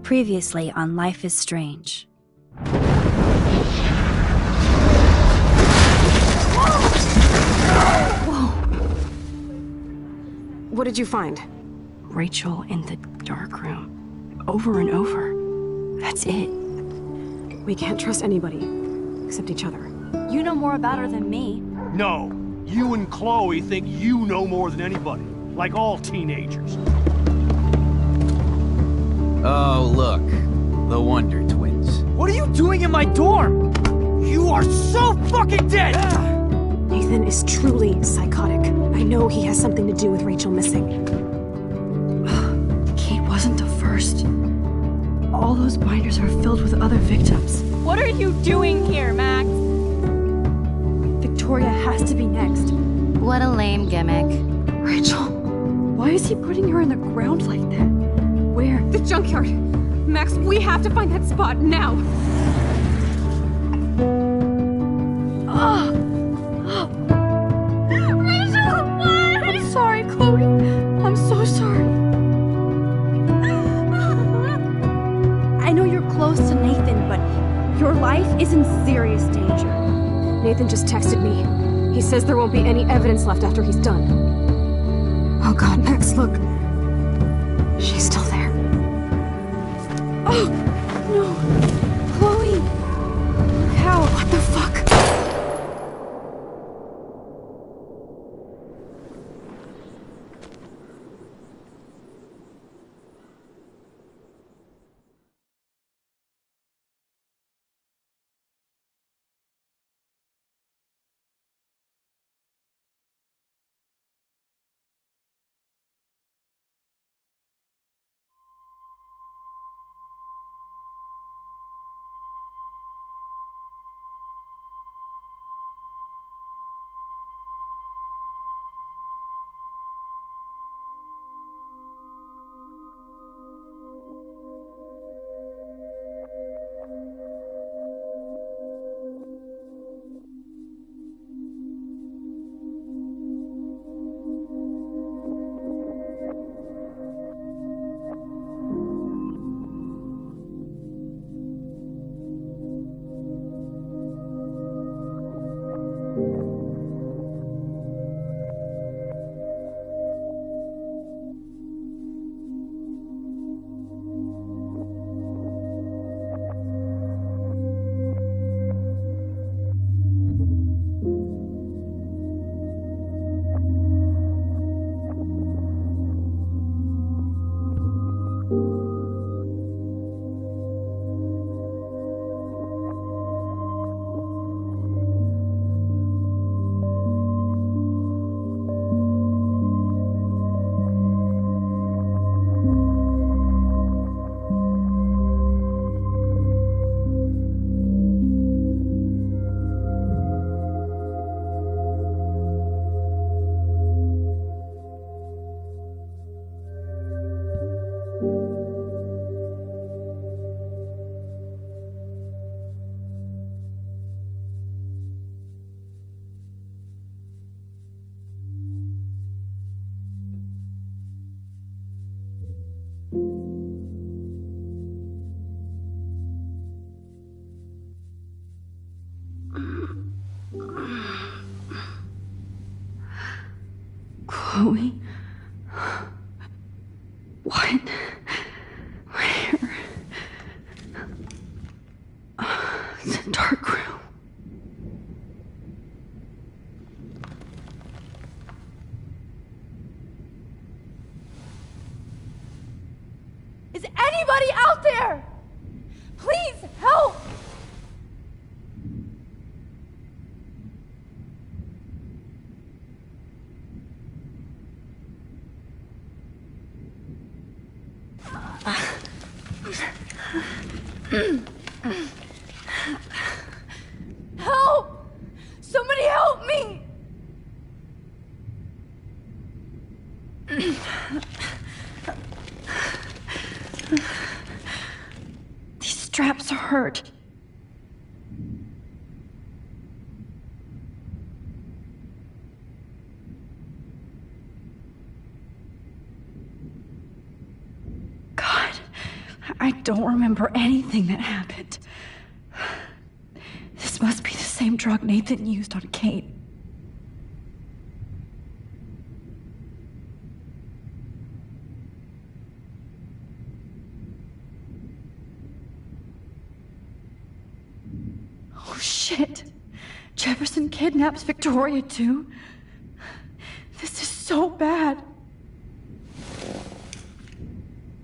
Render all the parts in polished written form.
Previously on Life is Strange. Whoa! What did you find? Rachel in the dark room. Over and over. That's it. We can't trust anybody, except each other. You know more about her than me. No. You and Chloe think you know more than anybody. Like all teenagers. Oh, look. The Wonder Twins. What are you doing in my dorm? You are so fucking dead! Nathan is truly psychotic. I know he has something to do with Rachel missing. Kate wasn't the first. All those binders are filled with other victims. What are you doing here, Max? Victoria has to be next. What a lame gimmick. Rachel, why is he putting her in the ground like that? Where? The junkyard! Max, we have to find that spot now! Rachel, why? I'm sorry, Chloe. I'm so sorry. I know you're close to Nathan, but your life is in serious danger. Nathan just texted me. He says there won't be any evidence left after he's done. Oh god, Max, look. She's still there. Oh, no. Chloe. How? What the fuck? Chloe? What? Where? It's a dark room. Is anybody out there? Please help! Help! Somebody help me! These straps hurt. I don't remember anything that happened. This must be the same drug Nathan used on Kate. Oh shit! Jefferson kidnaps Victoria too? This is so bad.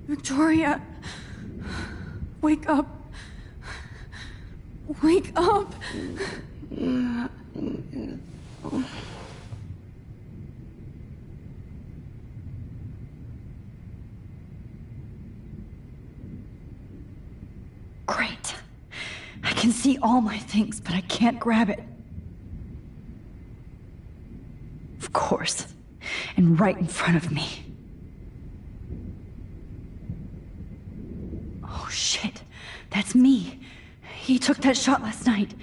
Victoria, wake up. Wake up. Great. I can see all my things, but I can't grab it. Of course. And right in front of me. Oh shit. That's me. He took that shot last night.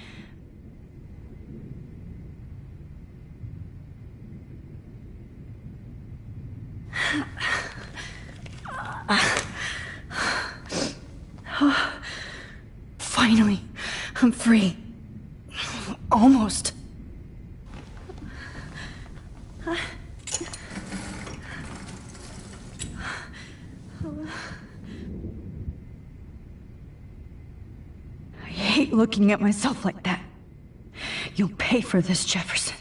Finally, I'm free. Almost. I hate looking at myself like that. You'll pay for this, Jefferson.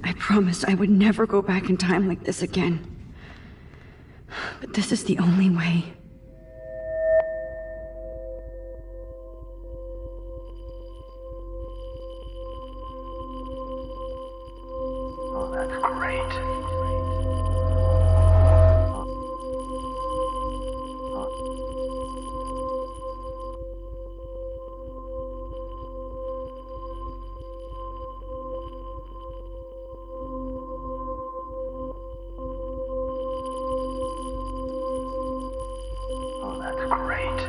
I promised I would never go back in time like this again. But this is the only way. Oh, that's great. Oh, that's great.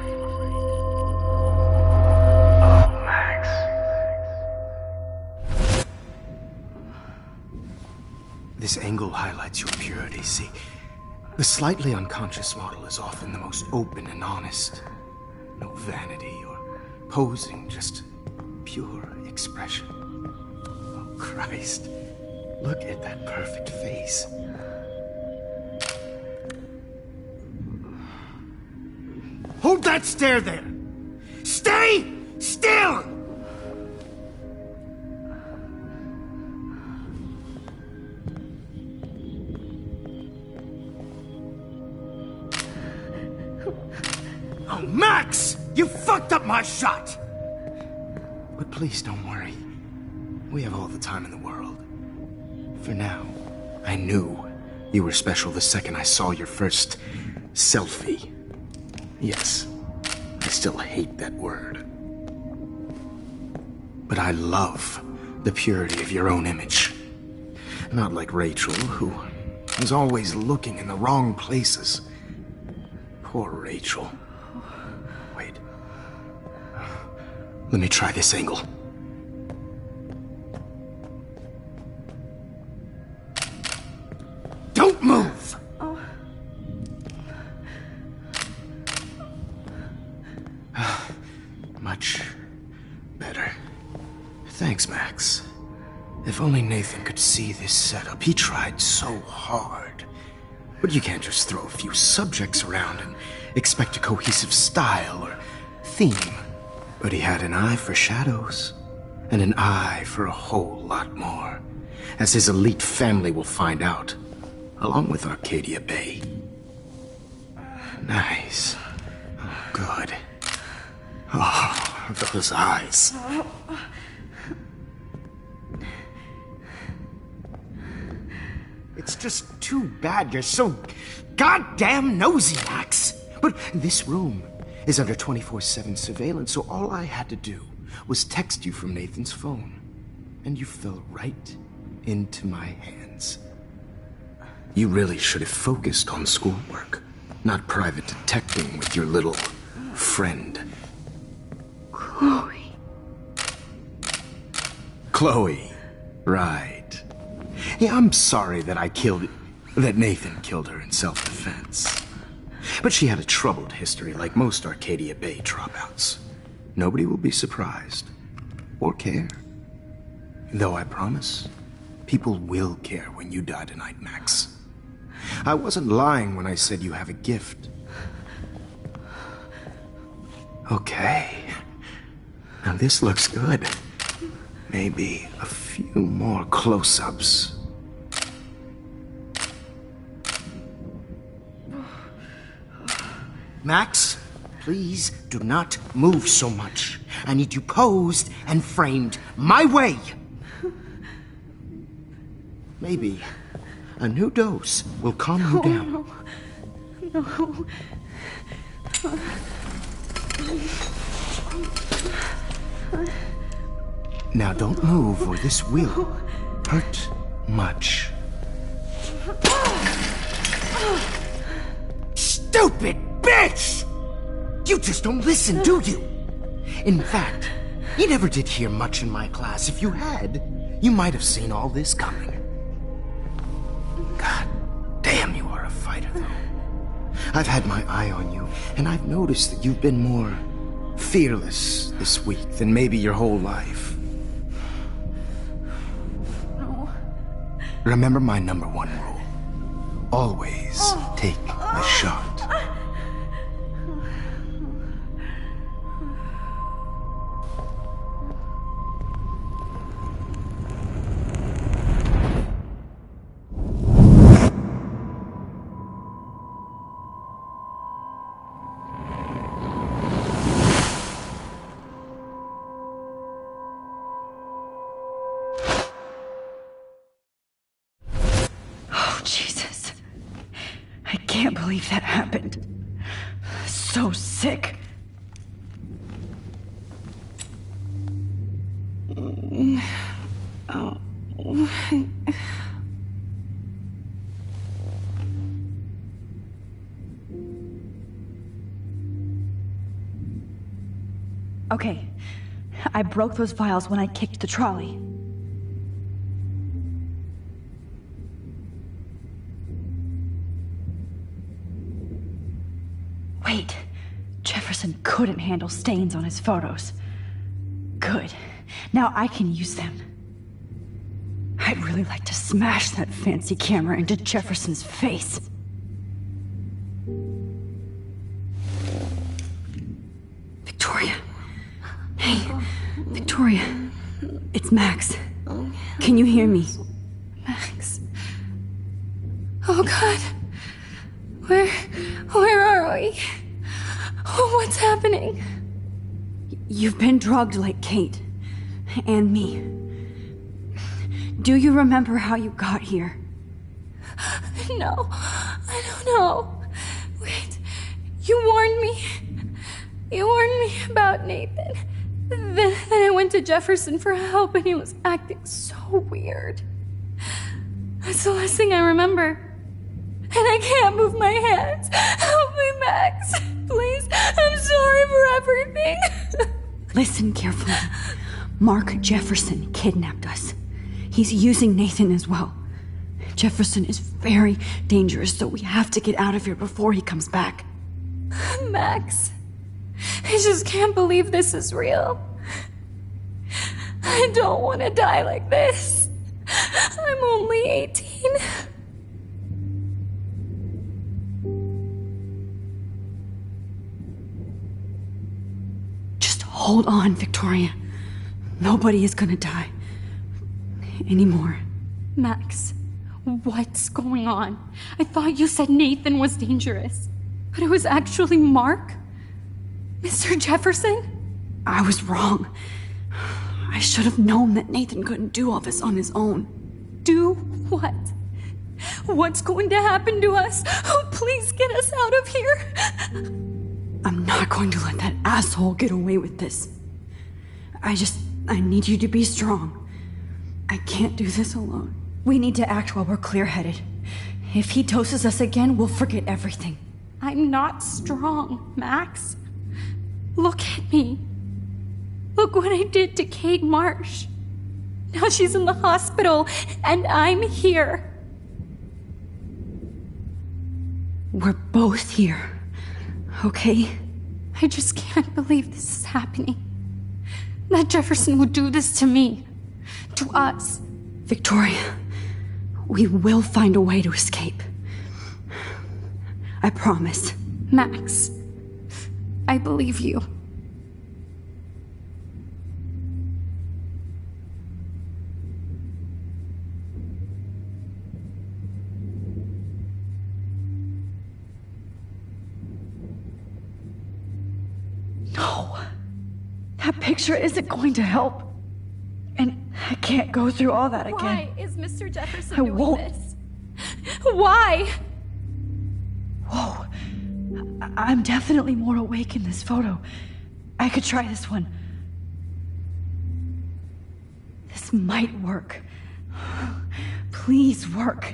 Oh, Max. This angle highlights your purity, see? The slightly unconscious model is often the most open and honest. No vanity or posing, just pure expression. Oh, Christ. Look at that perfect face. Hold that stare there! Stay still! Oh, Max! You fucked up my shot! But please don't worry. We have all the time in the world. For now, I knew you were special the second I saw your first selfie. Yes, I still hate that word. But I love the purity of your own image. Not like Rachel, who was always looking in the wrong places. Poor Rachel. Wait. Let me try this angle. Don't move! Much better. Thanks, Max. If only Nathan could see this setup. He tried so hard. But you can't just throw a few subjects around and expect a cohesive style or theme. But he had an eye for shadows, and an eye for a whole lot more, as his elite family will find out, along with Arcadia Bay. Nice. Oh, good. Oh, those eyes. It's just too bad you're so goddamn nosy, Max. But this room is under 24/7 surveillance, so all I had to do was text you from Nathan's phone. And you fell right into my hands. You really should have focused on schoolwork, not private detecting with your little friend. Chloe. Chloe. Right. Yeah, I'm sorry that that Nathan killed her in self-defense. But she had a troubled history like most Arcadia Bay dropouts. Nobody will be surprised. Or care. Though I promise, people will care when you die tonight, Max. I wasn't lying when I said you have a gift. Okay. Now this looks good. Maybe a few more close-ups. Max, please do not move so much. I need you posed and framed my way. Maybe a new dose will calm you down. No. Now don't move or this will hurt much. Stupid bitch! You just don't listen, do you? In fact, you never did hear much in my class. If you had, you might have seen all this coming. God damn, you are a fighter, though. I've had my eye on you, and I've noticed that you've been more fearless this week than maybe your whole life. No. Remember my number one rule. Always take the shot. Jesus. I can't believe that happened. So sick. Okay. I broke those vials when I kicked the trolley. Wait, Jefferson couldn't handle stains on his photos. Good. Now I can use them. I'd really like to smash that fancy camera into Jefferson's face. Victoria. Hey, Victoria. It's Max. Can you hear me? Max. Oh God. Where are we? Oh, what's happening? You've been drugged like Kate. And me. Do you remember how you got here? No, I don't know. Wait, you warned me. You warned me about Nathan. Then I went to Jefferson for help and he was acting so weird. That's the last thing I remember. And I can't move my hands. Help me, Max. Please, I'm sorry for everything. Listen carefully. Mark Jefferson kidnapped us. He's using Nathan as well. Jefferson is very dangerous, so we have to get out of here before he comes back. Max, I just can't believe this is real. I don't want to die like this. I'm only 18. Just hold on, Victoria. Nobody is gonna die. Anymore. Max, what's going on? I thought you said Nathan was dangerous, but it was actually Mark? Mr. Jefferson? I was wrong. I should have known that Nathan couldn't do all this on his own. Do what? What's going to happen to us? Oh, please get us out of here. I'm not going to let that asshole get away with this. I need you to be strong. I can't do this alone. We need to act while we're clear-headed. If he doses us again, we'll forget everything. I'm not strong, Max. Look at me. Look what I did to Kate Marsh. Now she's in the hospital, and I'm here. We're both here, okay? I just can't believe this is happening. That Jefferson would do this to me. To us. Victoria, we will find a way to escape. I promise. Max, I believe you. No. That picture isn't going to help. And I can't go through all that again. Why is Mr. Jefferson I doing won't. this? Why? Whoa. I'm definitely more awake in this photo. I could try this one. This might work. Please work.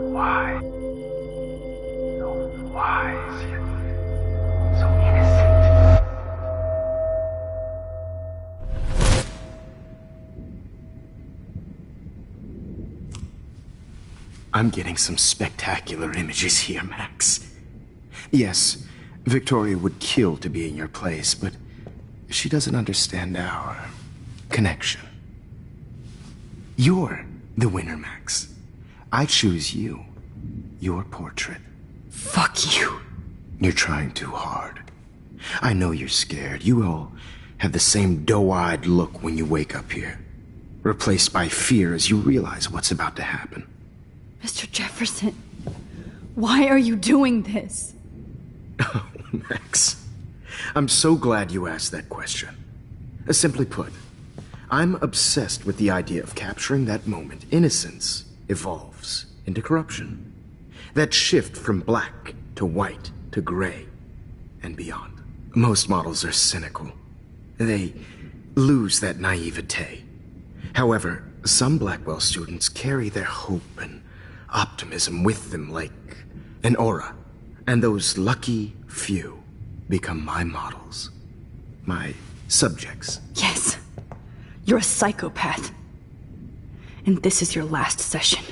Why? So wise yet so innocent. I'm getting some spectacular images here, Max. Yes, Victoria would kill to be in your place, but she doesn't understand our connection. You're the winner, Max. I choose you. Your portrait. Fuck you. You're trying too hard. I know you're scared. You all have the same doe-eyed look when you wake up here, replaced by fear as you realize what's about to happen. Mr. Jefferson, why are you doing this? Oh, Max. I'm so glad you asked that question. Simply put, I'm obsessed with the idea of capturing that moment innocence evolves into corruption. That shift from black to white to gray and beyond. Most models are cynical. They lose that naivete. However, some Blackwell students carry their hope and optimism with them like an aura. And those lucky few become my models. My subjects. Yes. You're a psychopath. And this is your last session.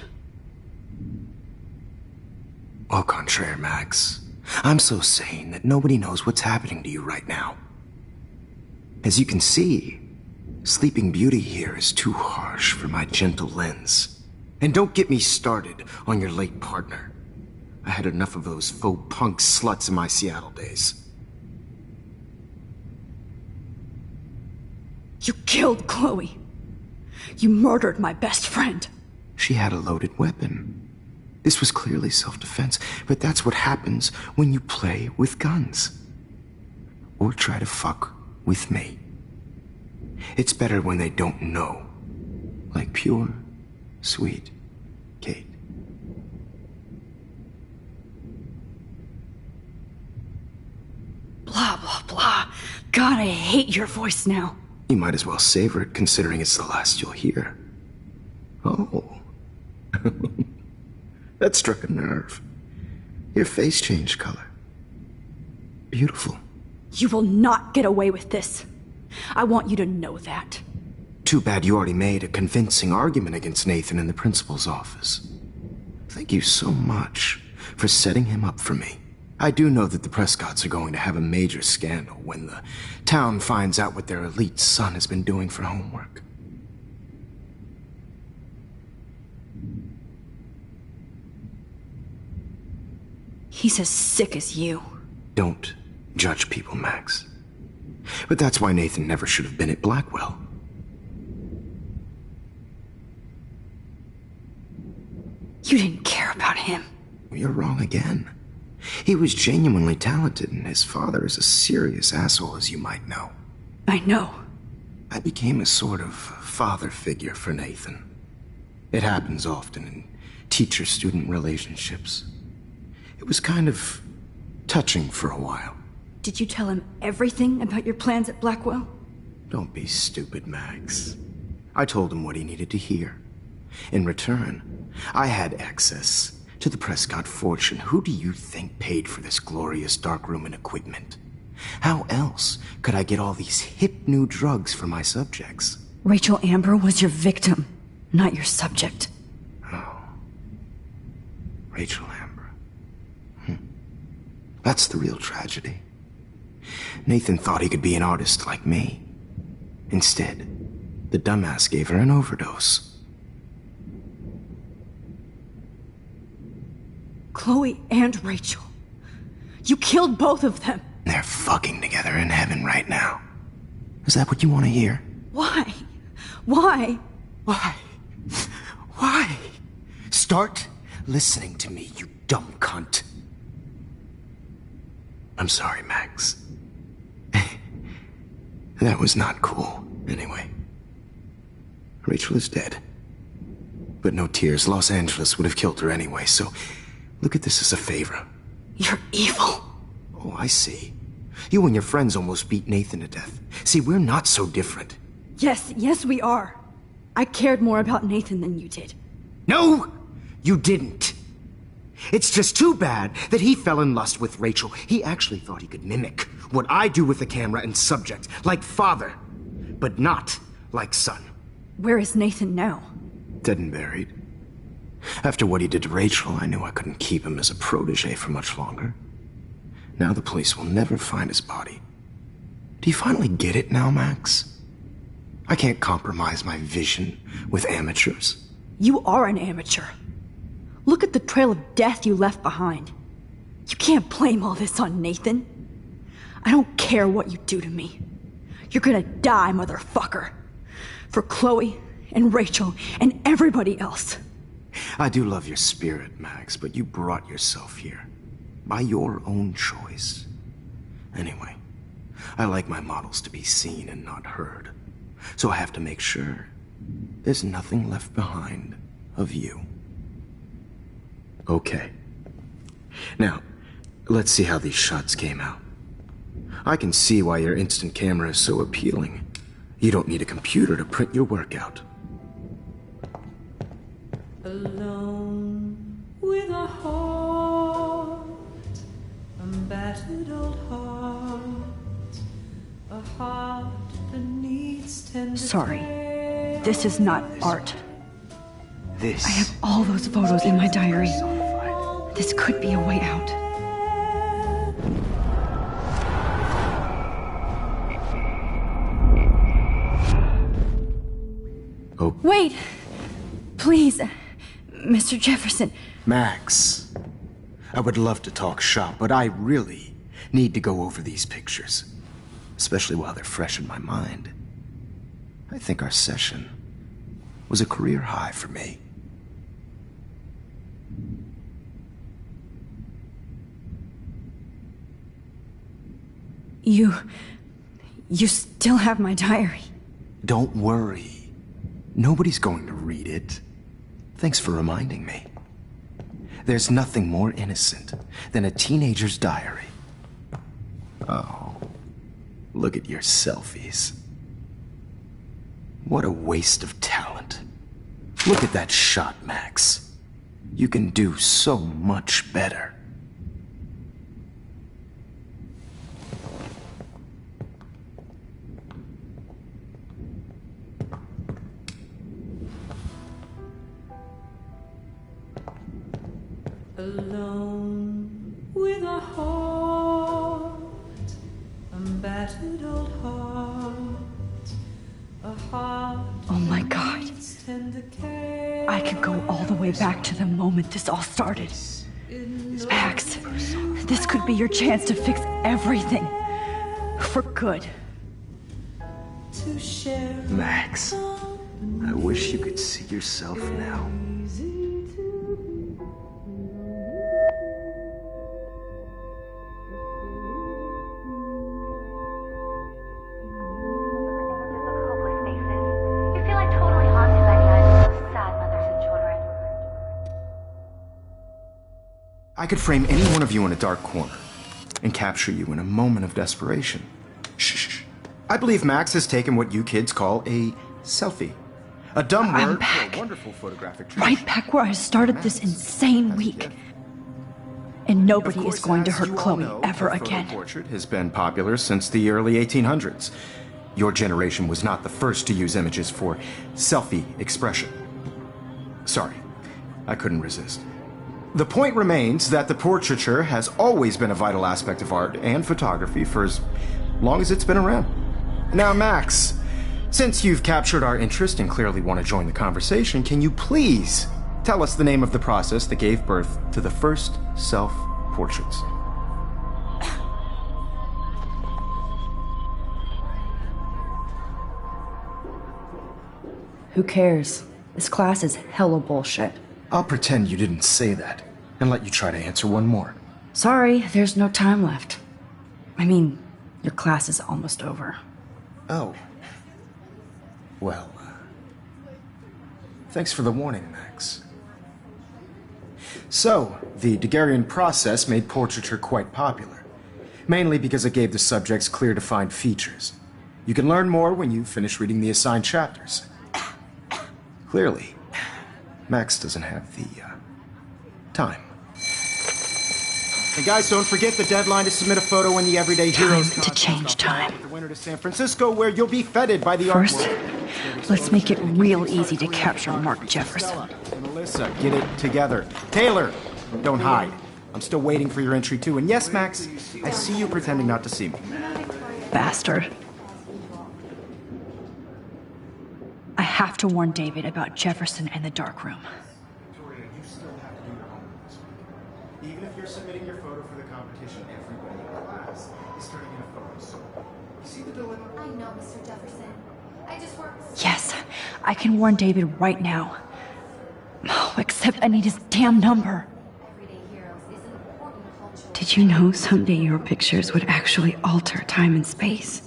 Au contraire, Max. I'm so sane that nobody knows what's happening to you right now. As you can see, Sleeping Beauty here is too harsh for my gentle lens. And don't get me started on your late partner. I had enough of those faux punk sluts in my Seattle days. You killed Chloe. You murdered my best friend. She had a loaded weapon. This was clearly self-defense, but that's what happens when you play with guns. Or try to fuck with me. It's better when they don't know. Like pure, sweet Kate. Blah, blah, blah. God, I hate your voice now. You might as well savor it, considering it's the last you'll hear. Oh. That struck a nerve. Your face changed color. Beautiful. You will not get away with this. I want you to know that. Too bad you already made a convincing argument against Nathan in the principal's office. Thank you so much for setting him up for me. I do know that the Prescotts are going to have a major scandal when the town finds out what their elite son has been doing for homework. He's as sick as you. Don't judge people, Max. But that's why Nathan never should have been at Blackwell. You didn't care about him. You're wrong again. He was genuinely talented, and his father is a serious asshole, as you might know. I know. I became a sort of father figure for Nathan. It happens often in teacher-student relationships. It was kind of touching for a while. Did you tell him everything about your plans at Blackwell? Don't be stupid, Max. I told him what he needed to hear. In return, I had access To the Prescott fortune, who do you think paid for this glorious darkroom and equipment? How else could I get all these hip new drugs for my subjects? Rachel Amber was your victim, not your subject. Rachel Amber. That's the real tragedy. Nathan thought he could be an artist like me. Instead, the dumbass gave her an overdose. Chloe and Rachel. You killed both of them. They're fucking together in heaven right now. Is that what you want to hear? Why? Why? Why? Why? Start listening to me, you dumb cunt. I'm sorry, Max. That was not cool, anyway. Rachel is dead. But no tears. Los Angeles would have killed her anyway, so look at this as a favor. You're evil. Oh, I see. You and your friends almost beat Nathan to death. See, we're not so different. Yes, we are. I cared more about Nathan than you did. No, you didn't. It's just too bad that he fell in lust with Rachel. He actually thought he could mimic what I do with the camera and subject, like father, but not like son. Where is Nathan now? Dead and buried. After what he did to Rachel, I knew I couldn't keep him as a protege for much longer. Now the police will never find his body. Do you finally get it now, Max? I can't compromise my vision with amateurs. You are an amateur. Look at the trail of death you left behind. You can't blame all this on Nathan. I don't care what you do to me. You're gonna die, motherfucker. For Chloe and Rachel and everybody else. I do love your spirit, Max, but you brought yourself here. By your own choice. Anyway, I like my models to be seen and not heard. So I have to make sure there's nothing left behind of you. Okay. Now, let's see how these shots came out. I can see why your instant camera is so appealing. You don't need a computer to print your work out. Alone with a heart, a battered old heart, a heart that needs tender Sorry. This is not art. This I have all those photos in my diary. This could be a way out. Oh. Wait! Please, Mr. Jefferson. Max, I would love to talk shop, but I really need to go over these pictures. Especially while they're fresh in my mind. I think our session was a career high for me. You still have my diary. Don't worry. Nobody's going to read it. Thanks for reminding me. There's nothing more innocent than a teenager's diary. Oh, look at your selfies. What a waste of talent. Look at that shot, Max. You can do so much better. Alone with a heart, a battered old heart, a heart. Oh my God. I could go all the way back to the moment this all started. Max, this could be your chance to fix everything. For good. Max, I wish you could see yourself now. I could frame any one of you in a dark corner and capture you in a moment of desperation. Shh. I believe Max has taken what you kids call a selfie. A dumb word I'm back. for wonderful photographic tradition. Right back where I started this insane week. And nobody is going to hurt Chloe ever again. Portrait has been popular since the early 1800s. Your generation was not the first to use images for selfie expression. Sorry, I couldn't resist. The point remains that the portraiture has always been a vital aspect of art and photography for as long as it's been around. Now, Max, since you've captured our interest and clearly want to join the conversation, can you please tell us the name of the process that gave birth to the first self-portraits? Who cares? This class is hella bullshit. I'll pretend you didn't say that and let you try to answer one more. Sorry, there's no time left. I mean, your class is almost over. Oh. Well, thanks for the warning, Max. So, the Daguerrean process made portraiture quite popular, mainly because it gave the subjects clear defined features. You can learn more when you finish reading the assigned chapters. Clearly, Max doesn't have the time. And guys, don't forget the deadline to submit a photo in the Everyday Heroes Time to change time. The winter to San Francisco, where you'll be feted by the First, art world. let's make it real easy to capture Mark Jefferson. And Melissa, get it together. Taylor, don't hide. I'm still waiting for your entry too. And yes, Max, I see you pretending not to see me. Bastard. I have to warn David about Jefferson and the dark room. Victoria, you still have to do your homework this week. Even if you're submitting your photo for the competition, everybody in class is turning in a photo. So, you see the dilemma? I know, Mr. Jefferson. I just worked. Yes, I can warn David right now. Oh, except I need his damn number. Everyday Heroes is an important cultural. Did you know someday your pictures would actually alter time and space?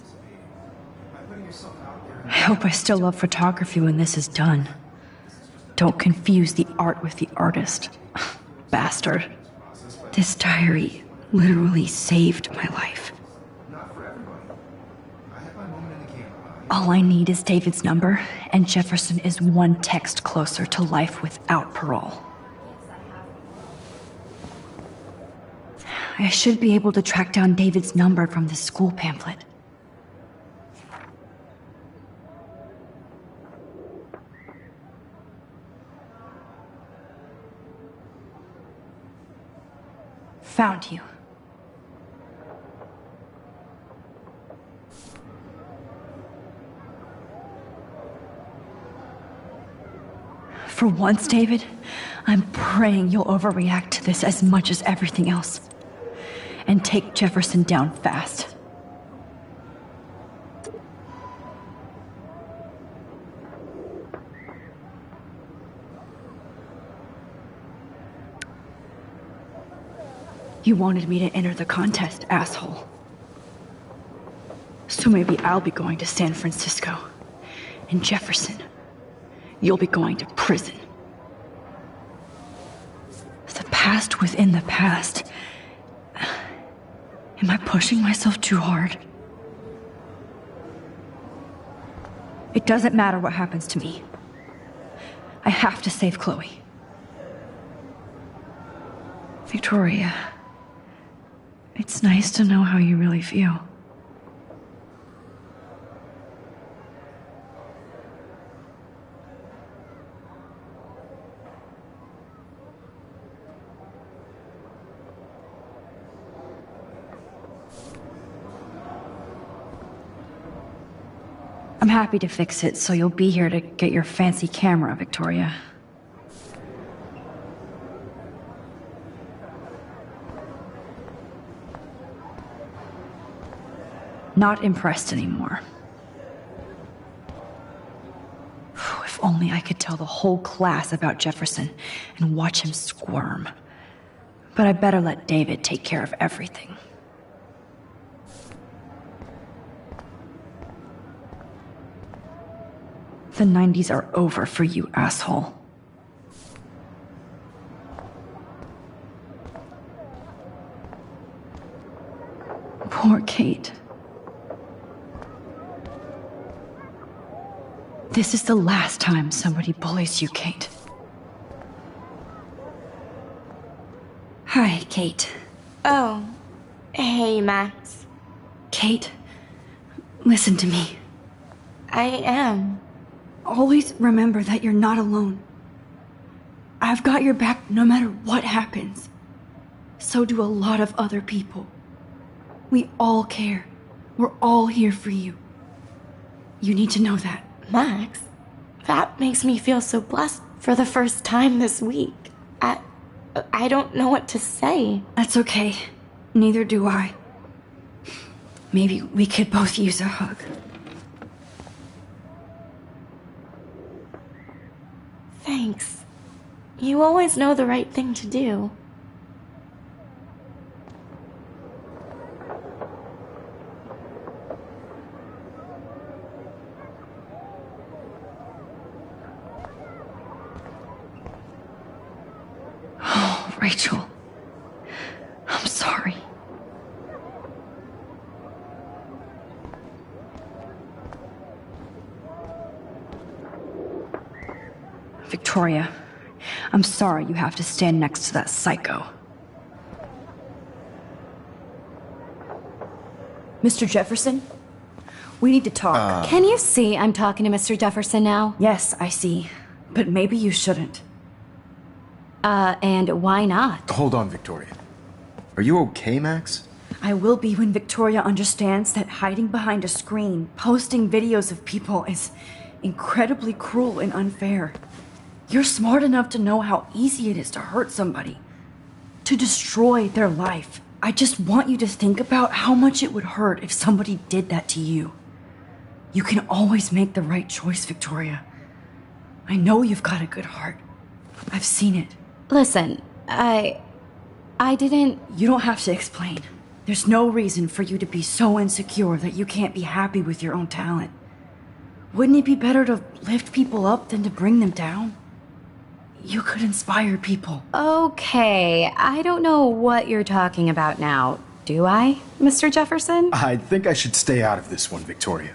I hope I still love photography when this is done. Don't confuse the art with the artist. Bastard. This diary literally saved my life. Not for everybody. I have my moment in the camera. All I need is David's number, and Jefferson is one text closer to life without parole. I should be able to track down David's number from the school pamphlet. Found you. For once, David, I'm praying you'll overreact to this as much as everything else. And take Jefferson down fast. You wanted me to enter the contest, asshole. So maybe I'll be going to San Francisco. And Jefferson, you'll be going to prison. The past within the past. Am I pushing myself too hard? It doesn't matter what happens to me. I have to save Chloe. Victoria, it's nice to know how you really feel. I'm happy to fix it, so you'll be here to get your fancy camera, Victoria. Not impressed anymore. If only I could tell the whole class about Jefferson and watch him squirm. But I better let David take care of everything. The 90s are over for you, asshole. Poor Kate. This is the last time somebody bullies you, Kate. Hi, Kate. Oh, hey, Max. Kate, listen to me. I am. Always remember that you're not alone. I've got your back no matter what happens. So do a lot of other people. We all care. We're all here for you. You need to know that. Max, that makes me feel so blessed for the first time this week. I don't know what to say. That's okay. Neither do I. Maybe we could both use a hug. Thanks. You always know the right thing to do. Oh, Rachel. I'm sorry. Victoria, I'm sorry you have to stand next to that psycho. Mr. Jefferson? We need to talk. Can you see I'm talking to Mr. Jefferson now? Yes, I see. But maybe you shouldn't. And why not? Hold on, Victoria. Are you okay, Max? I will be when Victoria understands that hiding behind a screen, posting videos of people is incredibly cruel and unfair. You're smart enough to know how easy it is to hurt somebody, to destroy their life. I just want you to think about how much it would hurt if somebody did that to you. You can always make the right choice, Victoria. I know you've got a good heart. I've seen it. Listen, I didn't... You don't have to explain. There's no reason for you to be so insecure that you can't be happy with your own talent. Wouldn't it be better to lift people up than to bring them down? You could inspire people. Okay, I don't know what you're talking about now, do I, Mr. Jefferson? I think I should stay out of this one, Victoria.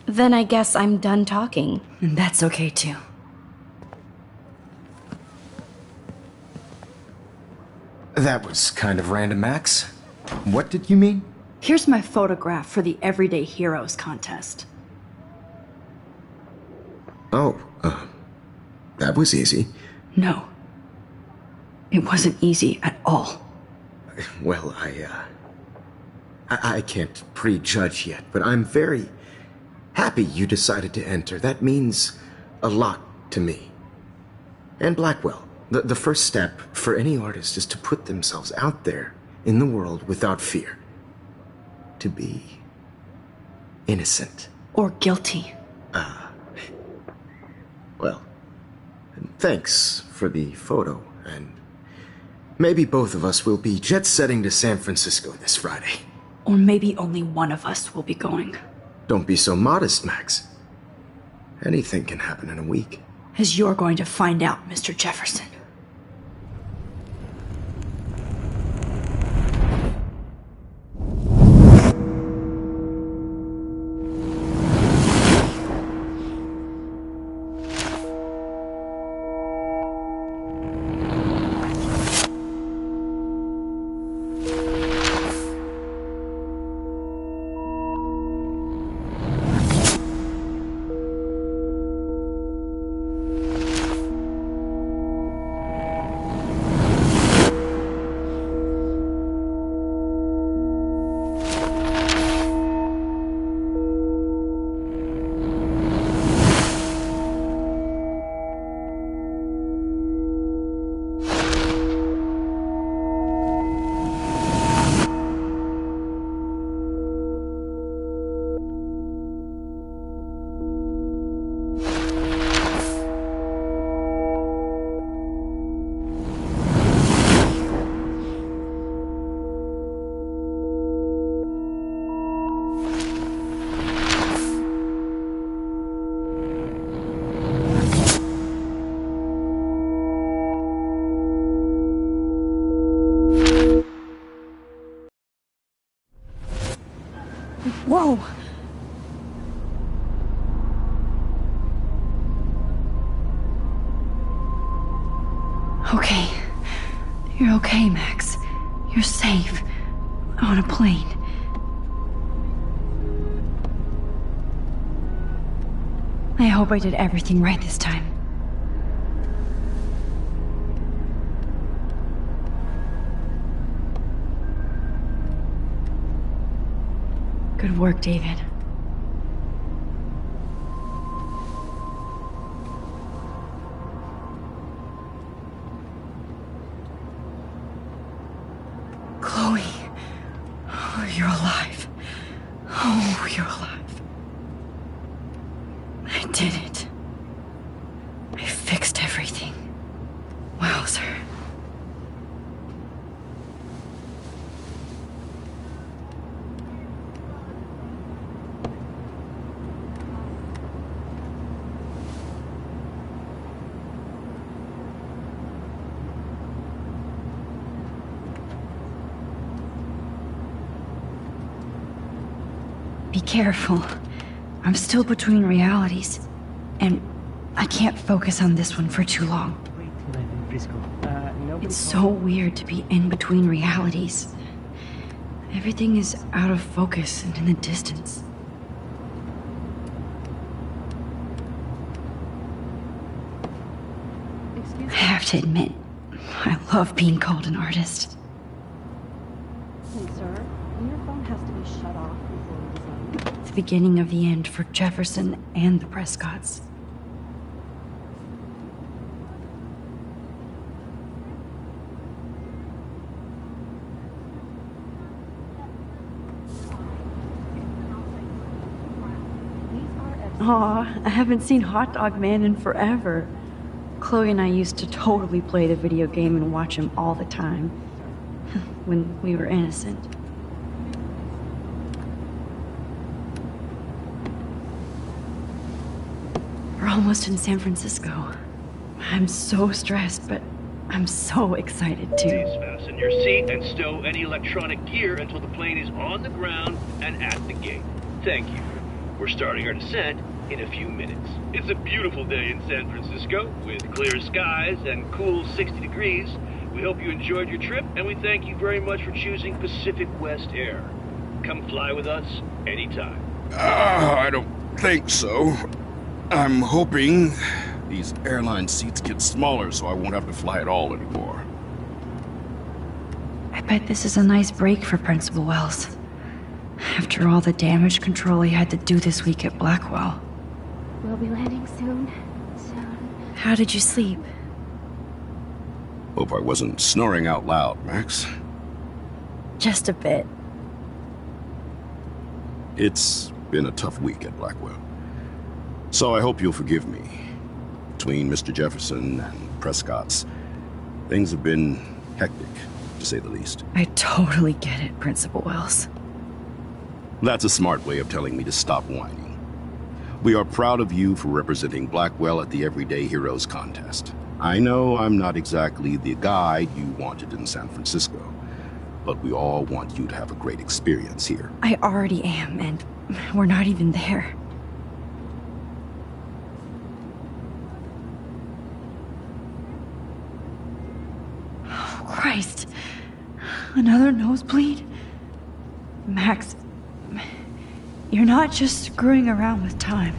Then I guess I'm done talking. And that's okay too. That was kind of random, Max. What did you mean? Here's my photograph for the Everyday Heroes contest. Oh, that was easy. No. It wasn't easy at all. Well, I can't prejudge yet, but I'm very happy you decided to enter. That means a lot to me. And Blackwell. The first step for any artist is to put themselves out there in the world without fear. To be innocent. Or guilty. Well, thanks for the photo, and maybe both of us will be jet-setting to San Francisco this Friday. Or maybe only one of us will be going. Don't be so modest, Max. Anything can happen in a week. As you're going to find out, Mr. Jefferson. Whoa! Okay. You're okay, Max. You're safe. On a plane. I hope I did everything right this time. Good work, David. Chloe. Oh, you're alive. Oh, you're alive. I did it. I fixed everything. Wowzer. Be careful. I'm still between realities, and I can't focus on this one for too long. It's so weird to be in between realities. Everything is out of focus and in the distance. I have to admit, I love being called an artist. Hey, sir, your phone has to be shut off before we design. The beginning of the end for Jefferson and the Prescotts. Aw, I haven't seen Hot Dog Man in forever. Chloe and I used to totally play the video game and watch him all the time. When we were innocent. We're almost in San Francisco. I'm so stressed, but I'm so excited too. Please fasten your seat and stow any electronic gear until the plane is on the ground and at the gate. Thank you. We're starting our descent in a few minutes. It's a beautiful day in San Francisco with clear skies and cool 60 degrees. We hope you enjoyed your trip, and we thank you very much for choosing Pacific West Air. Come fly with us anytime. I don't think so. I'm hoping these airline seats get smaller so I won't have to fly at all anymore. I bet this is a nice break for Principal Wells. After all the damage control he had to do this week at Blackwell. We'll be landing soon. How did you sleep? Hope I wasn't snoring out loud, Max. Just a bit. It's been a tough week at Blackwell. So I hope you'll forgive me. Between Mr. Jefferson and Prescott's, things have been hectic, to say the least. I totally get it, Principal Wells. That's a smart way of telling me to stop whining. We are proud of you for representing Blackwell at the Everyday Heroes contest. I know I'm not exactly the guide you wanted in San Francisco, but we all want you to have a great experience here. I already am, and we're not even there. Oh, Christ. Another nosebleed? Max, you're not just screwing around with time.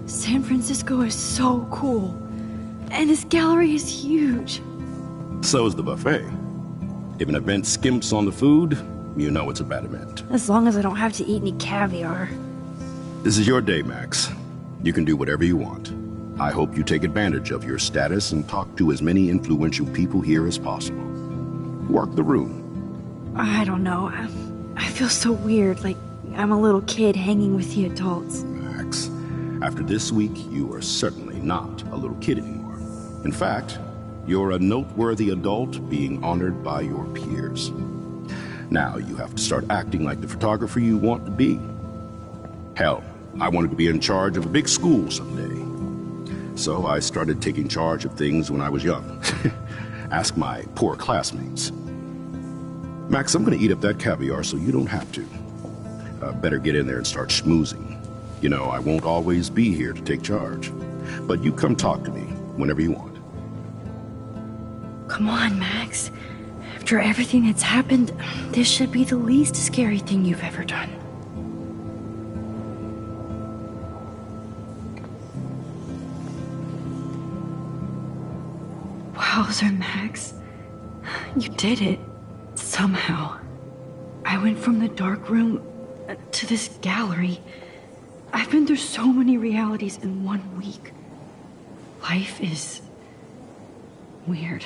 San Francisco is so cool. And this gallery is huge. So is the buffet. If an event skimps on the food, you know it's a bad event. As long as I don't have to eat any caviar. This is your day, Max. You can do whatever you want. I hope you take advantage of your status and talk to as many influential people here as possible. Work the room. I don't know. I feel so weird, like I'm a little kid hanging with the adults. Max, after this week, you are certainly not a little kid anymore. In fact, you're a noteworthy adult being honored by your peers. Now you have to start acting like the photographer you want to be. Hell, I wanted to be in charge of a big school someday. So I started taking charge of things when I was young. Ask my poor classmates. Max, I'm gonna eat up that caviar so you don't have to. Better get in there and start schmoozing. You know, I won't always be here to take charge. But you come talk to me whenever you want. Come on, Max. After everything that's happened, this should be the least scary thing you've ever done. Wowzer, Max. You did it. Somehow. I went from the dark room to this gallery. I've been through so many realities in 1 week. Life is weird.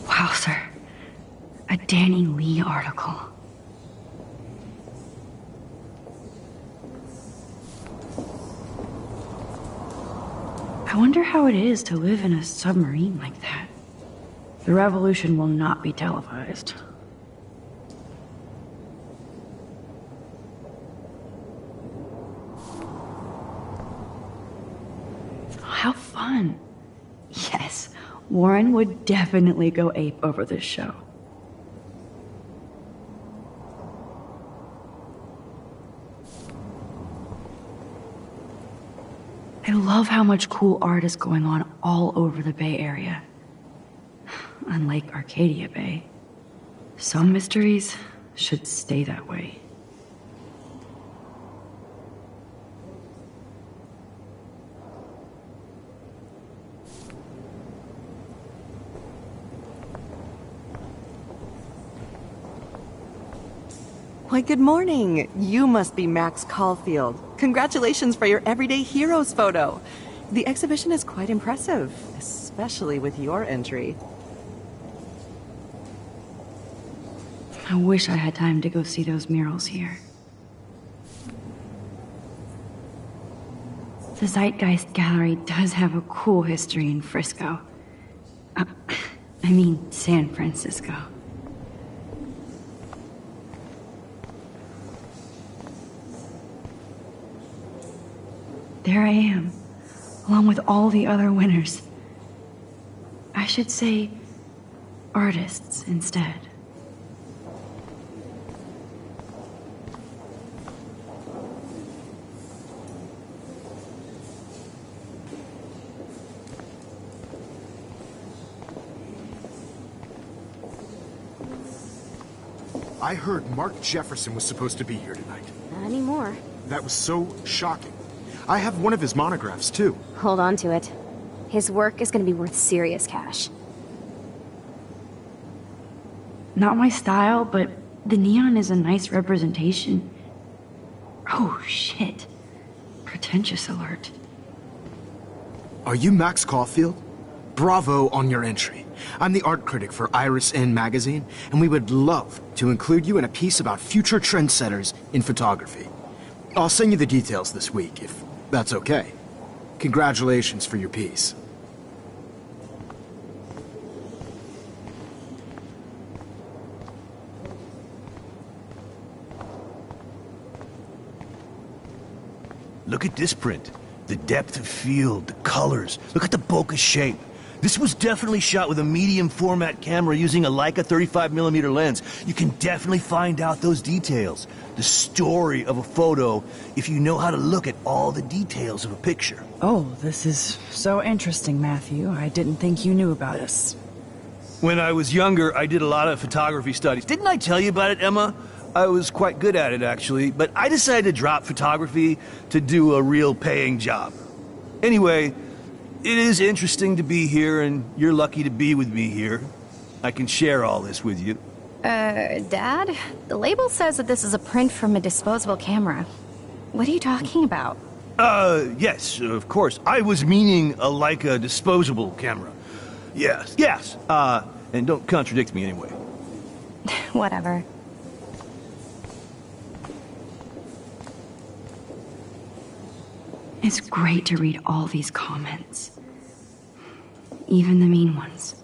Wowzer. A Danny Lee article. I wonder how it is to live in a submarine like that. The revolution will not be televised. How fun. Yes, Warren would definitely go ape over this show. I love how much cool art is going on all over the Bay Area. Unlike Arcadia Bay, some mysteries should stay that way. Why, good morning. You must be Max Caulfield. Congratulations for your Everyday Heroes photo. The exhibition is quite impressive, especially with your entry. I wish I had time to go see those murals here. The Zeitgeist Gallery does have a cool history in Frisco. I mean, San Francisco. There I am, along with all the other winners. I should say, artists instead. I heard Mark Jefferson was supposed to be here tonight. Not anymore. That was so shocking. I have one of his monographs, too. Hold on to it. His work is going to be worth serious cash. Not my style, but the neon is a nice representation. Oh, shit. Pretentious alert. Are you Max Caulfield? Bravo on your entry. I'm the art critic for Iris N magazine, and we would love to include you in a piece about future trendsetters in photography. I'll send you the details this week, if that's okay. Congratulations for your piece. Look at this print. The depth of field, the colors. Look at the bokeh shape. This was definitely shot with a medium format camera using a Leica 35mm lens. You can definitely find out those details. The story of a photo if you know how to look at all the details of a picture. Oh, this is so interesting, Matthew. I didn't think you knew about us. When I was younger, I did a lot of photography studies. Didn't I tell you about it, Emma? I was quite good at it, actually, but I decided to drop photography to do a real paying job. Anyway, it is interesting to be here, and you're lucky to be with me here. I can share all this with you. Dad? The label says that this is a print from a disposable camera. What are you talking about? Yes, of course. I was meaning a Leica disposable camera. Yes. And don't contradict me anyway. Whatever. It's great to read all these comments. Even the mean ones.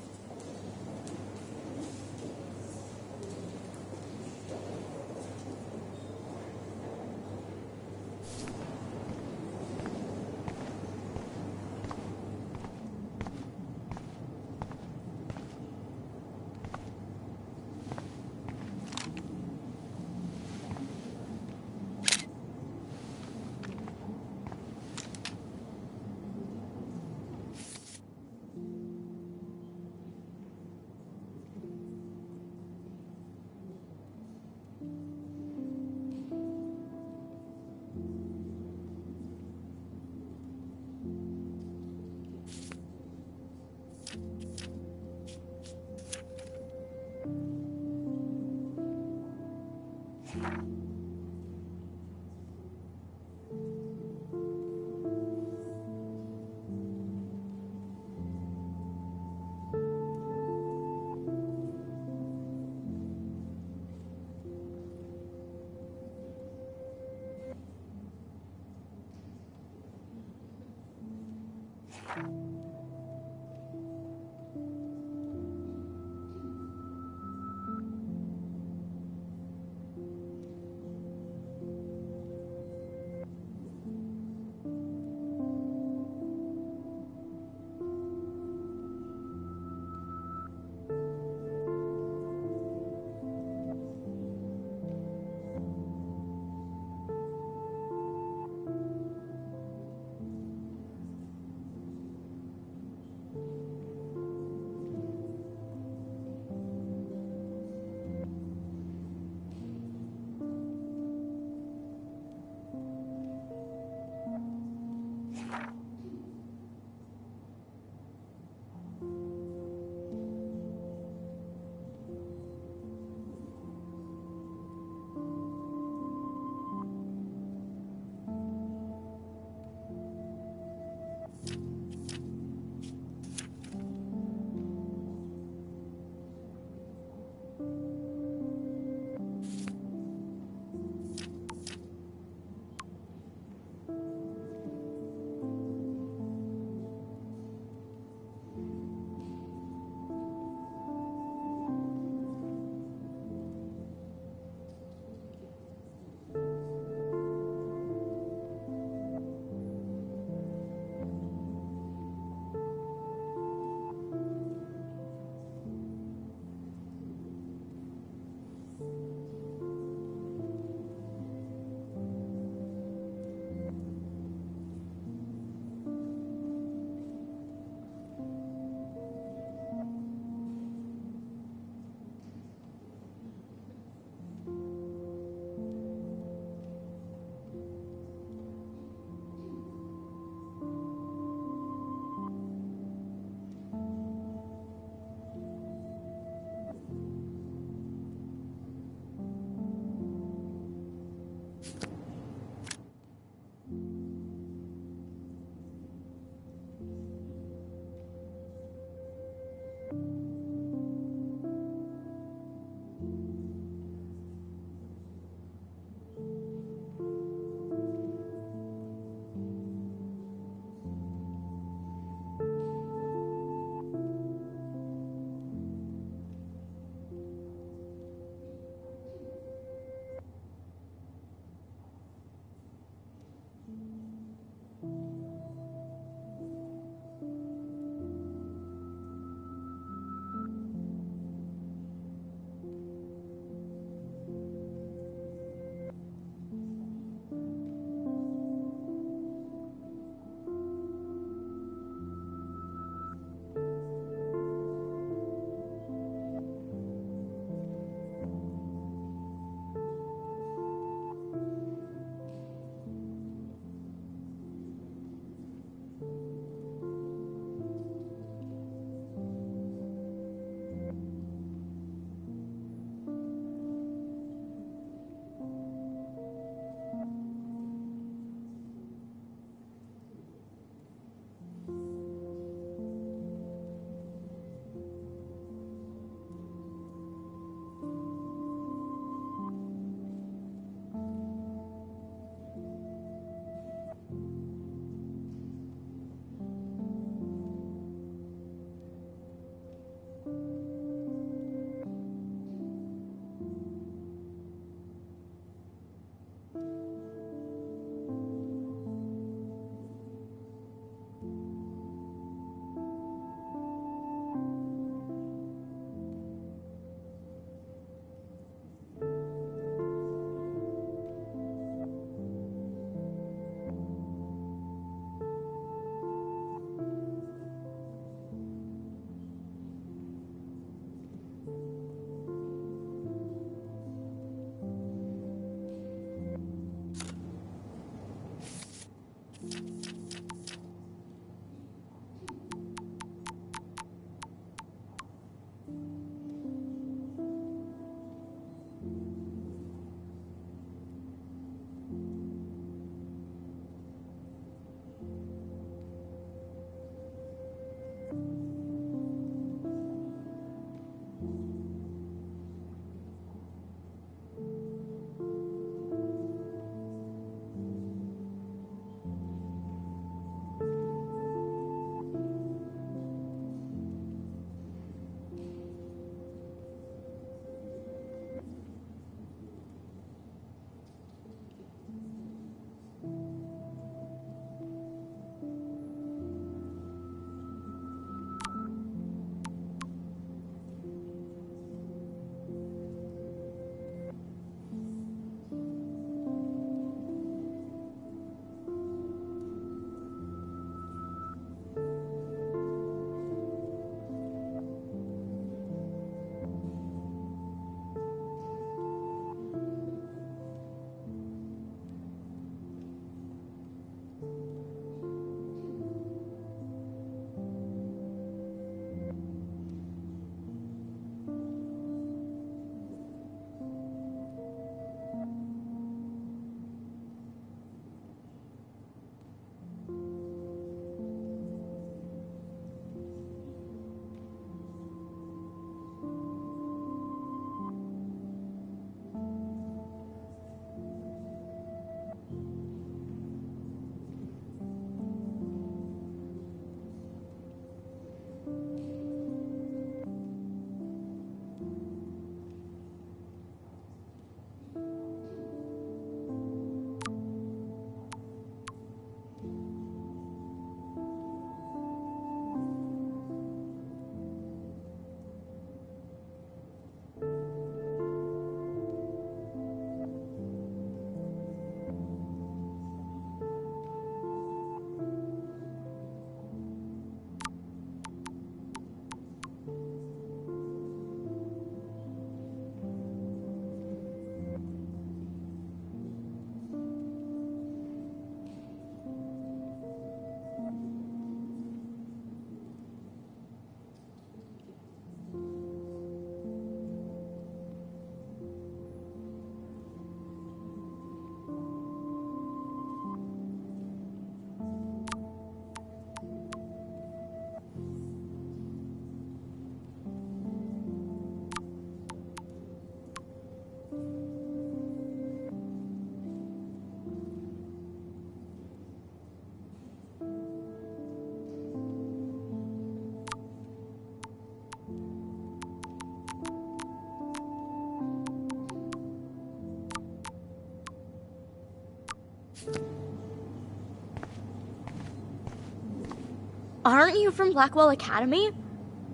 Aren't you from Blackwell Academy?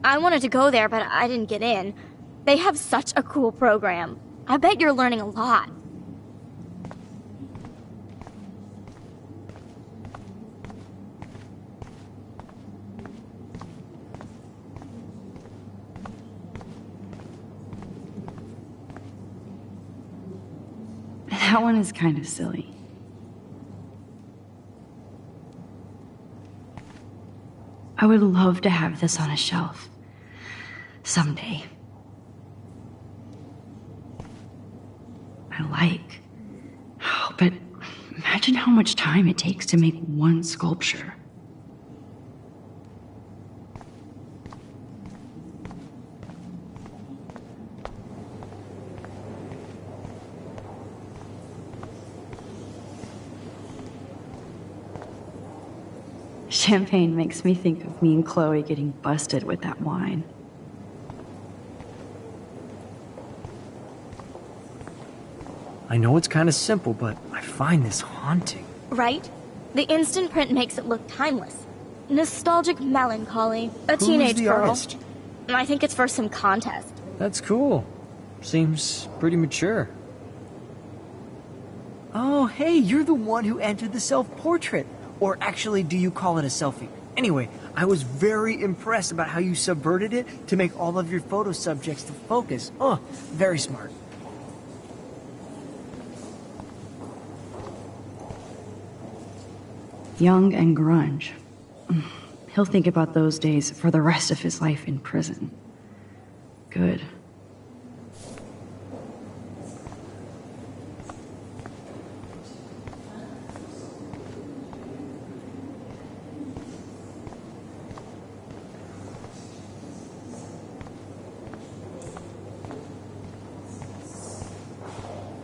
I wanted to go there, but I didn't get in. They have such a cool program. I bet you're learning a lot. That one is kind of silly. I would love to have this on a shelf. Someday. Oh, but imagine how much time it takes to make one sculpture. Champagne makes me think of me and Chloe getting busted with that wine. I know it's kind of simple, but I find this haunting. Right? The instant print makes it look timeless. Nostalgic melancholy. A Who's teenage the girl. artist? I think it's for some contest. That's cool. Seems pretty mature. Oh, hey, you're the one who entered the self-portrait. Or actually, do you call it a selfie? Anyway, I was very impressed about how you subverted it to make all of your photo subjects to focus. Oh, very smart. Young and grunge. He'll think about those days for the rest of his life in prison. Good.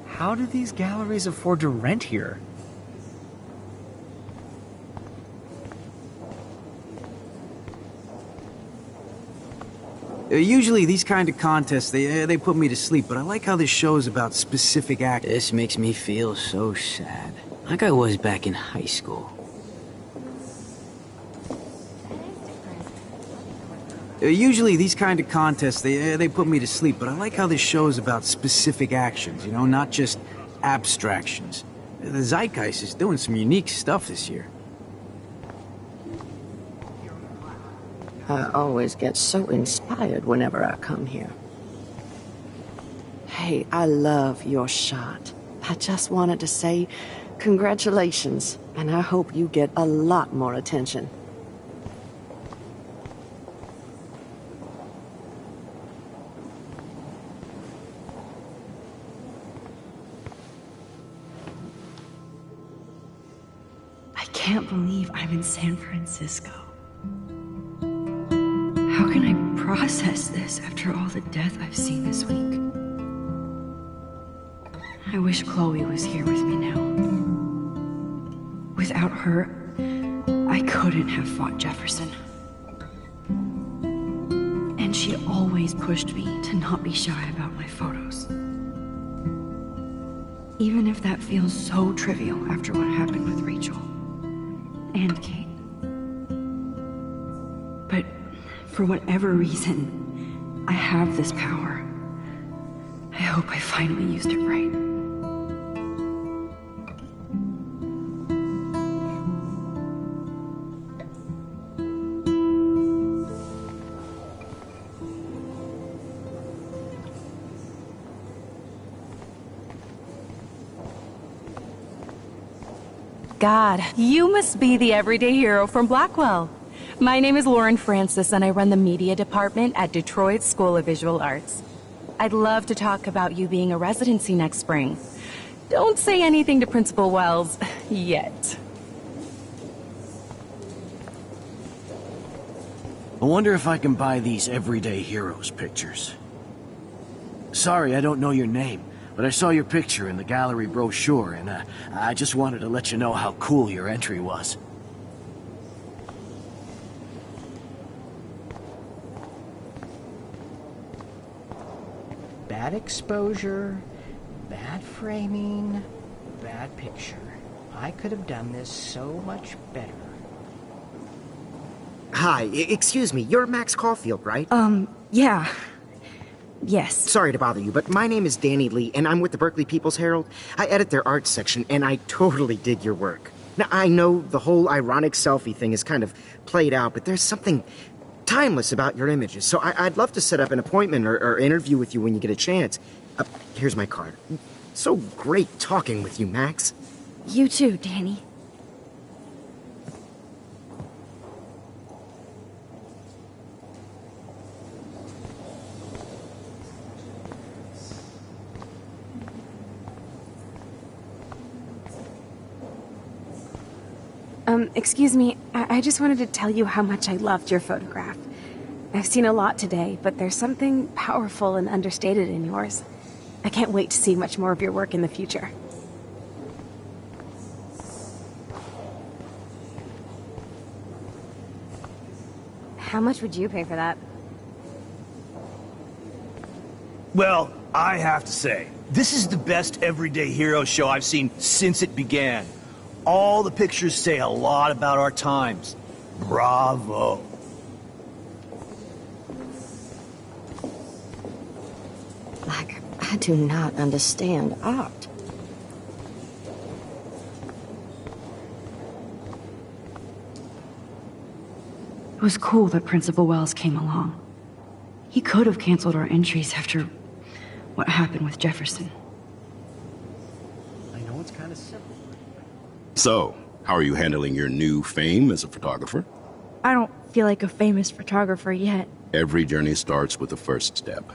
How do these galleries afford to rent here? Usually these kind of contests, they put me to sleep, but I like how this show's about specific acts. This makes me feel so sad. Like I was back in high school. Usually these kind of contests, they put me to sleep, but I like how this show's about specific actions, you know, not just abstractions. The Zeitgeist is doing some unique stuff this year. I always get so inspired whenever I come here. Hey, I love your shot. I just wanted to say congratulations, and I hope you get a lot more attention. I can't believe I'm in San Francisco. How can I process this after all the death I've seen this week? I wish Chloe was here with me now. Without her, I couldn't have fought Jefferson. And she always pushed me to not be shy about my photos. Even if that feels so trivial after what happened with Rachel and Kate. But for whatever reason, I have this power. I hope I finally used it right. God, you must be the everyday hero from Blackwell. My name is Lauren Francis, and I run the media department at Detroit School of Visual Arts. I'd love to talk about you being a residency next spring. Don't say anything to Principal Wells yet. I wonder if I can buy these Everyday Heroes pictures. Sorry, I don't know your name, but I saw your picture in the gallery brochure, and I just wanted to let you know how cool your entry was. Bad exposure, bad framing, bad picture. I could have done this so much better. Hi, excuse me, you're Max Caulfield, right? Yeah. Yes. Sorry to bother you, but my name is Danny Lee, and I'm with the Berkeley People's Herald. I edit their arts section, and I totally dig your work. Now, I know the whole ironic selfie thing is kind of played out, but there's something timeless about your images, so I'd love to set up an appointment or interview with you when you get a chance. Here's my card. So great talking with you, Max. You too, Danny. Excuse me, I just wanted to tell you how much I loved your photograph. I've seen a lot today, but there's something powerful and understated in yours. I can't wait to see much more of your work in the future. How much would you pay for that? Well, I have to say, this is the best everyday hero show I've seen since it began. All the pictures say a lot about our times. Bravo. Like, I do not understand art. It was cool that Principal Wells came along. He could have canceled our entries after what happened with Jefferson. I know it's kind of simple. So, how are you handling your new fame as a photographer? I don't feel like a famous photographer yet. Every journey starts with the first step.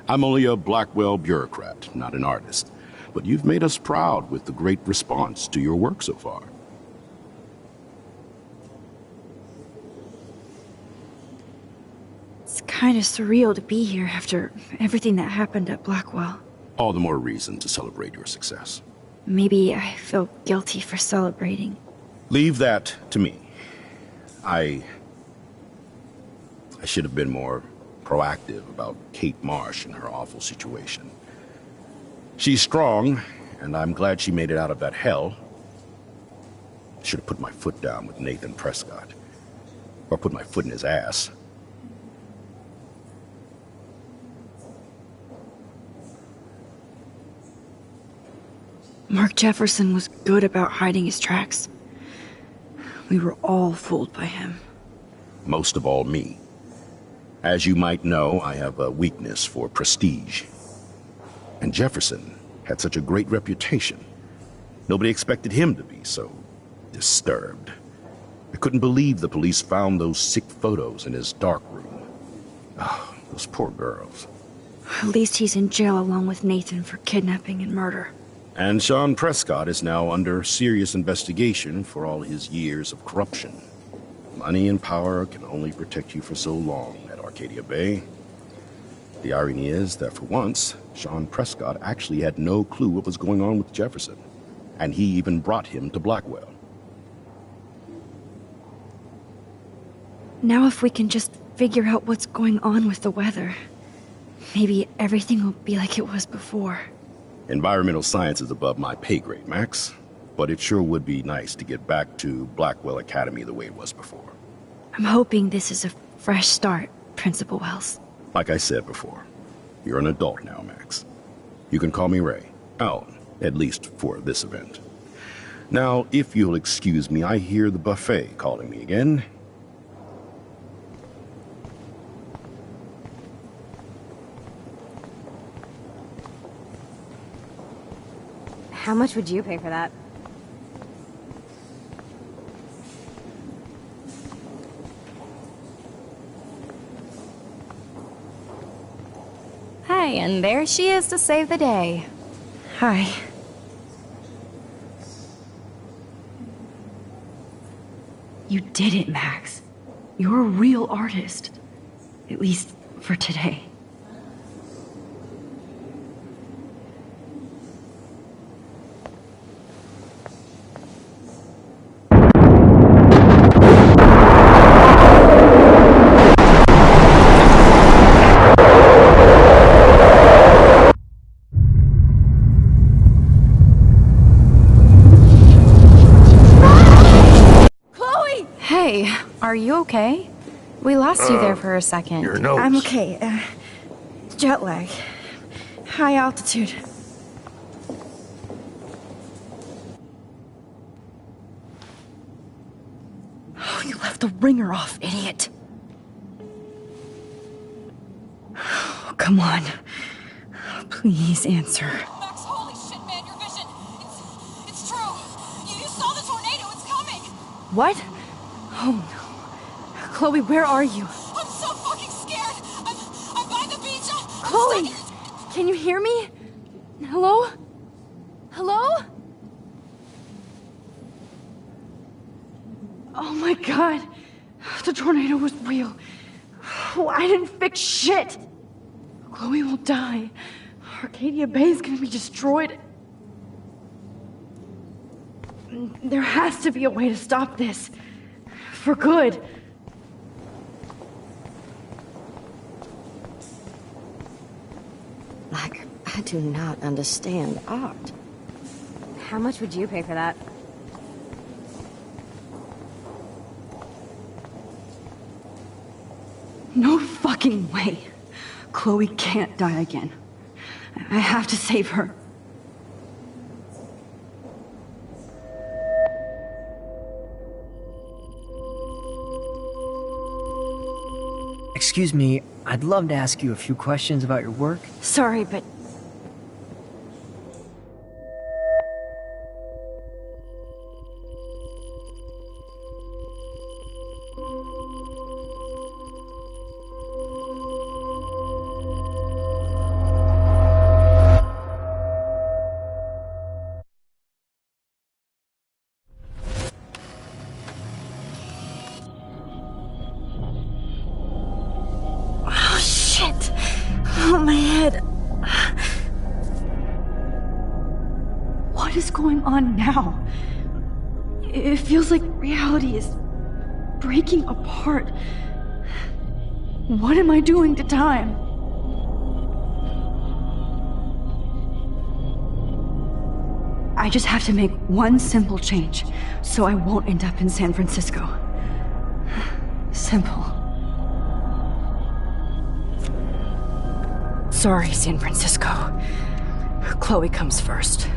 I'm only a Blackwell bureaucrat, not an artist. But you've made us proud with the great response to your work so far. It's kind of surreal to be here after everything that happened at Blackwell. All the more reason to celebrate your success. Maybe I feel guilty for celebrating. Leave that to me. I should have been more proactive about Kate Marsh and her awful situation. She's strong, and I'm glad she made it out of that hell. I should have put my foot down with Nathan Prescott. Or put my foot in his ass. Mark Jefferson was good about hiding his tracks. We were all fooled by him. Most of all, me. As you might know, I have a weakness for prestige. And Jefferson had such a great reputation. Nobody expected him to be so disturbed. I couldn't believe the police found those sick photos in his dark room. Oh, those poor girls. At least he's in jail along with Nathan for kidnapping and murder. And Sean Prescott is now under serious investigation for all his years of corruption. Money and power can only protect you for so long at Arcadia Bay. The irony is that for once, Sean Prescott actually had no clue what was going on with Jefferson. And he even brought him to Blackwell. Now if we can just figure out what's going on with the weather, maybe everything will be like it was before. Environmental science is above my pay grade, Max. But it sure would be nice to get back to Blackwell Academy the way it was before. I'm hoping this is a fresh start, Principal Wells. Like I said before, you're an adult now, Max. You can call me Ray. Oh, at least for this event. Now, if you'll excuse me, I hear the buffet calling me again. How much would you pay for that? Hey, and there she is to save the day. Hi. You did it, Max. You're a real artist. At least for today. okay? We lost you there for a second. Your nose. I'm okay. Jet lag. High altitude. Oh, you left the ringer off, idiot. Oh, come on. Please answer. Max, holy shit, man, your vision. It's true. You saw the tornado. It's coming. What? Oh no. Chloe, where are you? I'm so fucking scared. I'm by the beach. Chloe! Can you hear me? Hello? Hello? Oh my god. The tornado was real. Oh, I didn't fix shit. Chloe will die. Arcadia Bay is gonna be destroyed. There has to be a way to stop this. For good. Like, I do not understand art. How much would you pay for that? No fucking way. Chloe can't die again. I have to save her. Excuse me, I'd love to ask you a few questions about your work. Sorry, but... Oh, shit! Oh, my head. What is going on now? It feels like reality is breaking apart. What am I doing to time? I just have to make one simple change, so I won't end up in San Francisco. Simple. Sorry, San Francisco. Chloe comes first.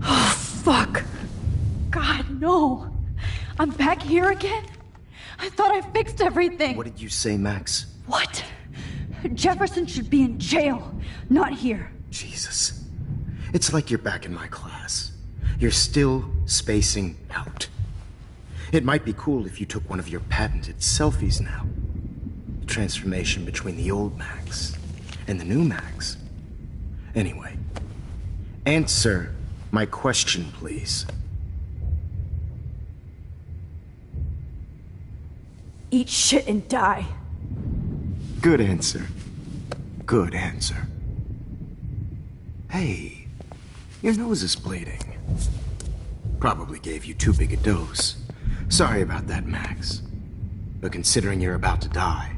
Oh, fuck. God, no. I'm back here again? I thought I fixed everything. What did you say, Max? What? Jefferson should be in jail, not here. Jesus. It's like you're back in my class. You're still spacing out. It might be cool if you took one of your patented selfies now. The transformation between the old Max and the new Max. Anyway, answer my question, please. Eat shit and die. Good answer. Good answer. Hey, your nose is bleeding. Probably gave you too big a dose. Sorry about that, Max. But considering you're about to die,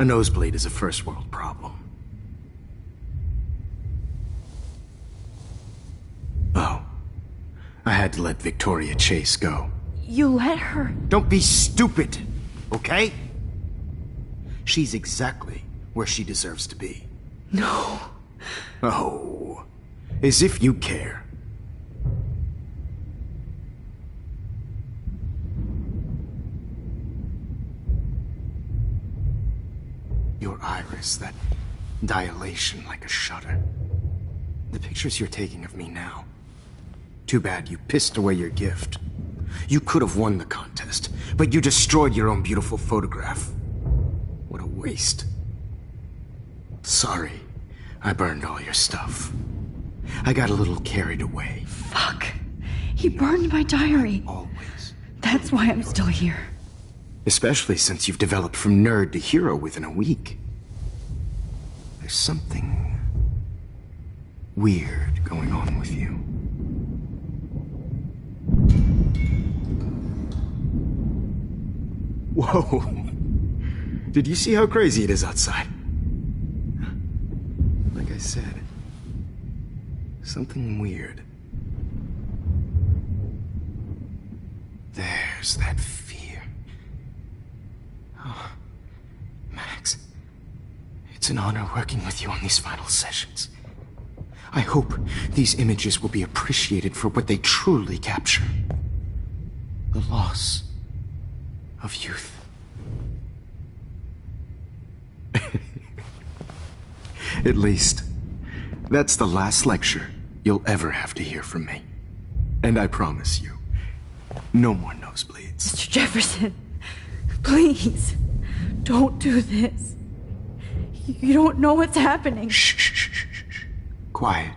a nosebleed is a first world problem. Oh, I had to let Victoria Chase go. You let her? Don't be stupid, okay? She's exactly where she deserves to be. No. Oh, as if you care. Your iris, that dilation like a shutter. The pictures you're taking of me now. Too bad you pissed away your gift. You could have won the contest, but you destroyed your own beautiful photograph. What a waste. Sorry, I burned all your stuff. I got a little carried away. Fuck. He burned my diary. Always. That's why I'm still here. Especially since you've developed from nerd to hero within a week. There's something weird going on with you. Whoa. Did you see how crazy it is outside? Like I said, something weird. There's that fear. Oh, Max, it's an honor working with you on these final sessions. I hope these images will be appreciated for what they truly capture. The loss of youth. At least, that's the last lecture you'll ever have to hear from me. And I promise you, no more nosebleeds. Mr. Jefferson, please, don't do this. You don't know what's happening. Shh, shh, shh, shh, shh. Quiet.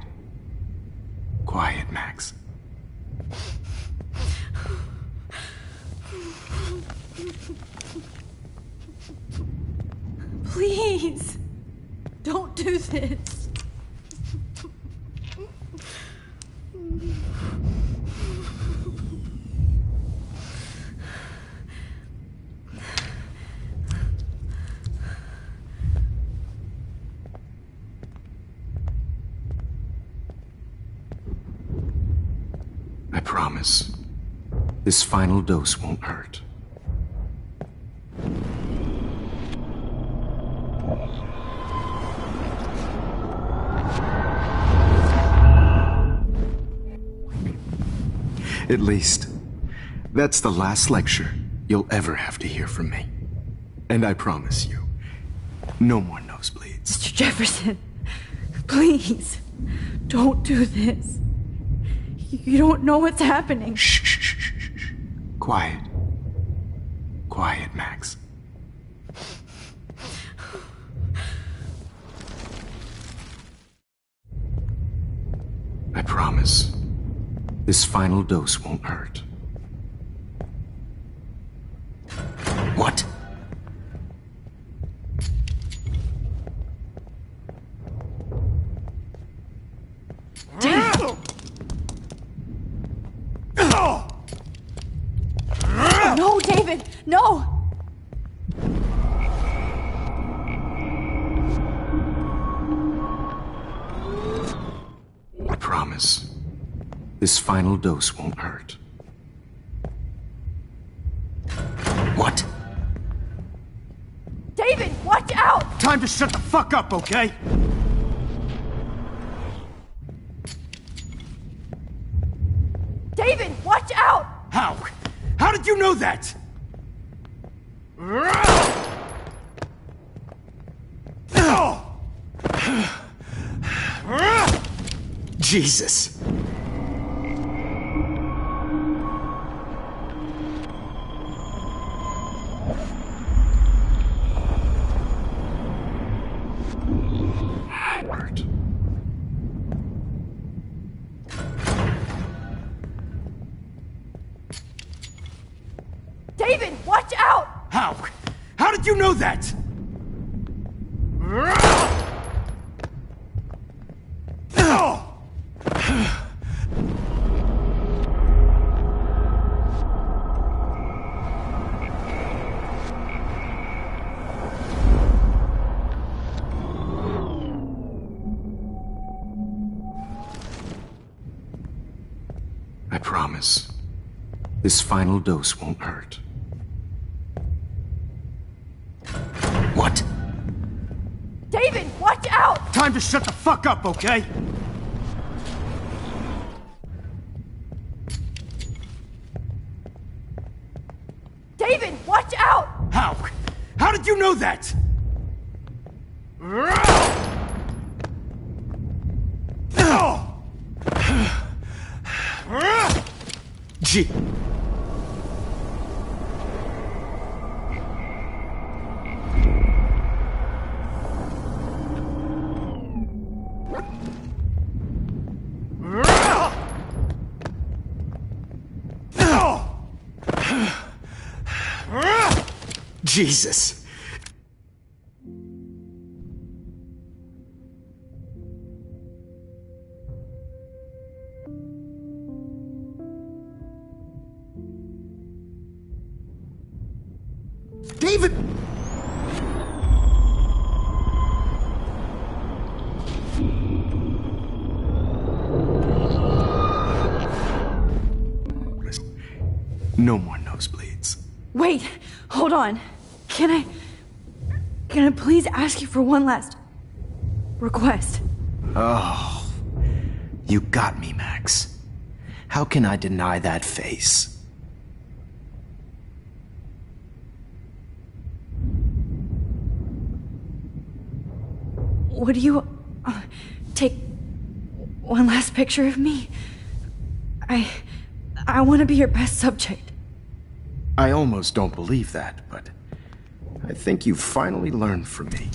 Quiet, Max. Please, don't do this. I promise, this final dose won't hurt. At least, that's the last lecture you'll ever have to hear from me. And I promise you, no more nosebleeds. Mr. Jefferson, please, don't do this. You don't know what's happening. Shh, shh, shh, shh, shh. Quiet. Quiet, Max. I promise, this final dose won't hurt. What? No, David, no! I promise, this final dose won't hurt. What? David, watch out! Time to shut the fuck up, okay? David, watch out! How? How did you know that? Jesus. David, watch out! How? How did you know that? I promise, this final dose won't hurt. What? David, watch out! Time to shut the fuck up, okay? David, watch out! How? How did you know that? Gee. Jesus. David! No more nosebleeds. Wait, hold on. Can I please ask you for one last request? Oh, you got me, Max. How can I deny that face? Would you take one last picture of me? I want to be your best subject. I almost don't believe that, but I think you've finally learned from me.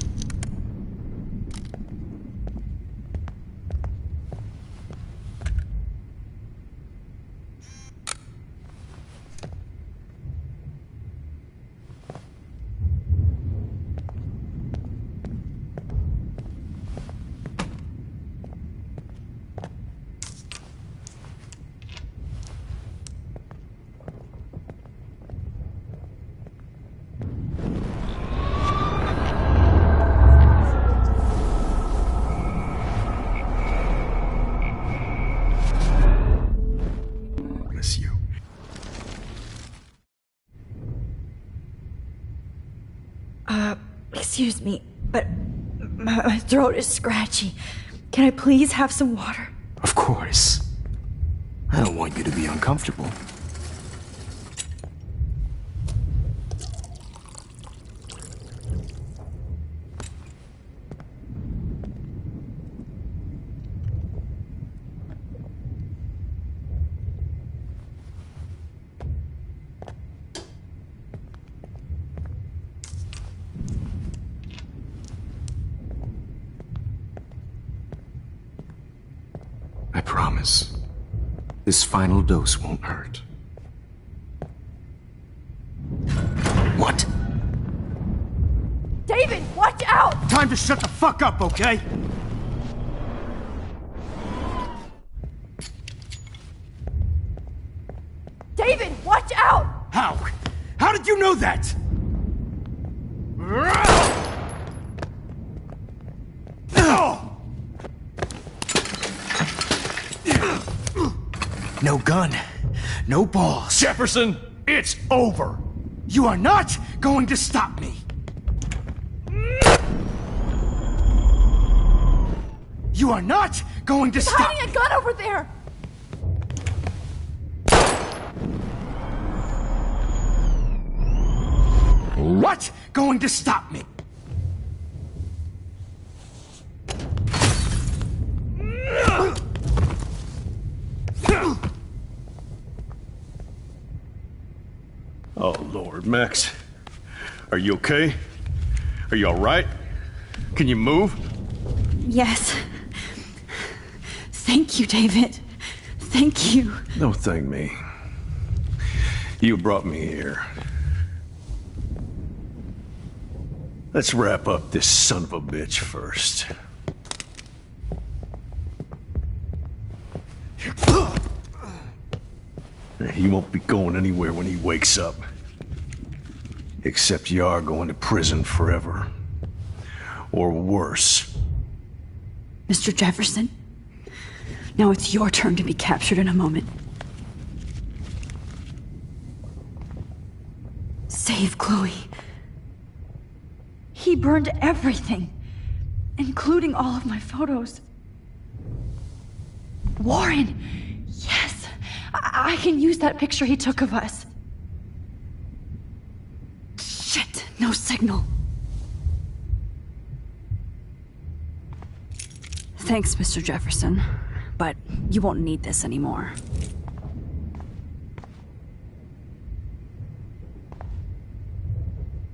Excuse me, but my throat is scratchy. Can I please have some water? Of course. I don't want you to be uncomfortable. I promise. This final dose won't hurt. What? David, watch out! Time to shut the fuck up, okay? David, watch out! How? How did you know that? No gun. No balls. Jefferson, it's over. You are not going to stop me. You are not going to He's stop hiding a gun over there! What going to stop me? Oh, Lord, Max. Are you okay? Are you all right? Can you move? Yes. Thank you, David. Thank you. Don't thank me. You brought me here. Let's wrap up this son of a bitch first. He won't be going anywhere when he wakes up. Except you are going to prison forever. Or worse. Mr. Jefferson, now it's your turn to be captured in a moment. Save Chloe. He burned everything, including all of my photos. Warren! Yes! I can use that picture he took of us. Shit, no signal. Thanks, Mr. Jefferson, but you won't need this anymore.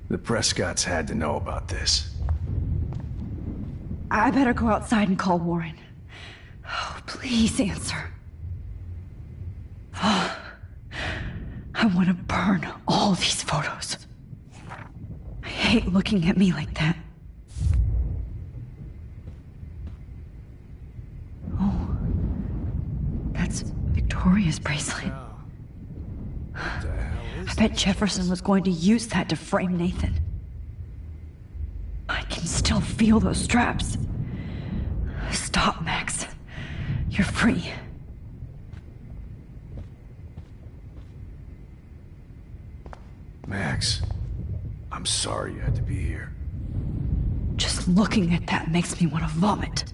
The Prescotts had to know about this. I better go outside and call Warren. Oh, please answer. Oh, I want to burn all these photos. hate looking at me like that. Oh. That's Victoria's bracelet. I bet Jefferson was going to use that to frame Nathan. I can still feel those straps. Stop, Max. You're free. Max, I'm sorry you had to be here. Just looking at that makes me want to vomit.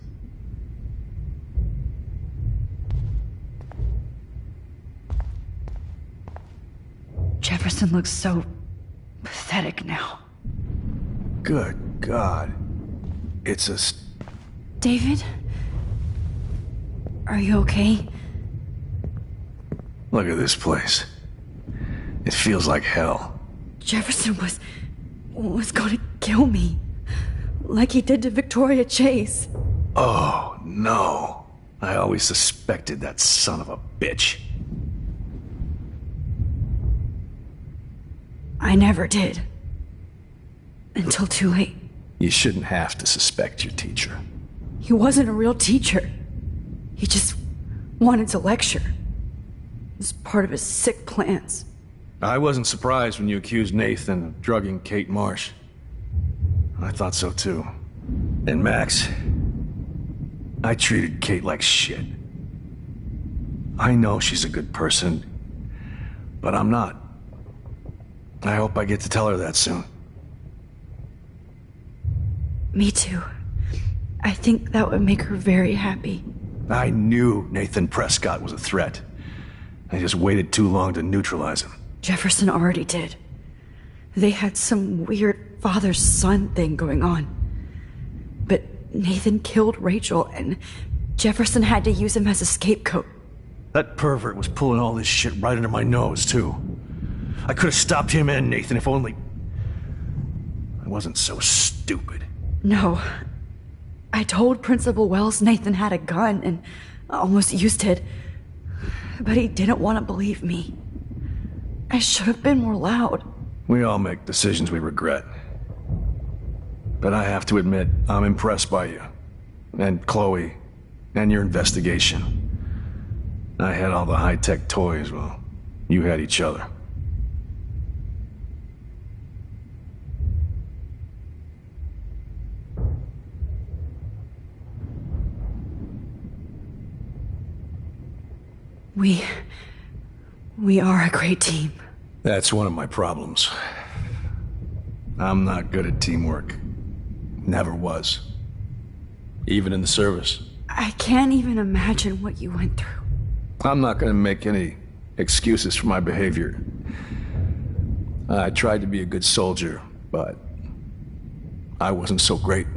Jefferson looks so pathetic now. Good God. It's a... David? Are you okay? Look at this place. It feels like hell. Jefferson was going to kill me. Like he did to Victoria Chase. Oh, no. I always suspected that son of a bitch. I never did. Until too late. You shouldn't have to suspect your teacher. He wasn't a real teacher. He just wanted to lecture. It was part of his sick plans. I wasn't surprised when you accused Nathan of drugging Kate Marsh. I thought so too. And Max, I treated Kate like shit. I know she's a good person, but I'm not. I hope I get to tell her that soon. Me too. I think that would make her very happy. I knew Nathan Prescott was a threat. I just waited too long to neutralize him. Jefferson already did. They had some weird father-son thing going on. But Nathan killed Rachel, and Jefferson had to use him as a scapegoat. That pervert was pulling all this shit right under my nose, too. I could have stopped him and Nathan if only... I wasn't so stupid. No. I told Principal Wells Nathan had a gun and almost used it. But he didn't want to believe me. I should have been more loud. We all make decisions we regret. But I have to admit, I'm impressed by you. And Chloe. And your investigation. I had all the high-tech toys, well, you had each other. We are a great team. That's one of my problems. I'm not good at teamwork. Never was. Even in the service. I can't even imagine what you went through. I'm not gonna make any excuses for my behavior. I tried to be a good soldier, but I wasn't so great.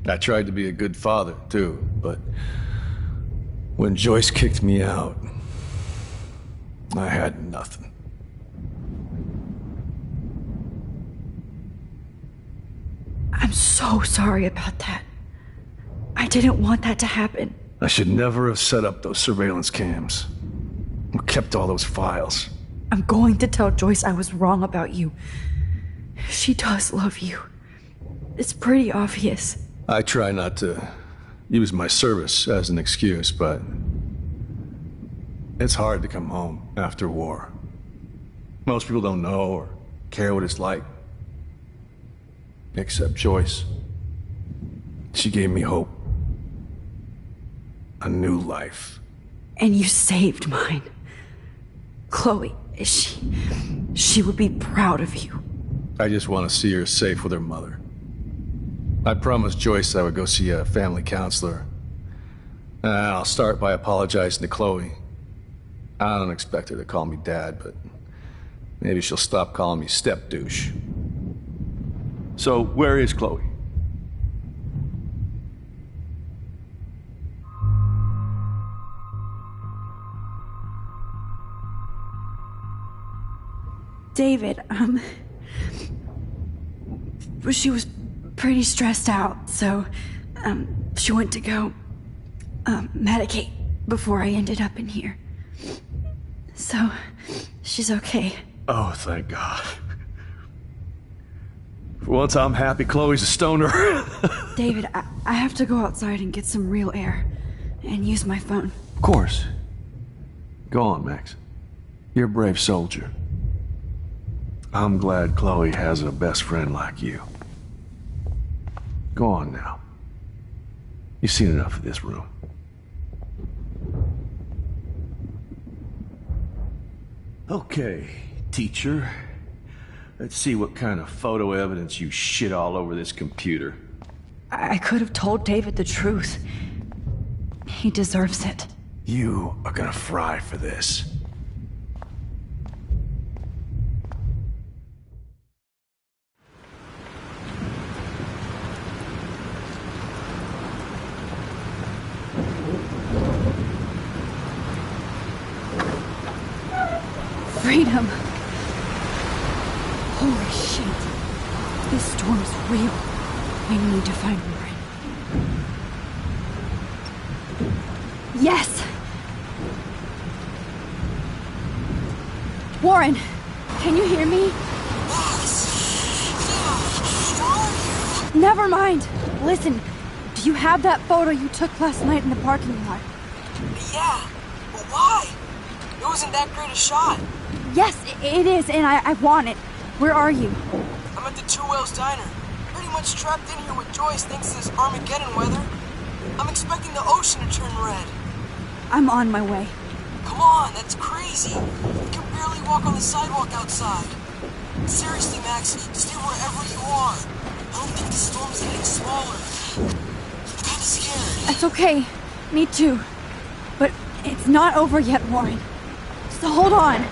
I tried to be a good father, too, but when Joyce kicked me out, I had nothing. I'm so sorry about that. I didn't want that to happen. I should never have set up those surveillance cams. Or kept all those files. I'm going to tell Joyce I was wrong about you. She does love you. It's pretty obvious. I try not to use my service as an excuse, but it's hard to come home after war. Most people don't know or care what it's like. Except Joyce. She gave me hope. A new life. And you saved mine. Chloe, she would be proud of you. I just want to see her safe with her mother. I promised Joyce I would go see a family counselor. I'll start by apologizing to Chloe. I don't expect her to call me Dad, but maybe she'll stop calling me step douche. So, where is Chloe? David, she was pretty stressed out, so, she went to go, medicate before I ended up in here. So, she's okay. Oh, thank God. For once, I'm happy Chloe's a stoner. David, I have to go outside and get some real air. And use my phone. Of course. Go on, Max. You're a brave soldier. I'm glad Chloe has a best friend like you. Go on now. You've seen enough of this room. Okay, teacher. Let's see what kind of photo evidence you shit all over this computer. I could have told David the truth. He deserves it. You are gonna fry for this. Freedom. Holy shit. This storm's real. I need to find Warren. Yes! Warren, can you hear me? Never mind. Listen, do you have that photo you took last night in the parking lot? Yeah, but why? It wasn't that great a shot. Yes, it is, and I want it. Where are you? I'm at the Two Whales Diner. Pretty much trapped in here with Joyce thanks to this Armageddon weather. I'm expecting the ocean to turn red. I'm on my way. Come on, that's crazy. You can barely walk on the sidewalk outside. Seriously, Max, stay wherever you are. I don't think the storm's getting smaller. I'm kinda scared. That's okay. Me too. But it's not over yet, Warren. So hold on.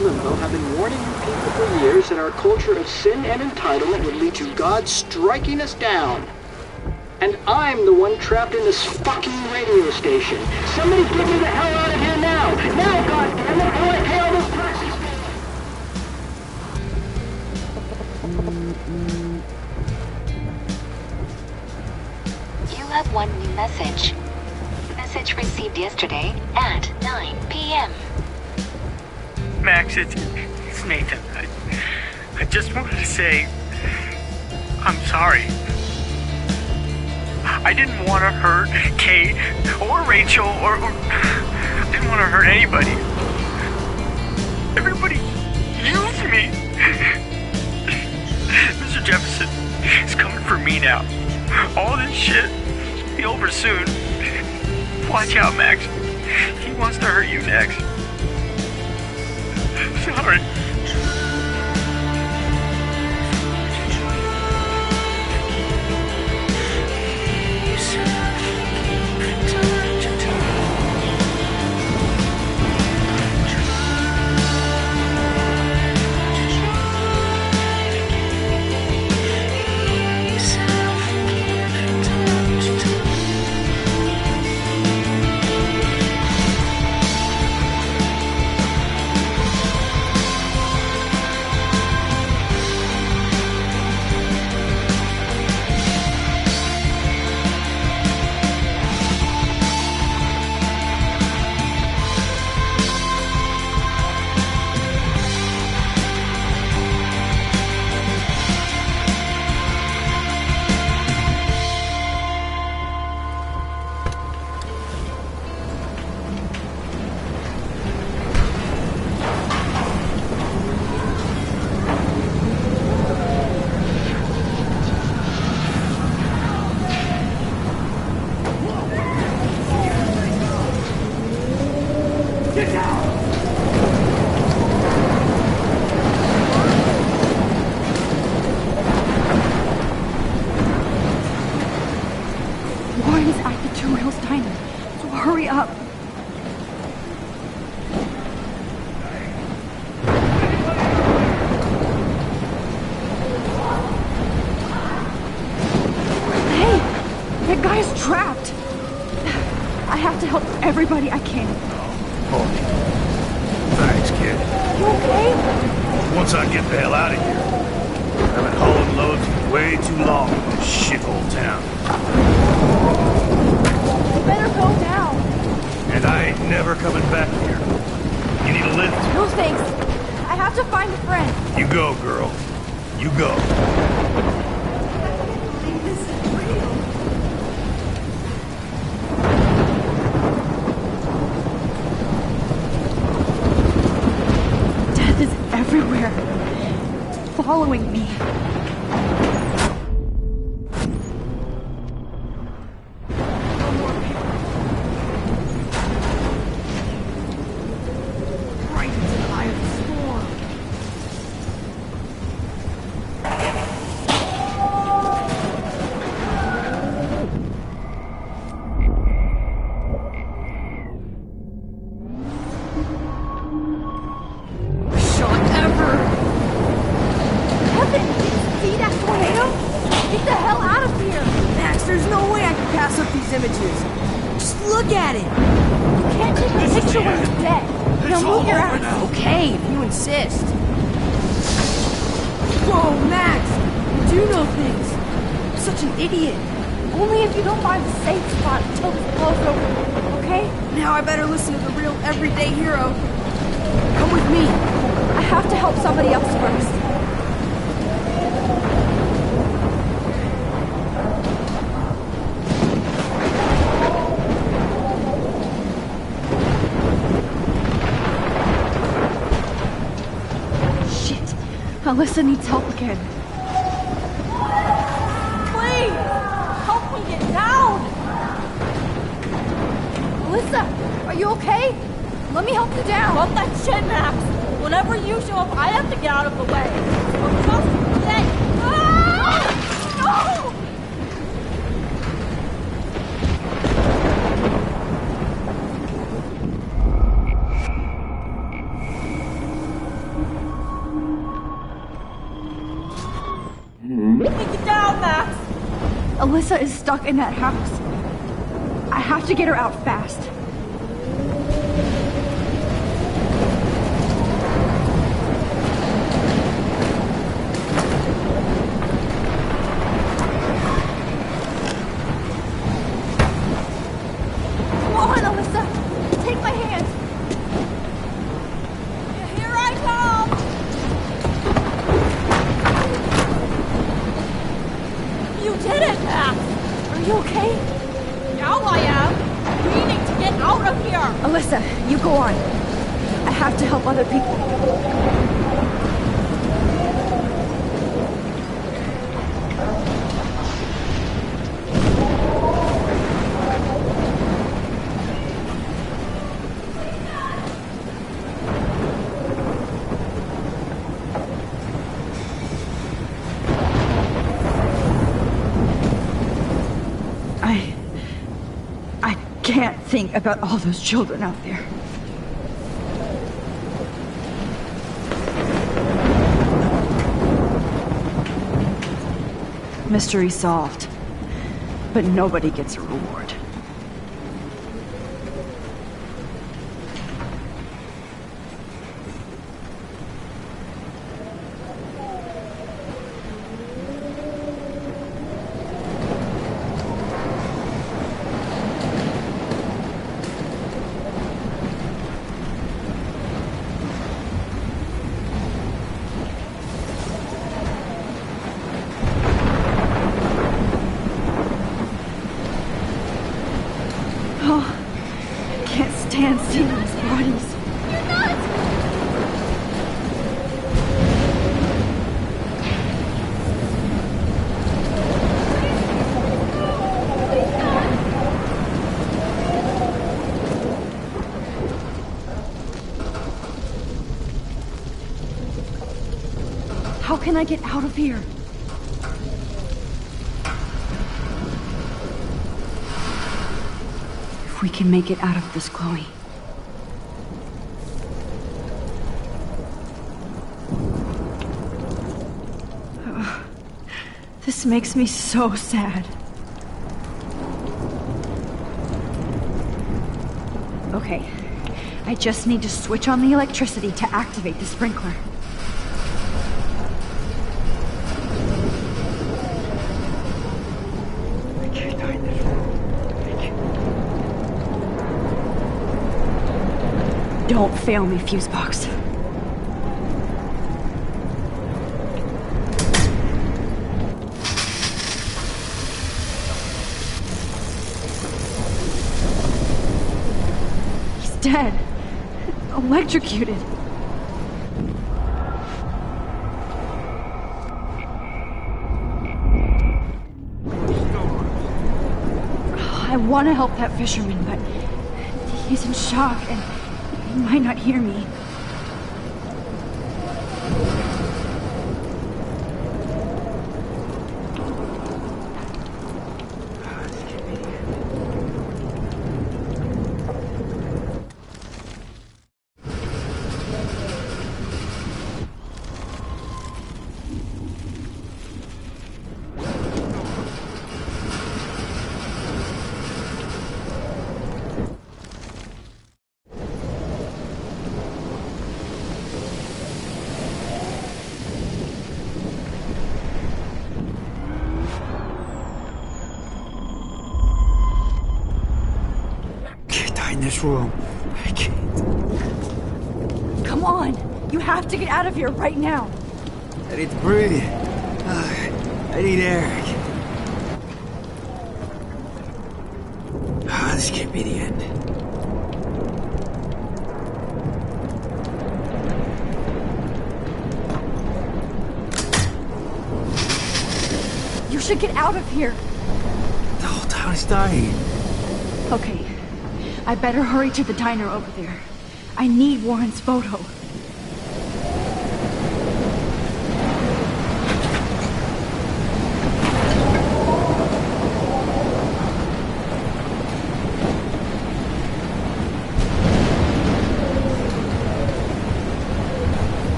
Limbo have been warning you people for years that our culture of sin and entitlement would lead to God striking us down. And I'm the one trapped in this fucking radio station. Somebody get me the hell out of here now! Now, goddammit, while I pay all those taxes! You have one new message. Message received yesterday at 9 p.m. Max, it's Nathan. I just wanted to say I'm sorry. I didn't want to hurt Kate or Rachel or I didn't want to hurt anybody. Everybody used me. Mr. Jefferson is coming for me now. All this shit will be over soon. Watch out, Max. He wants to hurt you next. Sorry. everybody I can. Okay. Thanks, kid. You okay? Once I get the hell out of here, I've been hauling loads way too long in this shithole town. You better go now. And I ain't never coming back here. You need a lift? No thanks. I have to find a friend. You go, girl. You go. Death is everywhere. Following me. Right into the eye of the storm. Shot ever! Kevin, did you see that tornado? Get the hell out of here! Max, there's no way I can pass up these images. Just look at it. You can't take a picture when you're dead. Now move your ass. Okay, if you insist. Whoa, Max! You do know things. You're such an idiot. Only if you don't find a safe spot until this blows over, okay? Now I better listen to the real everyday hero. Come with me. I have to help somebody else first. Shit. Alyssa needs help again. Please! Help me get down! Alyssa, are you okay? Let me help you down. Fuck that shit, Max! Whenever you show up, I have to get out of the way. Or trust me, dead. Ah! No! Get down, Max! Alyssa is stuck in that house. I have to get her out fast. Come on, Alyssa. Take my hand. Here I come! You did it, Max! Are you okay? Now I am! We need to get out of here! Alyssa, you go on. I have to help other people. I can't think about all those children out there. Mystery solved. But nobody gets a reward. Can't see those bodies. You're not! How can I get out of here? If we can make it out of this, Chloe. This makes me so sad. Okay. I just need to switch on the electricity to activate the sprinkler. I can't die in this room. Don't fail me, Fusebox. He's dead. Electrocuted. I want to help that fisherman, but he's in shock and he might not hear me. In this room. I can't. Come on! You have to get out of here right now! I need to breathe. I need air. This can't be the end. You should get out of here! The whole town is dying. Okay. I better hurry to the diner over there. I need Warren's photo.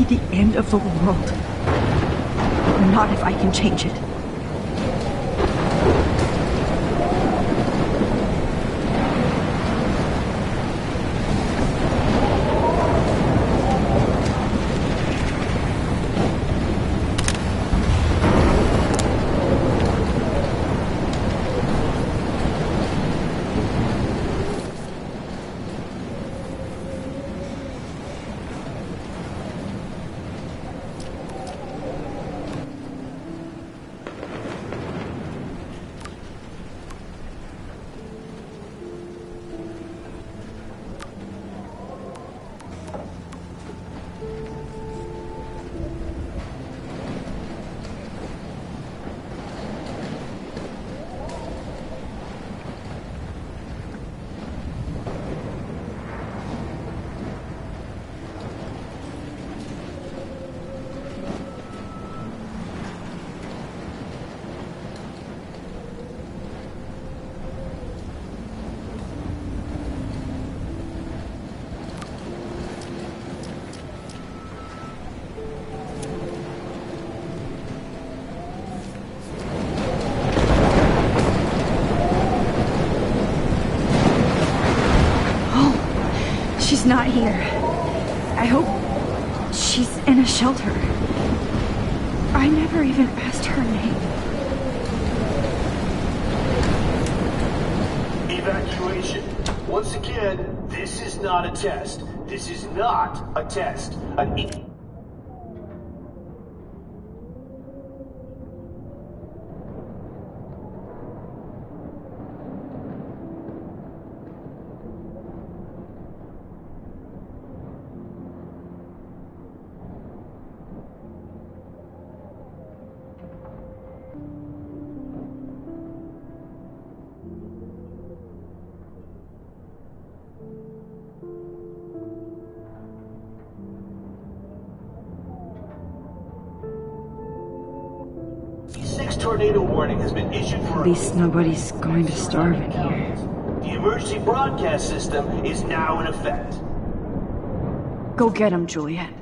be the end of the world. Not if I can change it. She's not here. I hope she's in a shelter. I never even asked her name. Evacuation. Once again, this is not a test. This is not a test. Tornado warning has been issued for... At least nobody's going to starve in here. The emergency broadcast system is now in effect. Go get him, Juliet.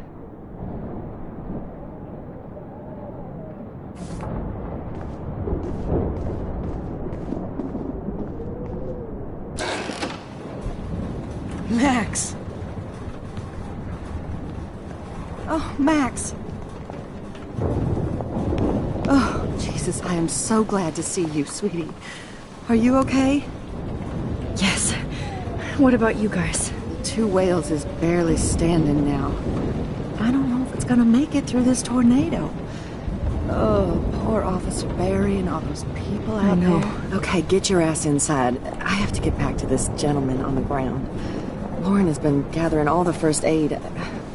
Max! Oh, Max! Oh, Jesus, I am so glad to see you, sweetie. Are you okay? Yes. What about you guys? Two Whales is barely standing now. I don't know if it's gonna make it through this tornado. Oh, poor Officer Barry and all those people out there. Okay, get your ass inside. I have to get back to this gentleman on the ground. Lauren has been gathering all the first aid.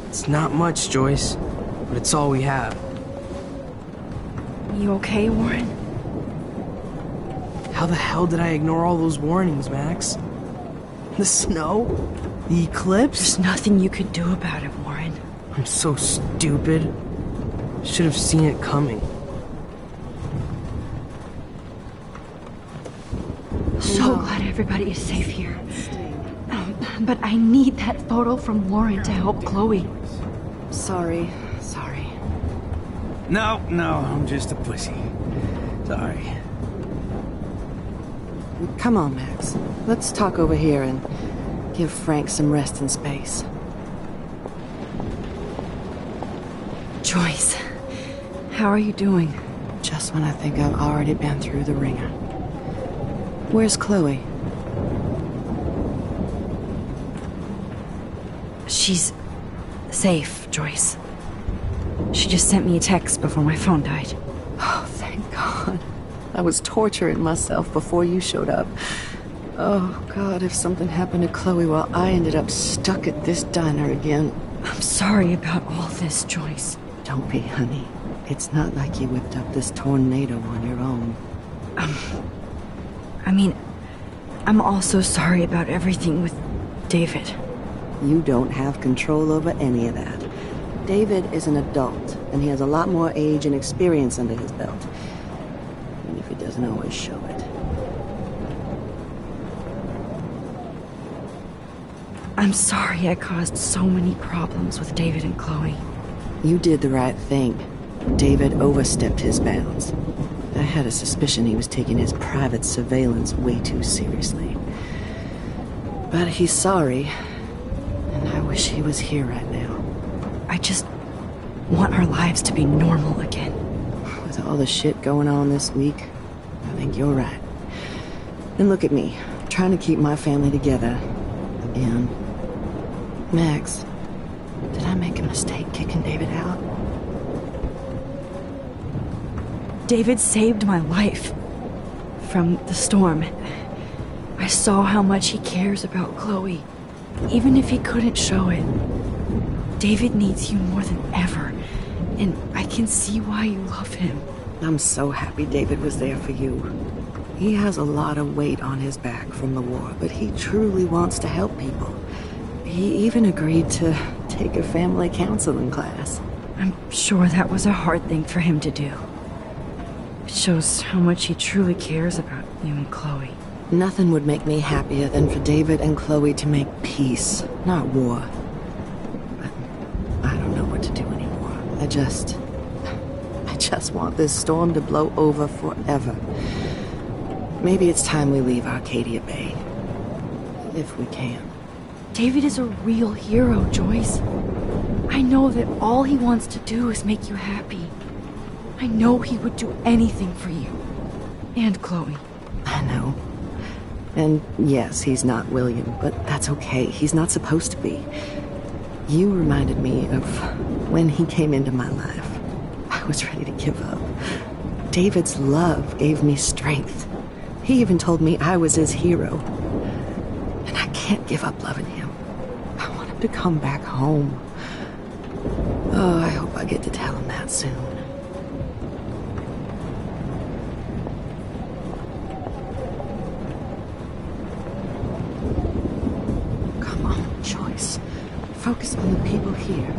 It's not much, Joyce, but it's all we have. You okay, Warren? How the hell did I ignore all those warnings, Max? The snow? The eclipse? There's nothing you could do about it, Warren. I'm so stupid. Should have seen it coming. So glad everybody is safe here. But I need that photo from Lauren to help Chloe. Sorry. No, I'm just a pussy. Sorry. Come on, Max. Let's talk over here and give Frank some rest and space. Joyce, how are you doing? Just when I think I've already been through the ringer. Where's Chloe? She's safe, Joyce. She just sent me a text before my phone died. Oh, thank God. I was torturing myself before you showed up. Oh, God, if something happened to Chloe while I ended up stuck at this diner again. I'm sorry about all this, Joyce. Don't be, honey. It's not like you whipped up this tornado on your own. I mean, I'm also sorry about everything with David. You don't have control over any of that. David is an adult, and he has a lot more age and experience under his belt. Even if he doesn't always show it. I'm sorry I caused so many problems with David and Chloe. You did the right thing. David overstepped his bounds. I had a suspicion he was taking his private surveillance way too seriously. But he's sorry, and I wish he was here right now. I just want our lives to be normal again. With all the shit going on this week, I think you're right. And look at me, trying to keep my family together. Again. Max, did I make a mistake kicking David out? David saved my life from the storm. I saw how much he cares about Chloe, even if he couldn't show it. David needs you more than ever, and I can see why you love him. I'm so happy David was there for you. He has a lot of weight on his back from the war, but he truly wants to help people. He even agreed to take a family counseling class. I'm sure that was a hard thing for him to do. It shows how much he truly cares about you and Chloe. Nothing would make me happier than for David and Chloe to make peace, not war. But I don't know what to do anymore. I just want this storm to blow over forever. Maybe it's time we leave Arcadia Bay. If we can. David is a real hero, Joyce. I know that all he wants to do is make you happy. I know he would do anything for you. And Chloe. I know. And yes, he's not William, but that's okay. He's not supposed to be. You reminded me of when he came into my life. I was ready to give up. David's love gave me strength. He even told me I was his hero. And I can't give up loving him. I want him to come back home. Oh, I hope I get to tell him that soon. Come on, Joyce. Focus on the people here.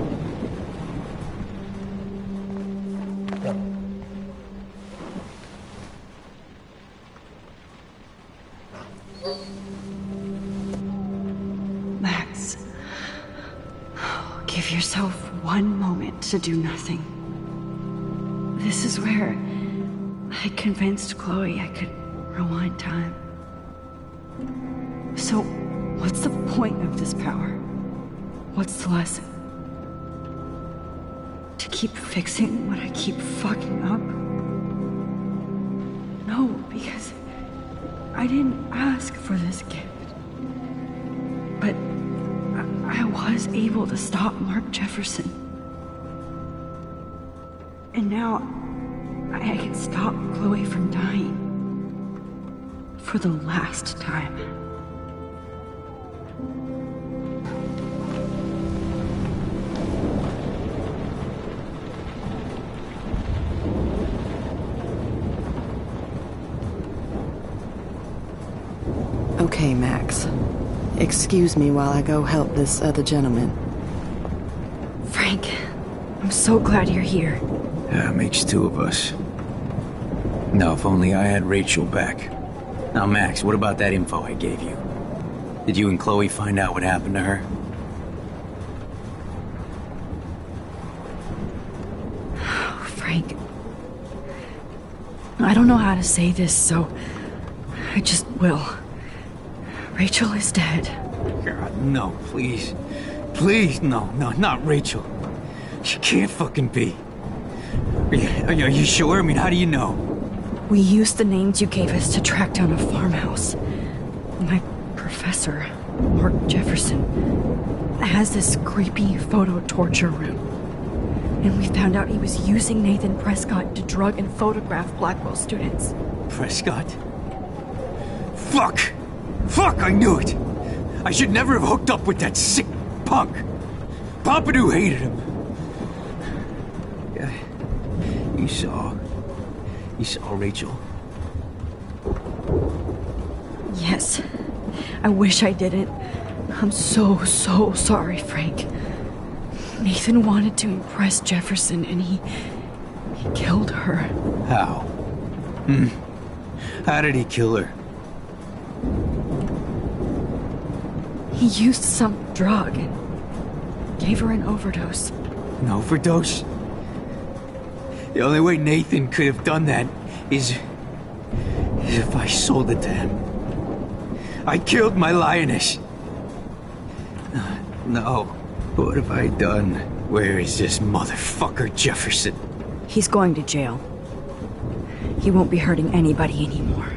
Max, give yourself one moment to do nothing. This is where I convinced Chloe I could rewind time. So, what's the point of this power? What's the lesson? To keep fixing what I keep fucking up? No, because I didn't ask for this gift. But I was able to stop Mark Jefferson. And now I can stop Chloe from dying. For the last time. Okay, Max. Excuse me while I go help this other gentleman. Frank, I'm so glad you're here. Yeah, makes two of us. Now, if only I had Rachel back. Now, Max, what about that info I gave you? Did you and Chloe find out what happened to her? Oh, Frank. I don't know how to say this, so I just will. Rachel is dead. God, no, please. Please, no, not Rachel. She can't fucking be. Are you sure? I mean, how do you know? We used the names you gave us to track down a farmhouse. My professor, Mark Jefferson, has this creepy photo torture room. And we found out he was using Nathan Prescott to drug and photograph Blackwell students. Prescott? Fuck! Fuck, I knew it! I should never have hooked up with that sick punk! Pompidou hated him! Yeah, you saw Rachel? Yes. I wish I didn't. I'm so sorry, Frank. Nathan wanted to impress Jefferson, and he killed her. How? How did he kill her? He used some drug and gave her an overdose. An overdose? The only way Nathan could have done that is if I sold it to him. I killed my lioness. No. What have I done? Where is this motherfucker Jefferson? He's going to jail. He won't be hurting anybody anymore.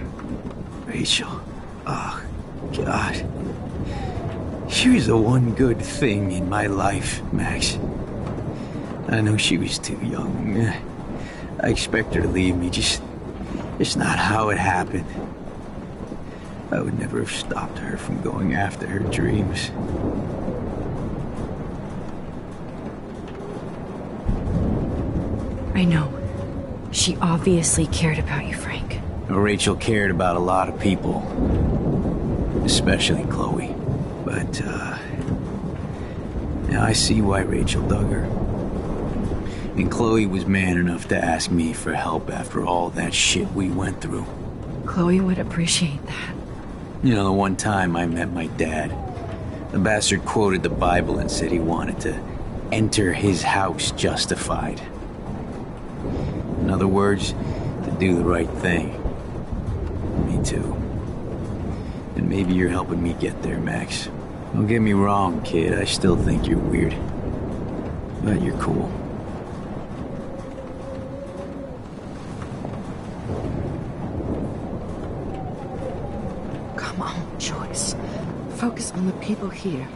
Rachel. Oh, God. She was the one good thing in my life, Max. I know she was too young. I expect her to leave me, just not how it happened. I would never have stopped her from going after her dreams. I know. She obviously cared about you, Frank. Well, Rachel cared about a lot of people. Especially Chloe. But, now I see why Rachel dug her. And Chloe was man enough to ask me for help after all that shit we went through. Chloe would appreciate that. You know, the one time I met my dad, the bastard quoted the Bible and said he wanted to enter his house justified. In other words, to do the right thing. Me too. And maybe you're helping me get there, Max. Don't get me wrong, kid. I still think you're weird. But you're cool. Come on, Joyce. Focus on the people here.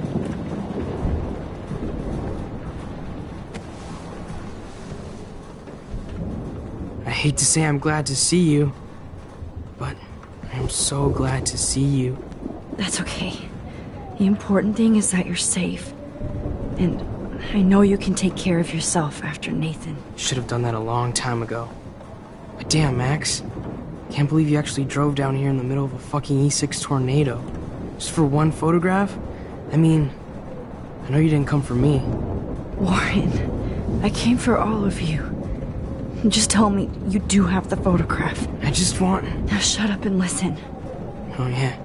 I hate to say I'm glad to see you, but I'm so glad to see you. That's okay. The important thing is that you're safe. And I know you can take care of yourself after Nathan. Should have done that a long time ago. But damn, Max. Can't believe you actually drove down here in the middle of a fucking E6 tornado. Just for one photograph? I mean, I know you didn't come for me. Warren, I came for all of you. Just tell me you do have the photograph. I just want... Now shut up and listen. Oh yeah,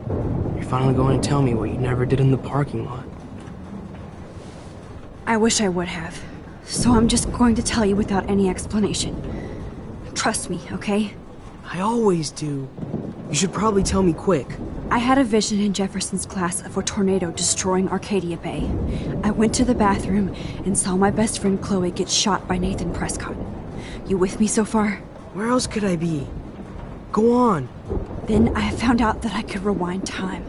you're finally going to tell me what you never did in the parking lot. I wish I would have. So I'm just going to tell you without any explanation. Trust me, okay? I always do. You should probably tell me quick. I had a vision in Jefferson's class of a tornado destroying Arcadia Bay. I went to the bathroom and saw my best friend Chloe get shot by Nathan Prescott. You with me so far? Where else could I be? Go on. Then I found out that I could rewind time.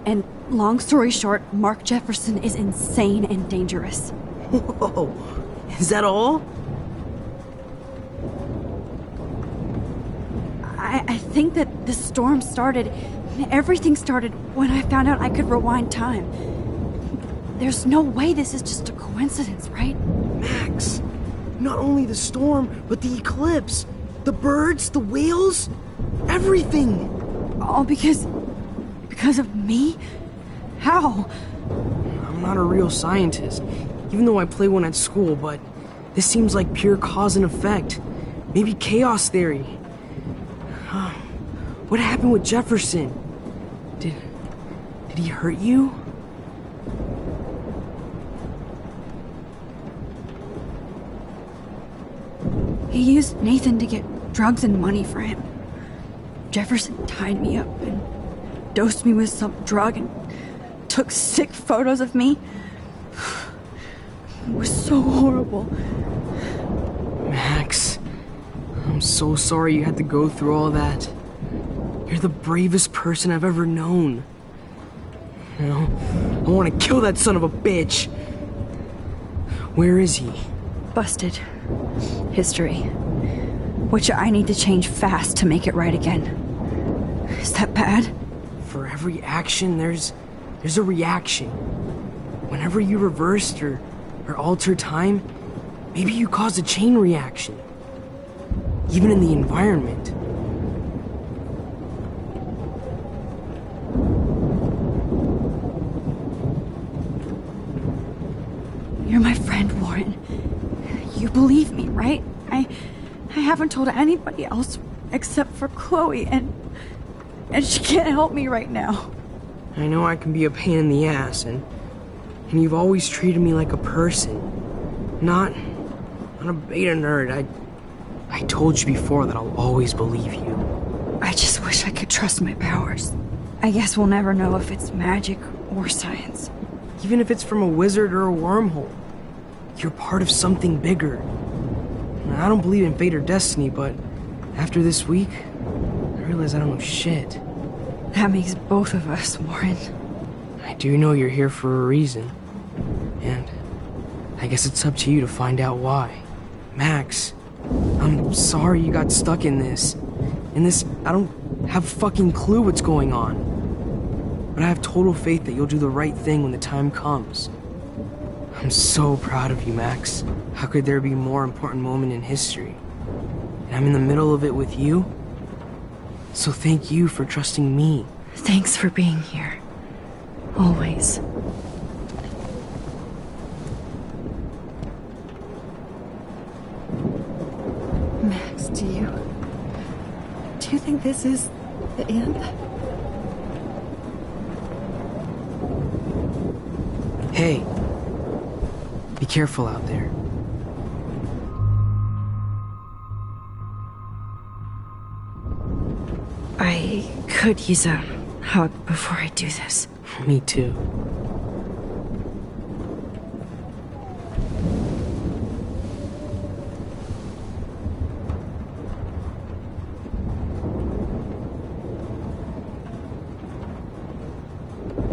And long story short, Mark Jefferson is insane and dangerous. Whoa, is that all? I think that the storm started, everything started when I found out I could rewind time. There's no way this is just a coincidence, right? Max, not only the storm, but the eclipse, the birds, the whales, everything. All because of me? How? I'm not a real scientist, even though I play one at school, but this seems like pure cause and effect. Maybe chaos theory. What happened with Jefferson? Did he hurt you? He used Nathan to get drugs and money for him. Jefferson tied me up and dosed me with some drug and took sick photos of me. It was so horrible. Max, I'm so sorry you had to go through all that. You're the bravest person I've ever known. You know, I want to kill that son of a bitch. Where is he? Busted. History. Which I need to change fast to make it right again. Is that bad? For every action, there's a reaction. Whenever you reversed or alter time, maybe you caused a chain reaction. Even in the environment. You're my friend, Warren. You believe me, right? I haven't told anybody else except for Chloe, and she can't help me right now. I know I can be a pain in the ass, and you've always treated me like a person. Not a beta nerd. I told you before that I'll always believe you. I just wish I could trust my powers. I guess we'll never know if it's magic or science. Even if it's from a wizard or a wormhole. You're part of something bigger. I don't believe in fate or destiny, but after this week, I realize I don't know shit. That makes both of us, Warren. I do know you're here for a reason. And I guess it's up to you to find out why. Max, I'm sorry you got stuck in this. I don't have a fucking clue what's going on. But I have total faith that you'll do the right thing when the time comes. I'm so proud of you, Max. How could there be a more important moment in history? And I'm in the middle of it with you. So thank you for trusting me. Thanks for being here. Always. Max, do you think this is the end? Hey, be careful out there. I could use a hug before I do this. Me too.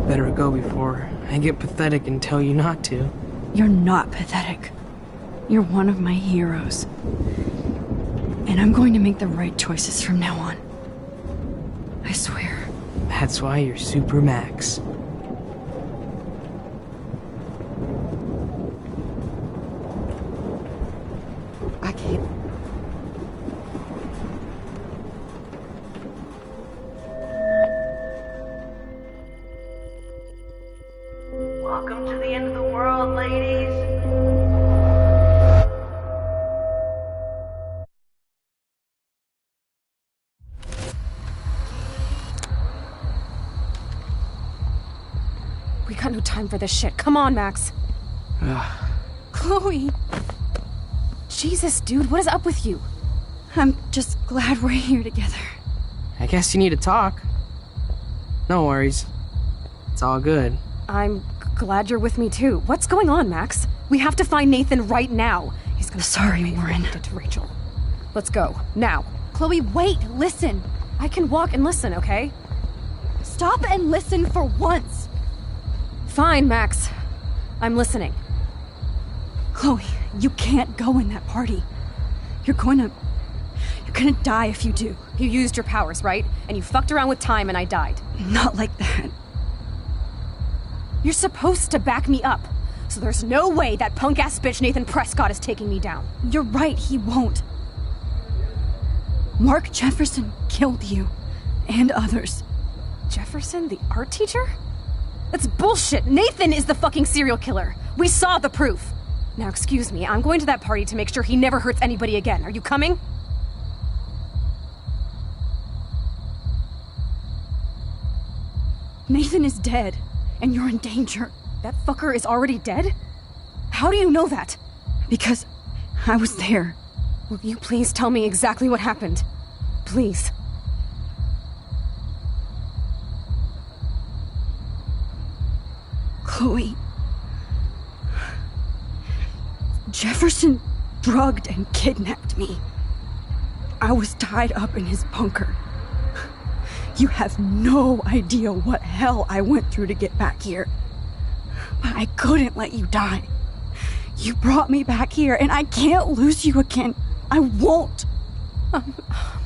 Better go before I get pathetic and tell you not to. You're not pathetic. You're one of my heroes. And I'm going to make the right choices from now on. I swear. That's why you're Super Max. I can't. Welcome to the end of the world, ladies. We got no time for this shit. Come on, Max. Chloe! Jesus, dude, what is up with you? I'm just glad we're here together. I guess you need to talk. No worries. It's all good. I'm glad you're with me too. What's going on, Max? We have to find Nathan right now. He's gonna Sorry, Warren. To Rachel. Let's go. Now. Chloe, wait! Listen! I can walk and listen, okay? Stop and listen for once! Fine, Max. I'm listening. Chloe, you can't go in that party. You're gonna die if you do. You used your powers, right? And you fucked around with time and I died. Not like that. You're supposed to back me up. So there's no way that punk-ass bitch Nathan Prescott is taking me down. You're right, he won't. Mark Jefferson killed you. And others. Jefferson, the art teacher? That's bullshit! Nathan is the fucking serial killer! We saw the proof! Now excuse me, I'm going to that party to make sure he never hurts anybody again. Are you coming? Nathan is dead, and you're in danger. That fucker is already dead? How do you know that? Because I was there. Will you please tell me exactly what happened? Please. Chloe. Jefferson drugged and kidnapped me. I was tied up in his bunker. You have no idea what hell I went through to get back here. But I couldn't let you die. You brought me back here, and I can't lose you again. I won't.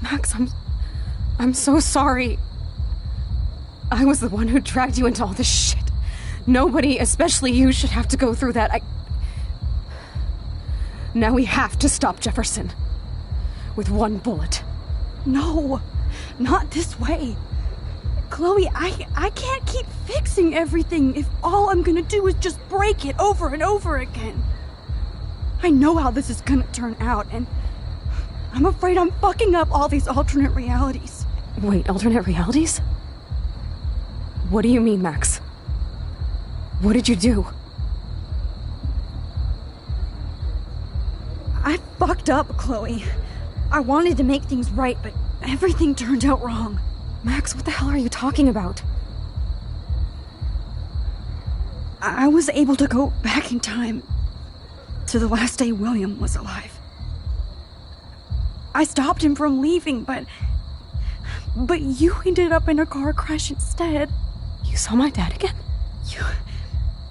Max, I'm so sorry. I was the one who dragged you into all this shit. Nobody, especially you, should have to go through that. Now we have to stop Jefferson. With one bullet. No, not this way. Chloe, I can't keep fixing everything if all I'm gonna do is just break it over and over again. I know how this is gonna turn out, and I'm afraid I'm fucking up all these alternate realities. Wait, alternate realities? What do you mean, Max? What did you do? fucked up, Chloe. I wanted to make things right, but everything turned out wrong. Max, what the hell are you talking about? I was able to go back in time to the last day William was alive. I stopped him from leaving, but you ended up in a car crash instead. You saw my dad again?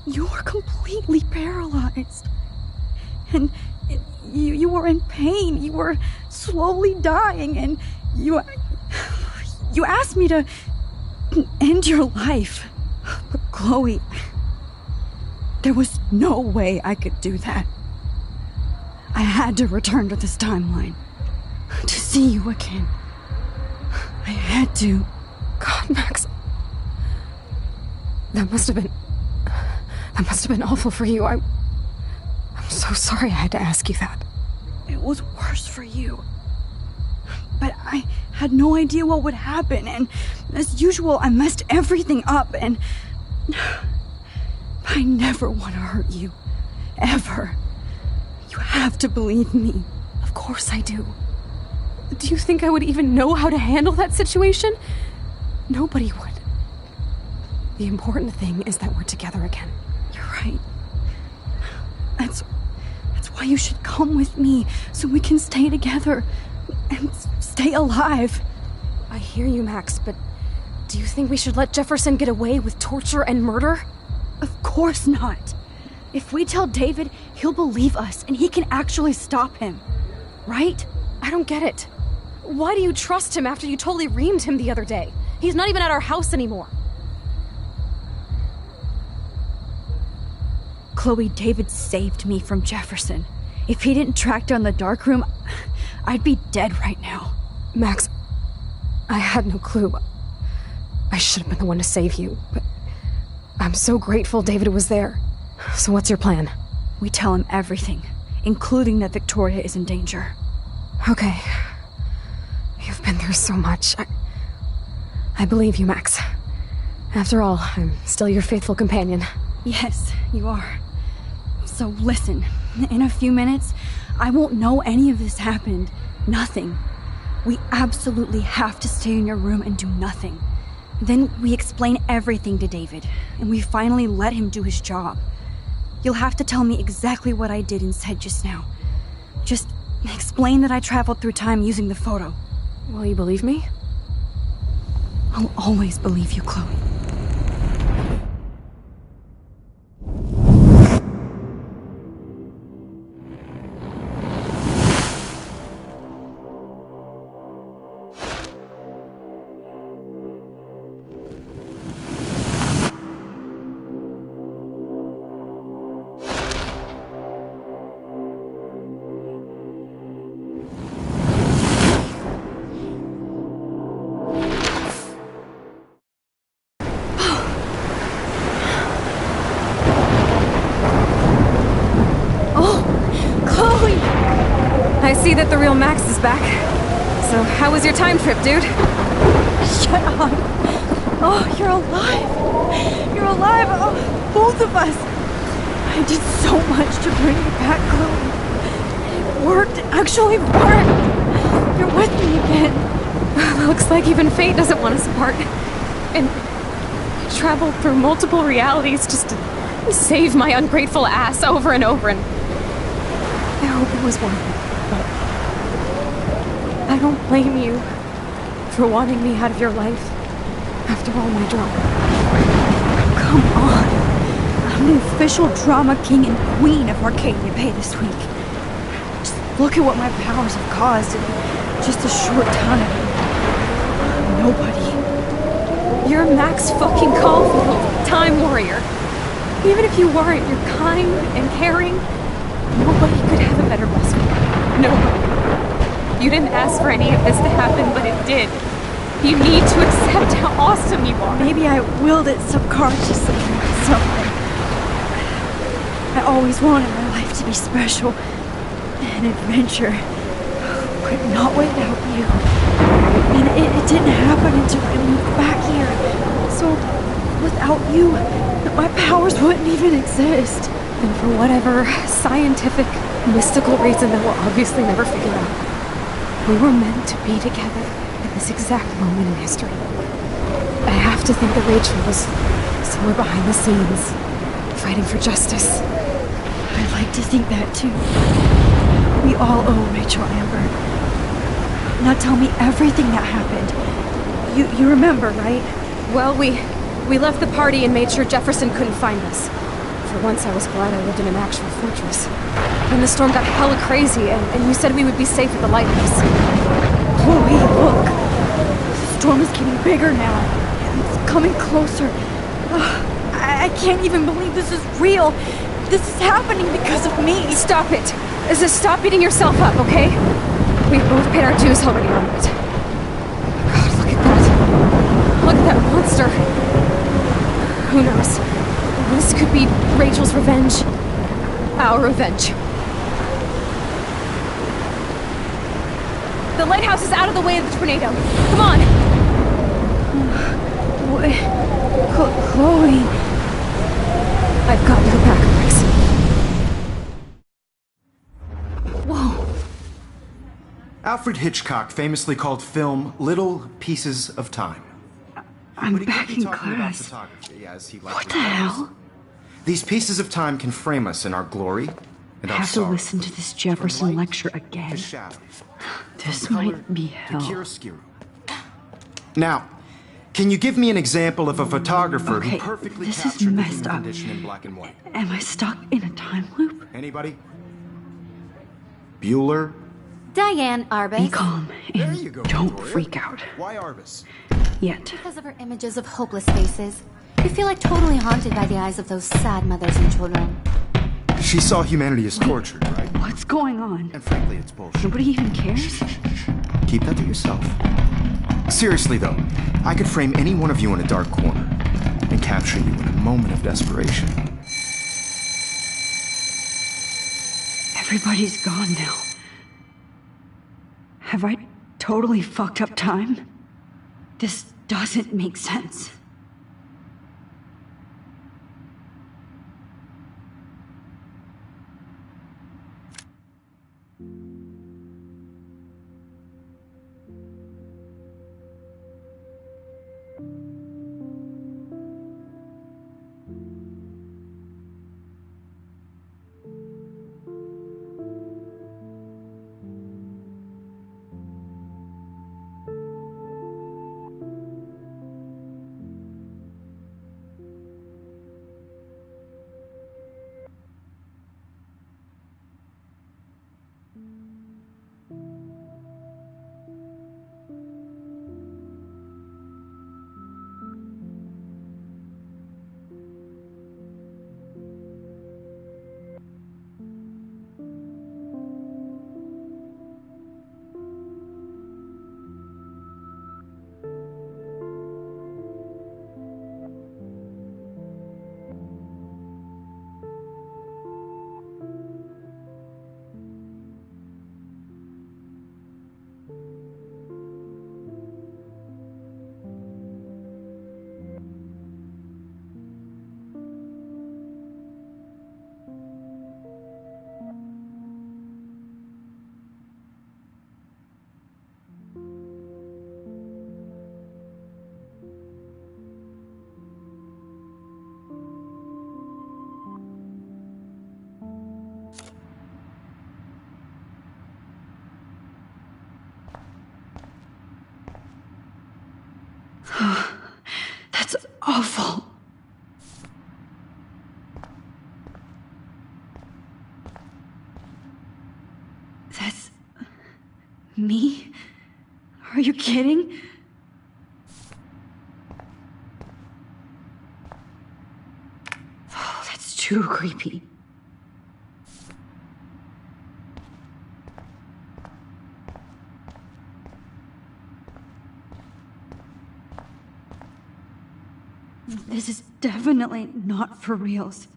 You were completely paralyzed. And you were in pain. You were slowly dying, and you asked me to end your life. But Chloe, there was no way I could do that. I had to return to this timeline to see you again. I had to. God, Max. That must have been awful for you. I'm so sorry I had to ask you that. It was worse for you. But I had no idea what would happen, and as usual, I messed everything up, and I never want to hurt you. Ever. You have to believe me. Of course I do. Do you think I would even know how to handle that situation? Nobody would. The important thing is that we're together again. You're right. That's why you should come with me, so we can stay together and stay alive. I hear you, Max, but do you think we should let Jefferson get away with torture and murder? Of course not. If we tell David, he'll believe us, and he can actually stop him. Right? I don't get it. Why do you trust him after you totally reamed him the other day? He's not even at our house anymore. Chloe, David saved me from Jefferson. If he didn't track down the dark room, I'd be dead right now. Max, I had no clue. I should have been the one to save you, but I'm so grateful David was there. So what's your plan? We tell him everything, including that Victoria is in danger. Okay. You've been through so much. I believe you, Max. After all, I'm still your faithful companion. Yes, you are. So listen, in a few minutes, I won't know any of this happened. Nothing. We absolutely have to stay in your room and do nothing. Then we explain everything to David, and we finally let him do his job. You'll have to tell me exactly what I did and said just now. Just explain that I traveled through time using the photo. Will you believe me? I'll always believe you, Chloe. I see that the real Max is back. So, how was your time trip, dude? Shut up. Oh, you're alive. You're alive. Oh, both of us. I did so much to bring you back, Chloe. It worked. It actually worked. You're with me again. Looks like even fate doesn't want us apart. And I traveled through multiple realities just to save my ungrateful ass over and over, and I hope it was worth it. But I don't blame you for wanting me out of your life after all my drama. Come on. I'm the official drama king and queen of Arcadia Bay this week. Just look at what my powers have caused in just a short time. Nobody. You're Max fucking Caulfield, Time Warrior. Even if you weren't, you're kind and caring. Nobody could have a better best friend. Nobody. You didn't ask for any of this to happen, but it did. You need to accept how awesome you are. Maybe I willed it subconsciously to myself. I always wanted my life to be special. An adventure. But not without you. And it didn't happen until I moved back here. So, without you, my powers wouldn't even exist. And for whatever scientific, mystical reason that we'll obviously never figure out. We were meant to be together at this exact moment in history. I have to think that Rachel was somewhere behind the scenes, fighting for justice. I'd like to think that too. We all owe Rachel Amber. Now tell me everything that happened. You remember, right? Well, we left the party and made sure Jefferson couldn't find us. For once, I was glad I lived in an actual fortress. Then the storm got hella crazy, and you said we would be safe at the lighthouse. Chloe, look! The storm is getting bigger now. It's coming closer. I can't even believe this is real. This is happening because of me. Stop it! Just stop beating yourself up, okay? We've both paid our dues already on it. God, look at that. Look at that monster. Who knows? This could be Rachel's revenge. Our revenge. The lighthouse is out of the way of the tornado. Come on! Chloe... I've got your back, Rex. Whoa. Alfred Hitchcock famously called film little pieces of time. I'm back in class. What the hell? These pieces of time can frame us in our glory and I our have to sorrow. listen to this Jefferson lecture again. This might be hell. Now, can you give me an example of a photographer Okay, who perfectly this is captured the messed human up. condition in black and white? Am I stuck in a time loop? Anybody? Bueller? Diane Arbus. Be calm and don't freak out. Why Arbus? Yet. Because of her images of hopeless faces. You feel like totally haunted by the eyes of those sad mothers and children. She saw humanity as tortured, right? What's going on? And frankly, it's bullshit. Nobody even cares? Keep that to yourself. Seriously, though, I could frame any one of you in a dark corner and capture you in a moment of desperation. Everybody's gone now. Have I totally fucked up time? This doesn't make sense. That's awful. That's me? Are you kidding? Oh, that's too creepy. This is definitely not for reals.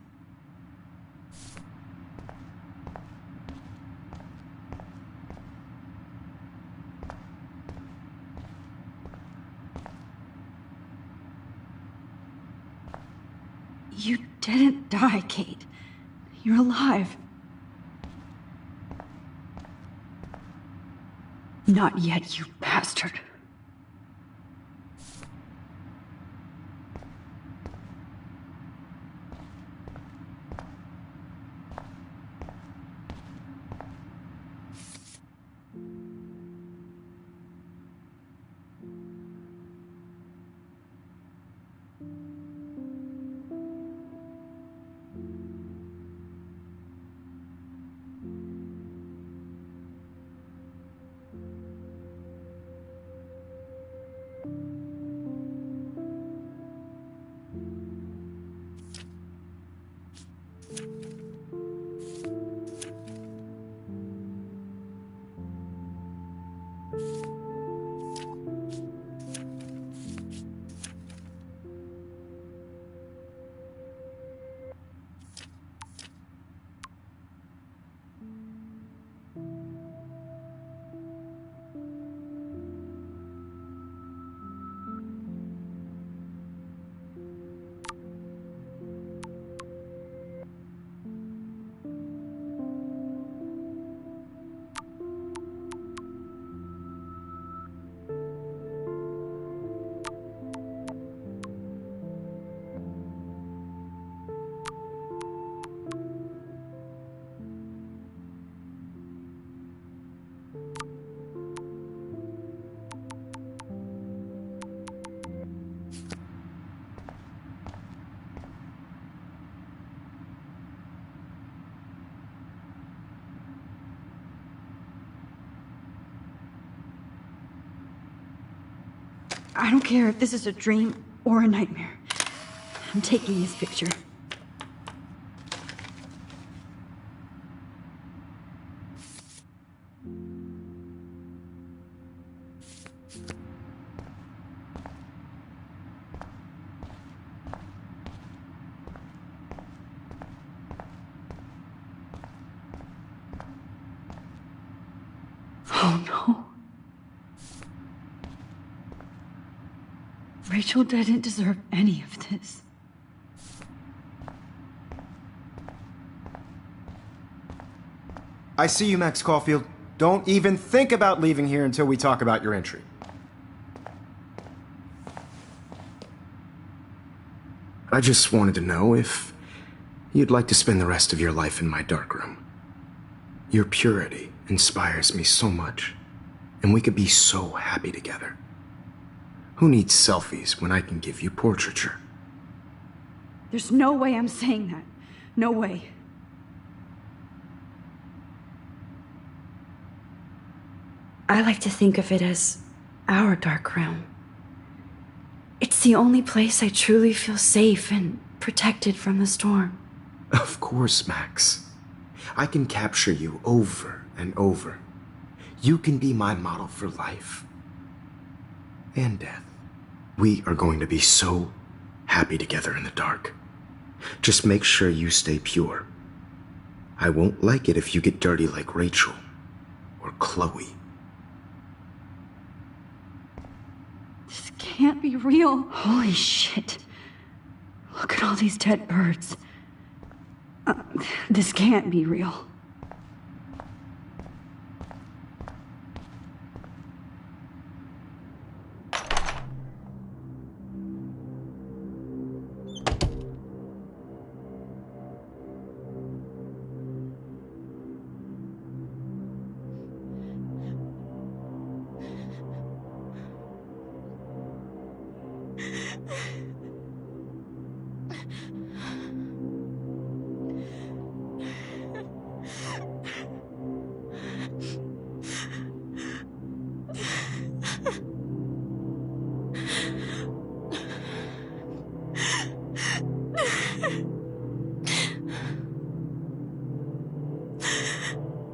You didn't die, Kate. You're alive. Not yet, you bastard. I don't care if this is a dream or a nightmare. I'm taking this picture. Oh no. Rachel didn't deserve any of this. I see you, Max Caulfield. Don't even think about leaving here until we talk about your entry. I just wanted to know if you'd like to spend the rest of your life in my darkroom. Your purity inspires me so much, and we could be so happy together. Who needs selfies when I can give you portraiture? There's no way I'm saying that. No way. I like to think of it as our dark room. It's the only place I truly feel safe and protected from the storm. Of course, Max. I can capture you over and over. You can be my model for life and death. We are going to be so happy together in the dark. Just make sure you stay pure. I won't like it if you get dirty like Rachel or Chloe. This can't be real. Holy shit. Look at all these dead birds. This can't be real.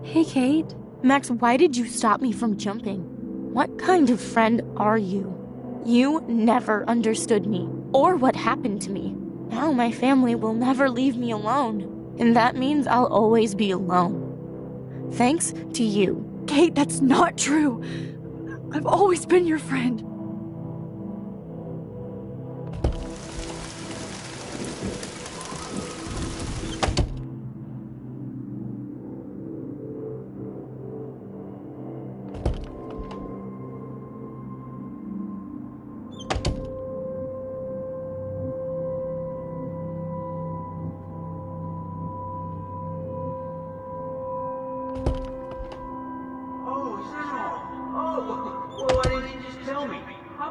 Hey, Kate. Max, why did you stop me from jumping? What kind of friend are you? You never understood me, or what happened to me. Now my family will never leave me alone, and that means I'll always be alone. Thanks to you. Kate, that's not true. I've always been your friend.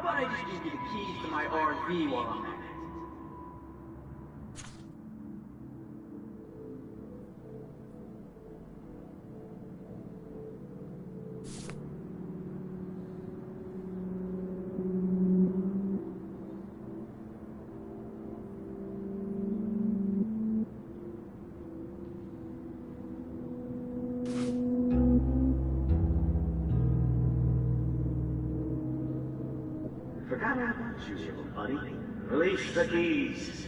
about I just give you the keys to my RV while I'm at it? Forgot about you, little buddy. Release the keys.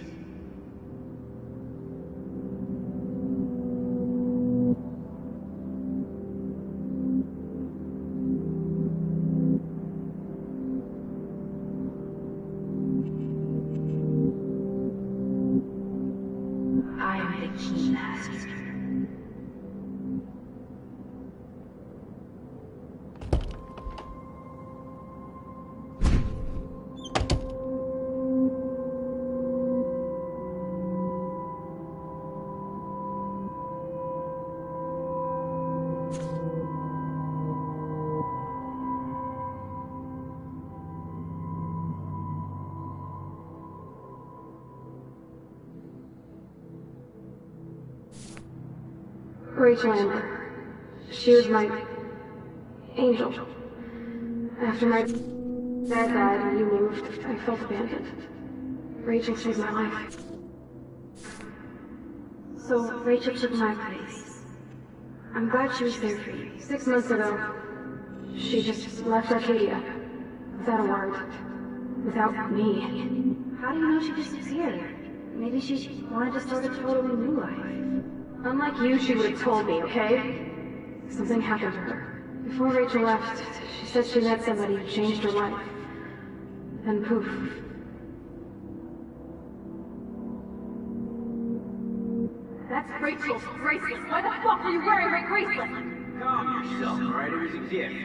I'm the key master. Rachel Amber. She was my angel. After my dad died and you moved, I felt abandoned. Rachel saved my life. So Rachel took my place. I'm glad she was there for you. 6 months ago, she just left Arcadia. Without a word. Without me. How do you know she disappeared? Maybe she wanted to start a totally new life. Unlike you, she would have told me, okay? Something happened to her. Before Rachel left, she said she met somebody who changed her life. Then poof. That's Rachel's bracelet. Why the fuck are you wearing my bracelet? Calm yourself, alright? It was a gift.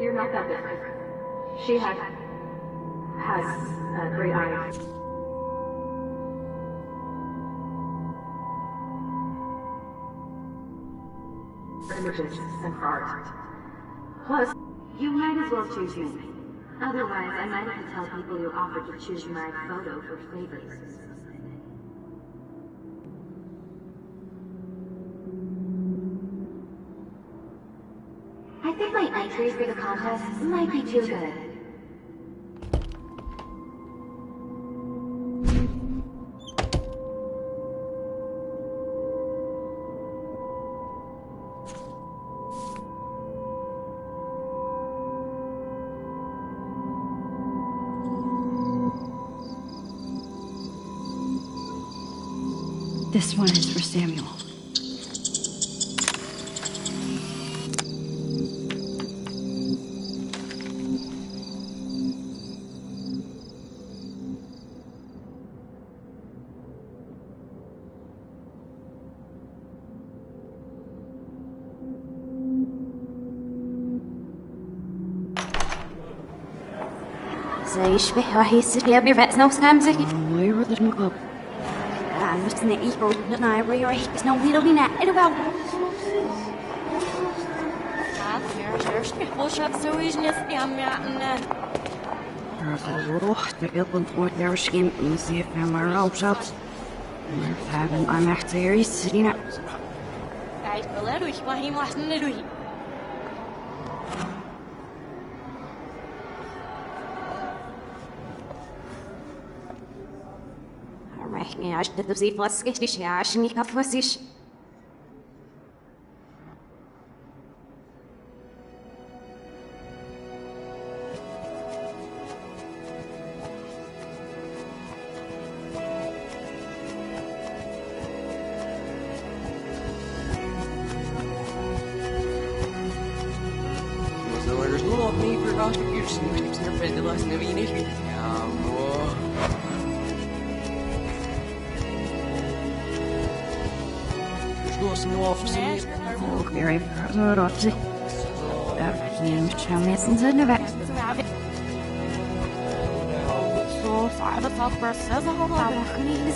You're not that different. She has great eyes. Images and art. Plus, You might as well choose me. Otherwise, I might have to tell people you offered to choose my photo for favors. I think my entries for the contest might be too good. This one is for Samuel. زي يشبه راح يصير يا بيرفع نفس نمزك ويرد المقاب بس نعيشو نعيري راح بس نويلو بينا إلو الروح تقضن فوق درشكين نسيف عمر أو شخص مرفعن أنا احتيري سرينا عايش بلادو يشبهي محسن لدوي رحني عشت تبزي فلسكش ليش عشني كفوسيش Very proud Everything Champions in the back. So صعب تفكر سازه هذا خليني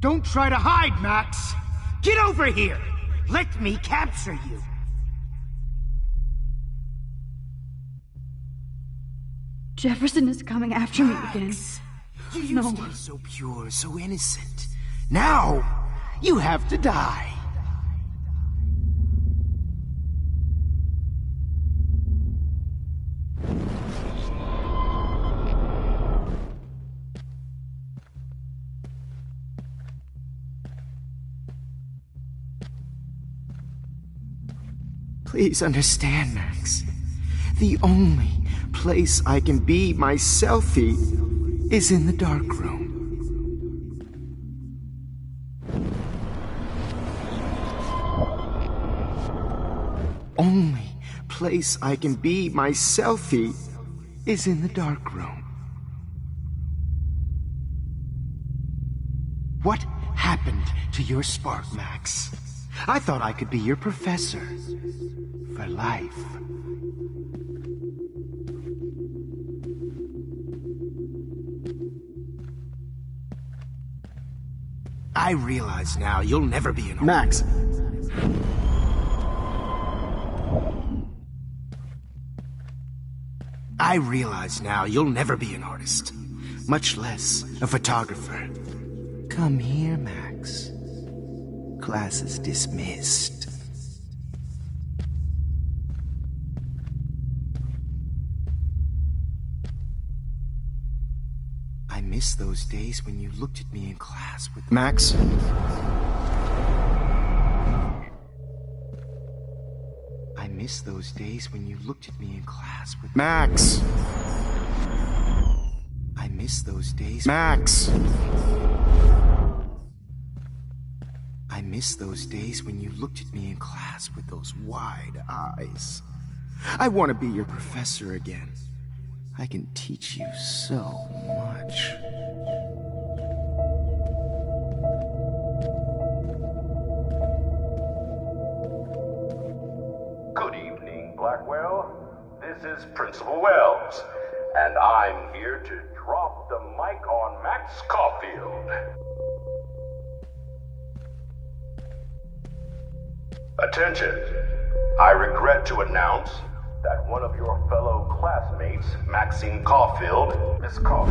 Don't try to hide, Max! Get over here! Let me capture you! Jefferson is coming after me again. You used to be so pure, so innocent. Now, you have to die. Please understand, Max. The only place I can be my selfie is in the dark room. Only place I can be my selfie is in the dark room. What happened to your spark, Max? I thought I could be your professor. For life. I realize now you'll never be an Max. I realize now you'll never be an artist, much less a photographer. Come here, Max. Class is dismissed. I miss those days when you looked at me in class with... Max? I miss those days when you looked at me in class with... Max! I miss those days... Max! I miss those days when you looked at me in class with those wide eyes. I want to be your professor again. I can teach you so much. Good evening, Blackwell. This is Principal Wells, and I'm here to drop the mic on Max Caulfield. Attention! I regret to announce that one of your fellow classmates, Maxine Caulfield, is caught.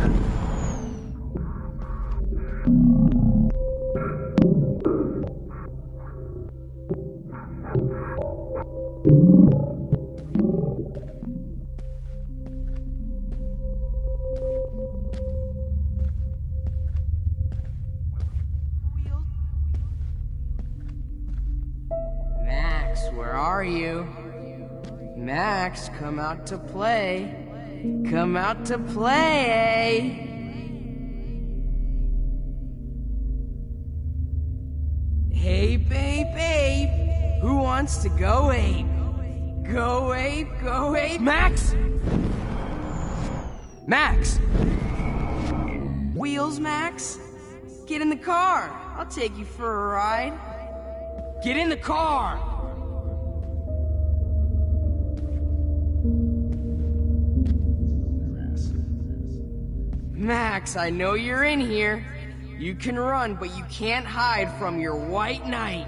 Max, where are you? Max, come out to play. Come out to play. Hey, babe, babe. Who wants to go ape? Go ape, go ape. Max! Max! Wheels, Max? Get in the car. I'll take you for a ride. Get in the car! Max, I know you're in here. You can run, but you can't hide from your white knight.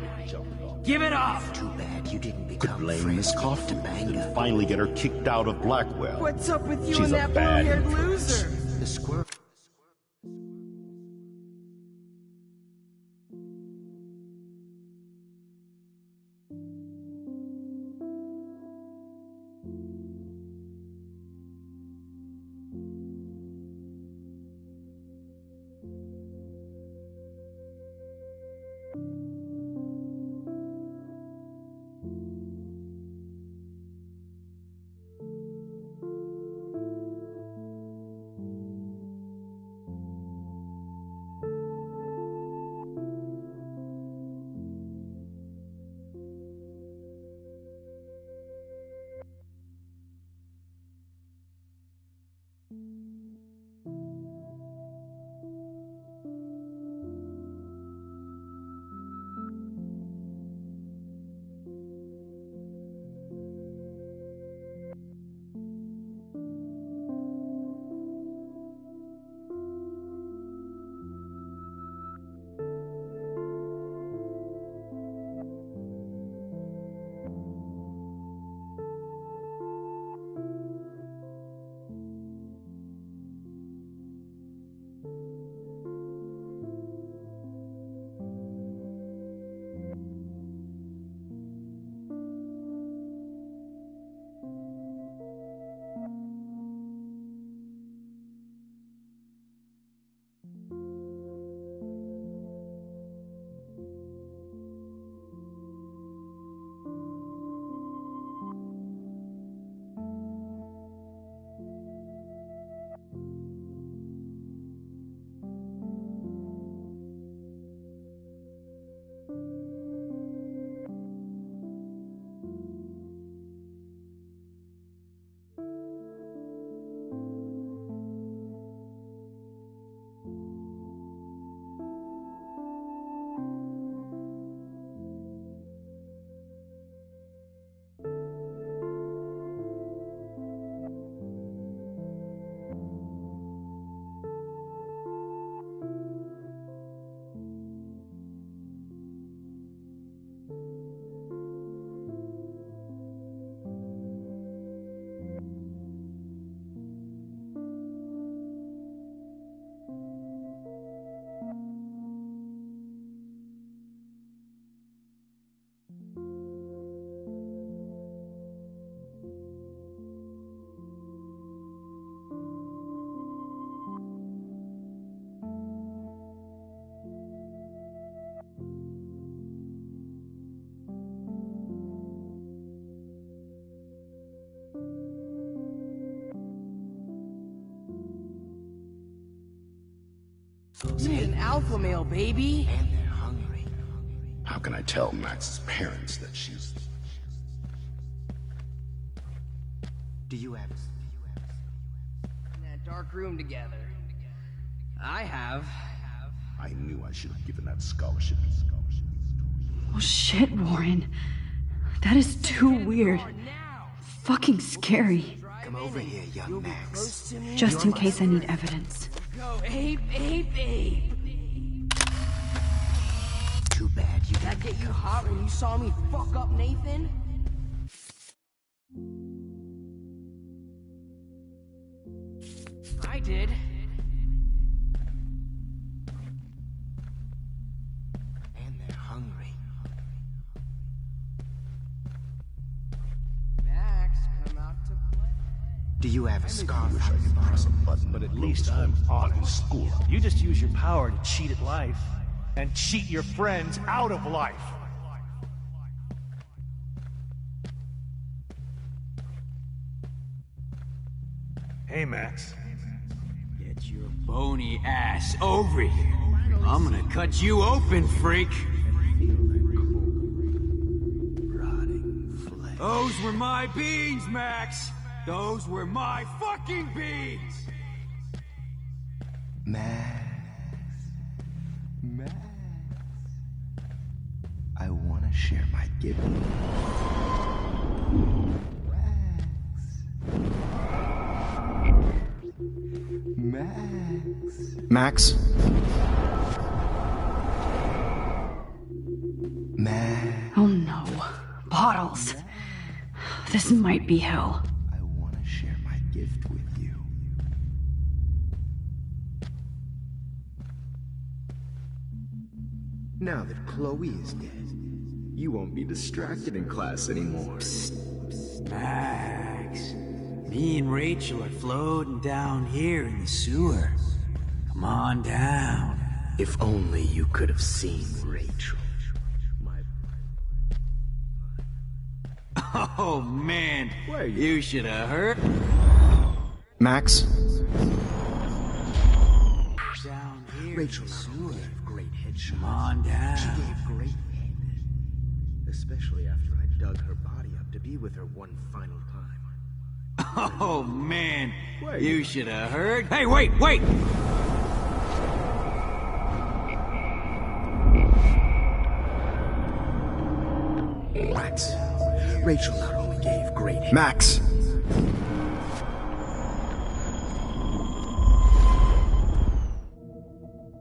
Give it up! Too bad you didn't become Could blame Miss friends with Caulfield Topanga. and finally get her kicked out of Blackwell. What's up with you She's and a that bad blue-haired influence. loser? The squirrel. You need an alpha male, baby. And they're hungry. How can I tell Max's parents that she's... Do you have... In that dark room together. I have. I knew I should have given that scholarship. Oh shit, Warren. That is too weird. Fucking scary. Come over here, young Max. Just in case I need evidence. Go, ape, ape, ape. Too bad you Did that get you hot when you saw me fuck up Nathan? I did. And they're hungry. Max, come out to play. Do you have a scarf? Wish I could press a button, but at least I'm on in school. You just use your power to cheat at life. And cheat your friends out of life. Hey, Max. Get your bony ass over here. I'm gonna cut you open, freak. Those were my beans, Max. Those were my fucking beans. Max. I want to share my gift. Max. Oh no. Bottles. This might be hell. I want to share my gift with you. Now that Chloe is dead, you won't be distracted in class anymore. Max, me and Rachel are floating down here in the sewer. Come on down. If only you could have seen Rachel. Oh man, you should have heard. Max? Down here Rachel in the sewer. gave great headshots. Come on down. She gave great head. Especially after I dug her body up to be with her one final time. Oh, man. You should have heard. Hey, wait! Max, Rachel not only gave great... Max!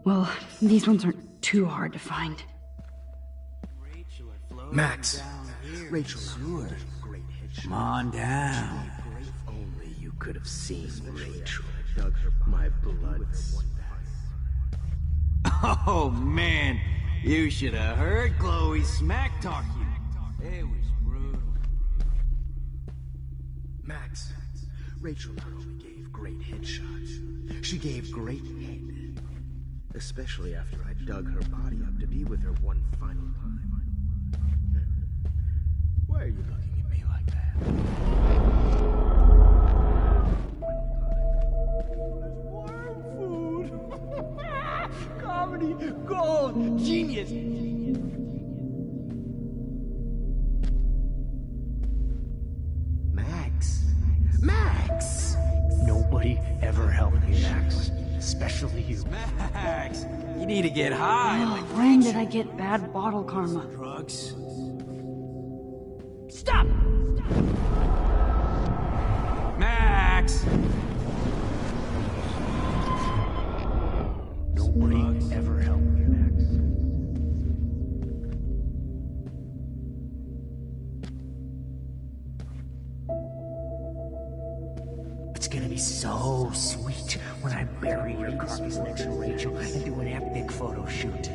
Well, these ones aren't too hard to find. Max, Rachel not only gave great headshot. Come on down. If only you could have seen Rachel. My blood. Oh, man. You should have heard Chloe smack talk you. It was brutal. Max, Rachel not only gave great headshots, she gave great head. Especially after I dug her body up to be with her one final time. Why are you looking at me like that? Comedy gold! Genius! Max! Nobody ever helped me, Max. Especially you. Max, you need to get high. Oh, when did I get bad bottle karma? Drugs. Stop! Max! Nobody ever helped me, Max. It's gonna be so sweet when I bury your carcass next to Rachel and do an epic photo shoot.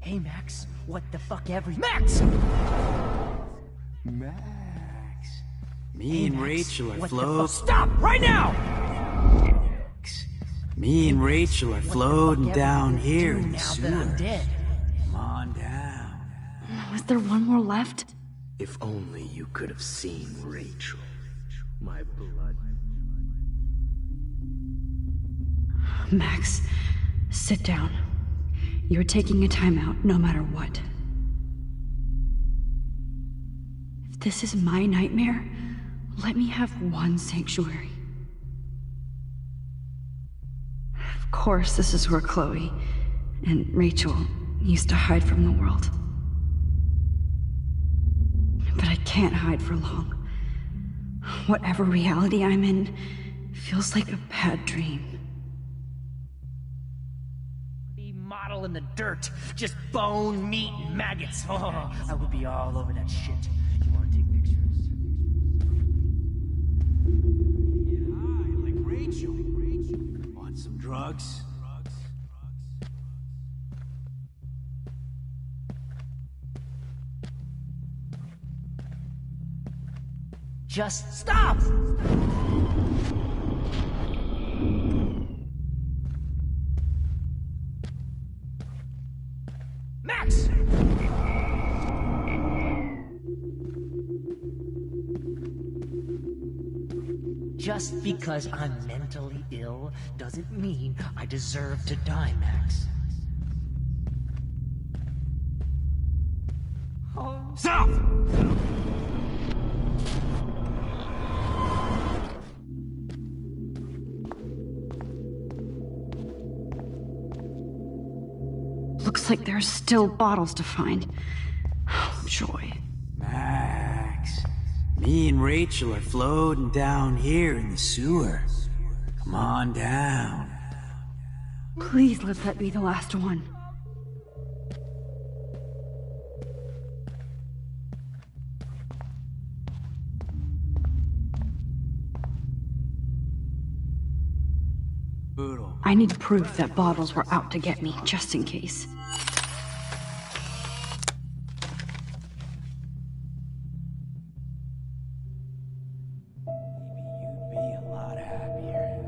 Hey, Max, what the fuck Max! Max. Me and Max, Rachel are what the floating. fuck? Stop right now! Me and Rachel are floating down here in the now that I'm sewer. dead? Come on down. Was there one more left? If only you could have seen Rachel. My blood. Max, sit down. You're taking a timeout no matter what. If this is my nightmare, let me have one sanctuary. Of course, this is where Chloe and Rachel used to hide from the world. But I can't hide for long. Whatever reality I'm in feels like a bad dream. Model in the dirt. Just bone, meat, and maggots. Oh, I would be all over that shit. You want to take pictures? Get high like Rachel. Want some drugs? Just stop! Max! Just because I'm mentally ill doesn't mean I deserve to die, Max. Stop! Looks like there's still bottles to find. Oh, joy. Max. Me and Rachel are floating down here in the sewer. Come on down. Please let that be the last one. Brutal. I need proof that bottles were out to get me, just in case. You'd be a lot happier.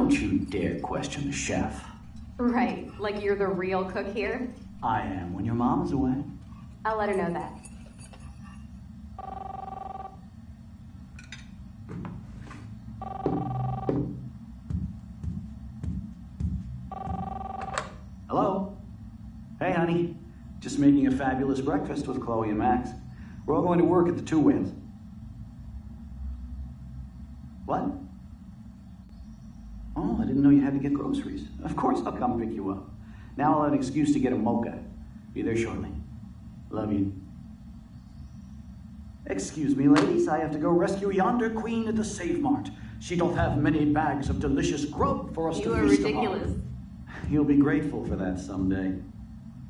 Don't you dare question the chef. Right, like you're the real cook here? I am when your mom is away. I'll let her know that. Hello? Hey, honey. Just making a fabulous breakfast with Chloe and Max. We're all going to work at the Two Whales. What? Oh, I didn't know you had to get groceries. Of course I'll come pick you up. Now I'll have an excuse to get a mocha. Be there shortly. Love you. Excuse me, ladies. I have to go rescue yonder queen at the Save Mart. She doth have many bags of delicious grub for us to feast upon. You are ridiculous. You'll be grateful for that someday.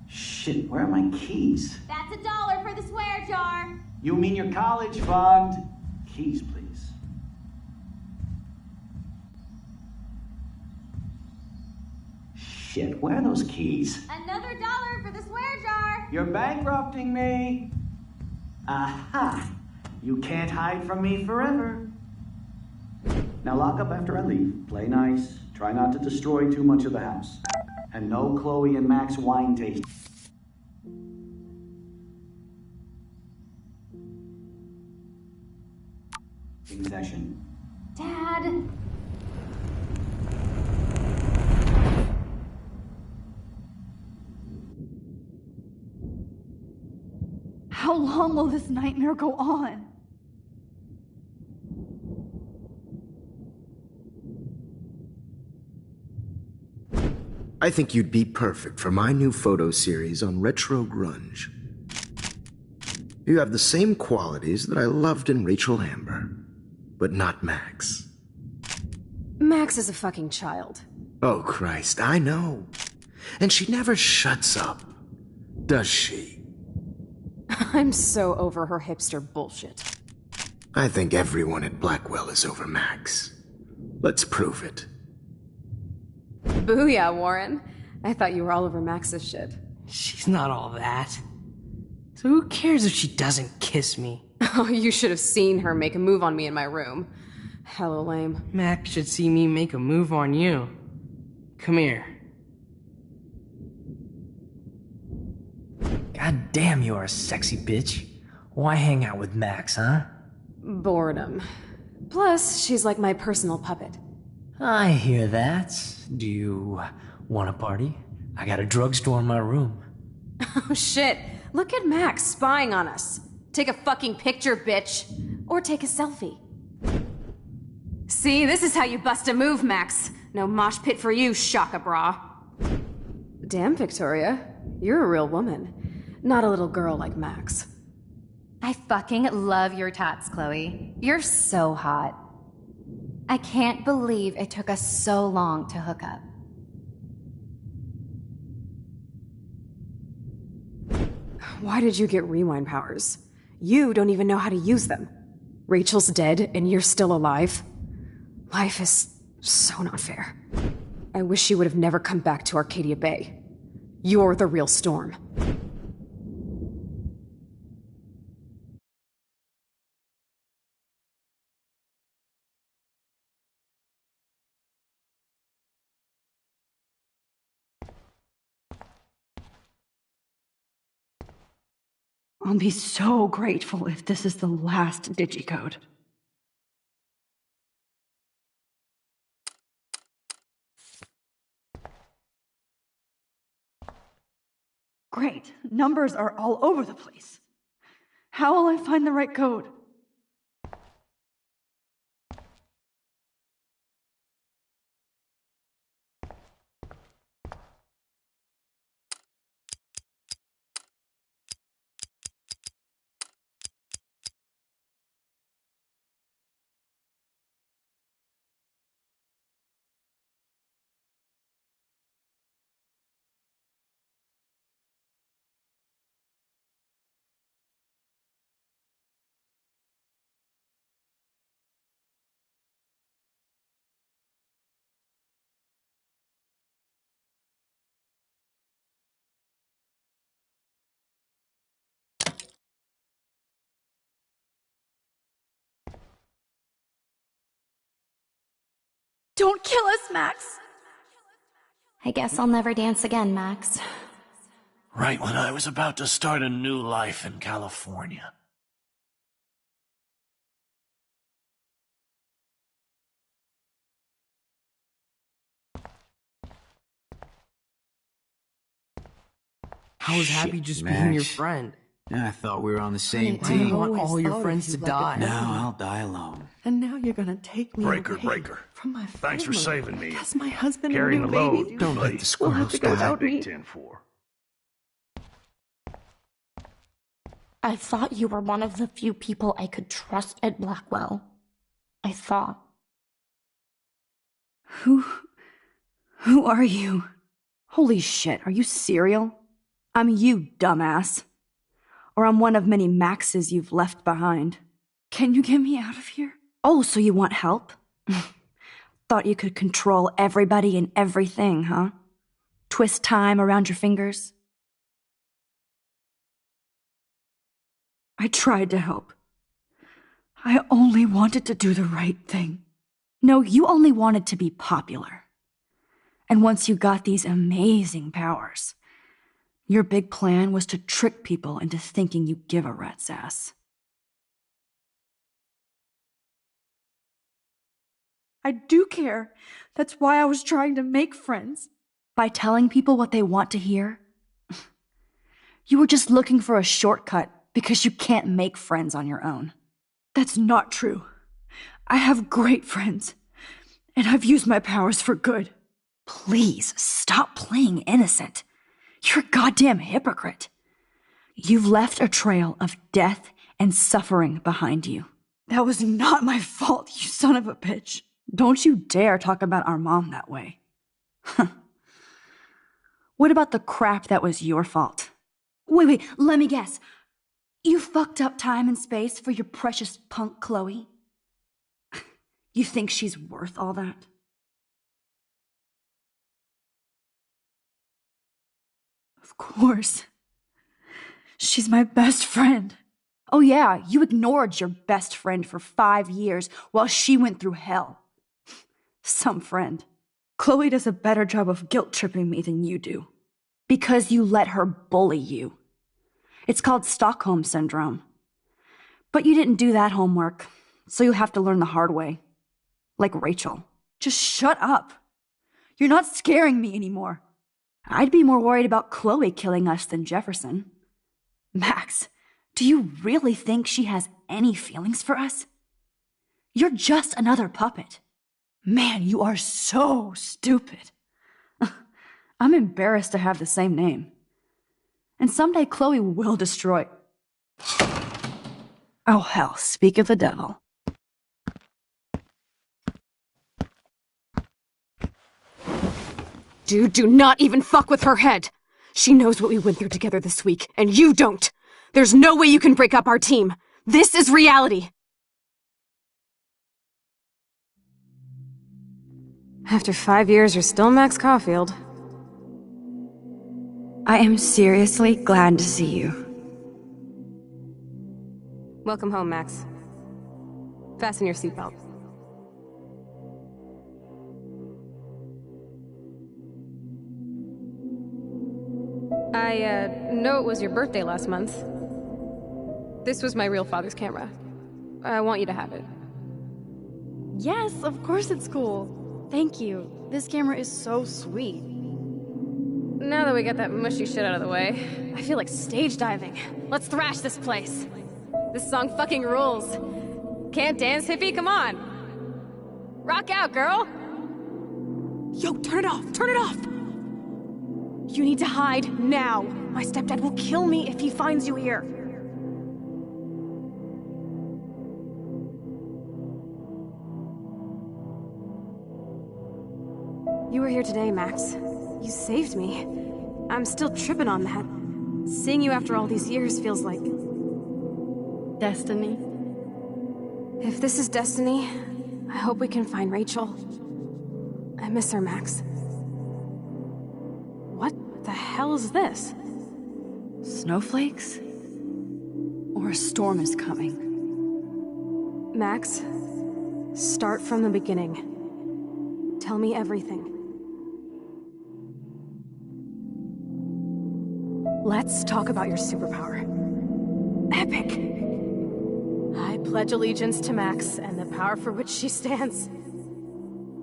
Shit, where are my keys? That's $1 for the swear jar. You mean your college fund? Keys, please. Shit, where are those keys? Another $1 for the swear jar. You're bankrupting me. Aha! You can't hide from me forever. Now lock up after I leave. Play nice. Try not to destroy too much of the house. And no Chloe and Max wine tasting. Session. Dad. How long will this nightmare go on? I think you'd be perfect for my new photo series on retro grunge. You have the same qualities that I loved in Rachel Amber, but not Max. Max is a fucking child. Oh, Christ, I know. And she never shuts up, does she? I'm so over her hipster bullshit. I think everyone at Blackwell is over Max. Let's prove it. Booyah, Warren. I thought you were all over Max's shit. She's not all that. So who cares if she doesn't kiss me? Oh, you should have seen her make a move on me in my room. Hella lame. Max should see me make a move on you. Come here. God damn, you are a sexy bitch. Why hang out with Max, huh? Boredom. Plus, she's like my personal puppet. I hear that. Do you want a party? I got a drugstore in my room. Oh shit, look at Max spying on us. Take a fucking picture, bitch. Or take a selfie. See, this is how you bust a move, Max. No mosh pit for you, Shaka Bra. Damn, Victoria. You're a real woman. Not a little girl like Max. I fucking love your tats, Chloe. You're so hot. I can't believe it took us so long to hook up. Why did you get rewind powers? You don't even know how to use them. Rachel's dead and you're still alive. Life is so not fair. I wish she would have never come back to Arcadia Bay. You're the real Storm. I'll be so grateful if this is the last digicode. Great. Numbers are all over the place. How will I find the right code? Don't kill us, Max! I guess I'll never dance again, Max. Right when I was about to start a new life in California. I was happy just being your friend. I thought we were on the same I team. didn't want all your friends to die. Now I'll die alone. And now you're gonna take me Breaker, away breaker. from my Thanks for family. saving me. That's my husband Carrying and the new load. baby. Don't let the We'll have squirrels to go die. without me. 10-4. I thought you were one of the few people I could trust at Blackwell. I thought. Who are you? Holy shit, are you serial? I'm you, dumbass. Or I'm one of many Maxes you've left behind. Can you get me out of here? Oh, so you want help? Thought you could control everybody and everything, huh? Twist time around your fingers? I tried to help. I only wanted to do the right thing. No, you only wanted to be popular. And once you got these amazing powers, your big plan was to trick people into thinking you give a rat's ass. I do care. That's why I was trying to make friends. By telling people what they want to hear? You were just looking for a shortcut because you can't make friends on your own. That's not true. I have great friends, and I've used my powers for good. Please, stop playing innocent. You're a goddamn hypocrite. You've left a trail of death and suffering behind you. That was not my fault, you son of a bitch. Don't you dare talk about our mom that way. What about the crap that was your fault? Wait, let me guess. You fucked up time and space for your precious punk Chloe? You think she's worth all that? Of course. She's my best friend. Oh yeah, you ignored your best friend for 5 years while she went through hell. Some friend. Chloe does a better job of guilt-tripping me than you do. Because you let her bully you. It's called Stockholm Syndrome. But you didn't do that homework, so you'll have to learn the hard way. Like Rachel. Just shut up. You're not scaring me anymore. I'd be more worried about Chloe killing us than Jefferson. Max, do you really think she has any feelings for us? You're just another puppet. Man, you are so stupid. I'm embarrassed to have the same name. And someday Chloe will destroy... Oh hell, speak of the devil. Dude, do not even fuck with her head. She knows what we went through together this week, and you don't. There's no way you can break up our team. This is reality. After 5 years, you're still Max Caulfield. I am seriously glad to see you. Welcome home, Max. Fasten your seatbelt. I know it was your birthday last month. This was my real father's camera. I want you to have it. Yes, of course it's cool. Thank you. This camera is so sweet. Now that we got that mushy shit out of the way, I feel like stage diving. Let's thrash this place. This song fucking rules. Can't dance, hippie? Come on. Rock out, girl. Yo, turn it off. Turn it off. You need to hide now. My stepdad will kill me if he finds you here. You were here today, Max. You saved me. I'm still tripping on that. Seeing you after all these years feels like... destiny. If this is destiny, I hope we can find Rachel. I miss her, Max. What the hell is this? Snowflakes? Or a storm is coming? Max, start from the beginning. Tell me everything. Let's talk about your superpower. Epic! I pledge allegiance to Max and the power for which she stands.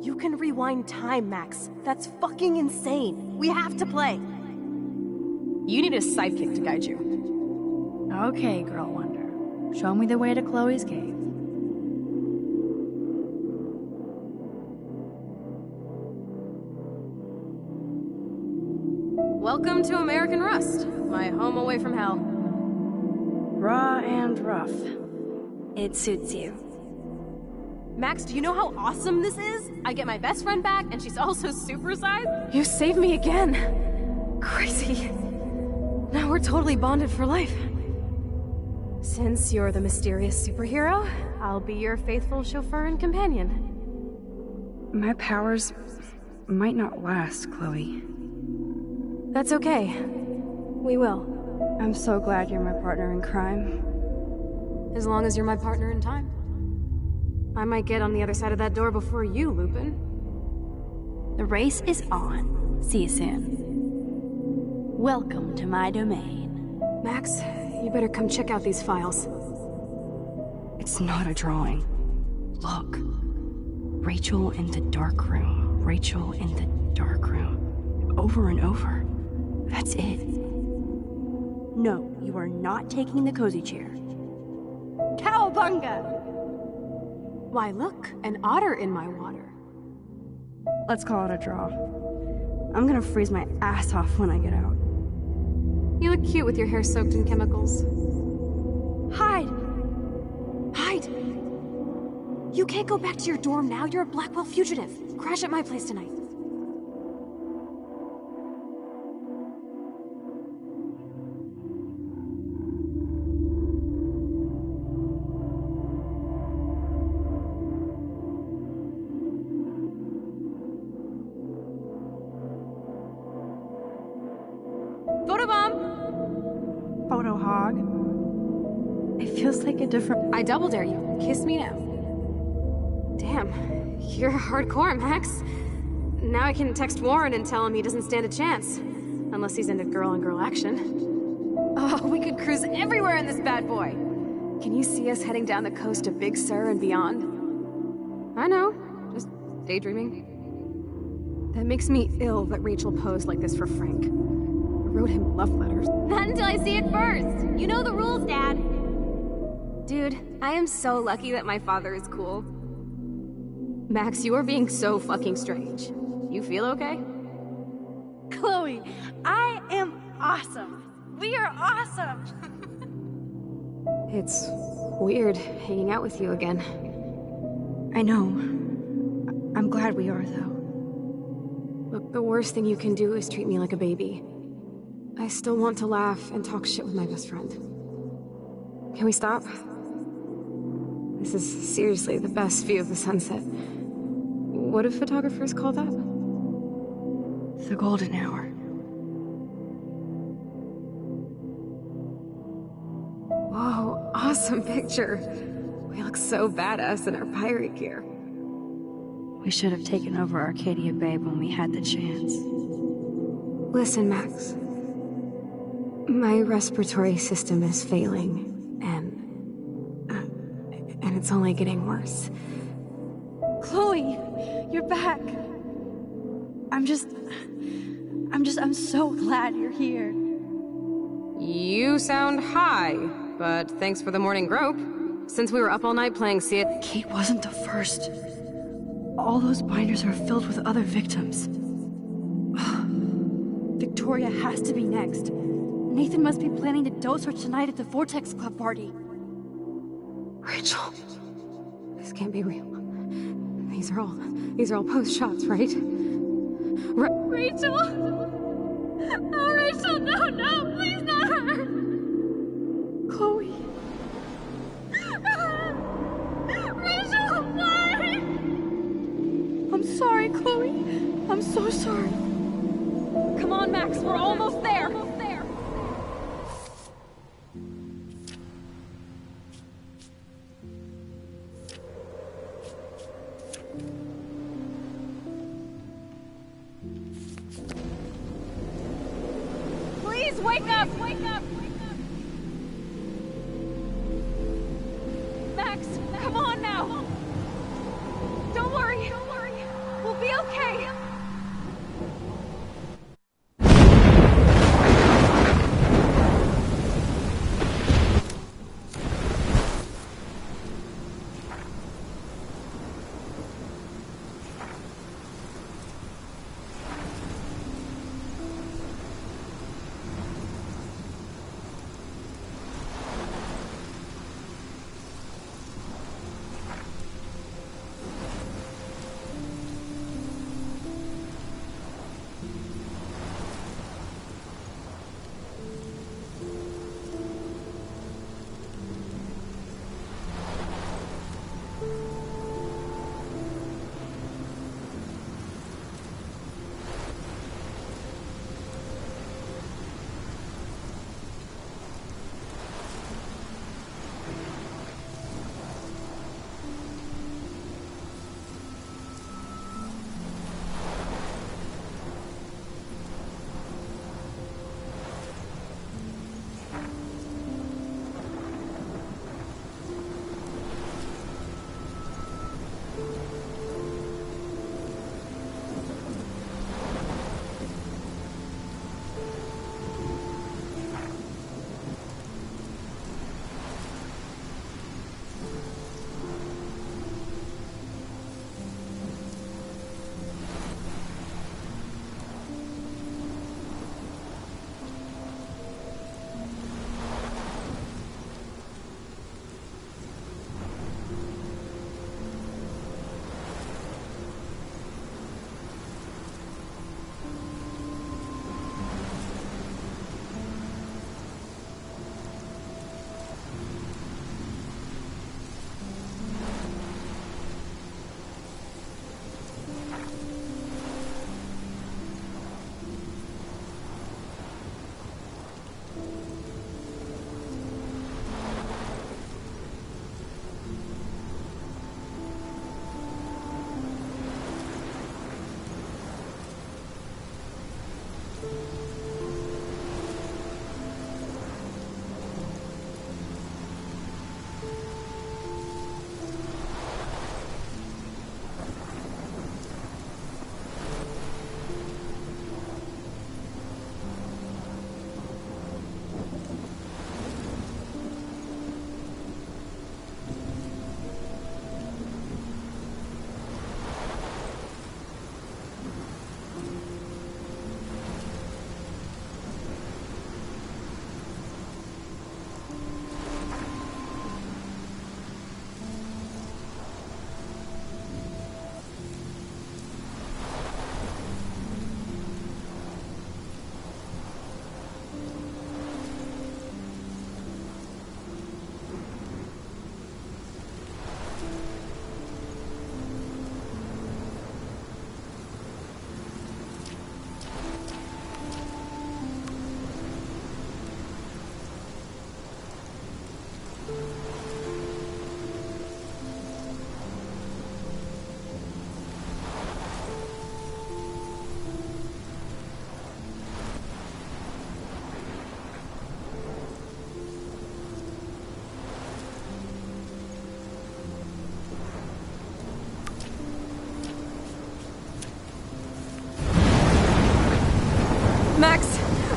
You can rewind time, Max. That's fucking insane. We have to play. You need a sidekick to guide you. Okay, Girl Wonder. Show me the way to Chloe's cave. Welcome to American Rust, my home away from hell. Raw and rough. It suits you. Max, do you know how awesome this is? I get my best friend back, and she's also supersized. You saved me again. Crazy. Now we're totally bonded for life. Since you're the mysterious superhero, I'll be your faithful chauffeur and companion. My powers might not last, Chloe. That's okay. We will. I'm so glad you're my partner in crime. As long as you're my partner in time. I might get on the other side of that door before you, Lupin. The race is on. See you soon. Welcome to my domain. Max, you better come check out these files. It's not a drawing. Look. Rachel in the dark room. Rachel in the dark room. Over and over. That's it. No, you are not taking the cozy chair. Cowabunga! Why, look, an otter in my water. Let's call it a draw. I'm gonna freeze my ass off when I get out. You look cute with your hair soaked in chemicals. Hide! Hide! You can't go back to your dorm now. You're a Blackwell fugitive. Crash at my place tonight. Photobomb! Photo hog. It feels like a different... I double dare you. Kiss me now. Damn, you're hardcore, Max. Now I can text Warren and tell him he doesn't stand a chance. Unless he's into girl-on-girl action. Oh, we could cruise everywhere in this bad boy. Can you see us heading down the coast of Big Sur and beyond? I know, just daydreaming. That makes me ill that Rachel posed like this for Frank. I wrote him love letters. Not until I see it first. You know the rules, Dad. Dude, I am so lucky that my father is cool. Max, you are being so fucking strange. You feel okay? Chloe, I am awesome. We are awesome. It's weird hanging out with you again. I know. I'm glad we are, though. Look, the worst thing you can do is treat me like a baby. I still want to laugh and talk shit with my best friend. Can we stop? This is seriously the best view of the sunset. What do photographers call that? The golden hour. Whoa, awesome picture. We look so badass in our pirate gear. We should have taken over Arcadia Bay when we had the chance. Listen, Max. My respiratory system is failing, and it's only getting worse. Chloe, you're back. I'm so glad you're here. You sound high, but thanks for the morning grope. Since we were up all night playing See It... Kate wasn't the first. All those binders are filled with other victims. Victoria has to be next. Nathan must be planning to dose her tonight at the Vortex Club party. Rachel. This can't be real. These are all post shots, right? Rachel! Oh, Rachel, no, please not her! Chloe. Rachel, why? I'm sorry, Chloe. I'm so sorry. Come on, Max, we're almost there. wake up! Wake up! Max, come on now! Don't worry. We'll be okay.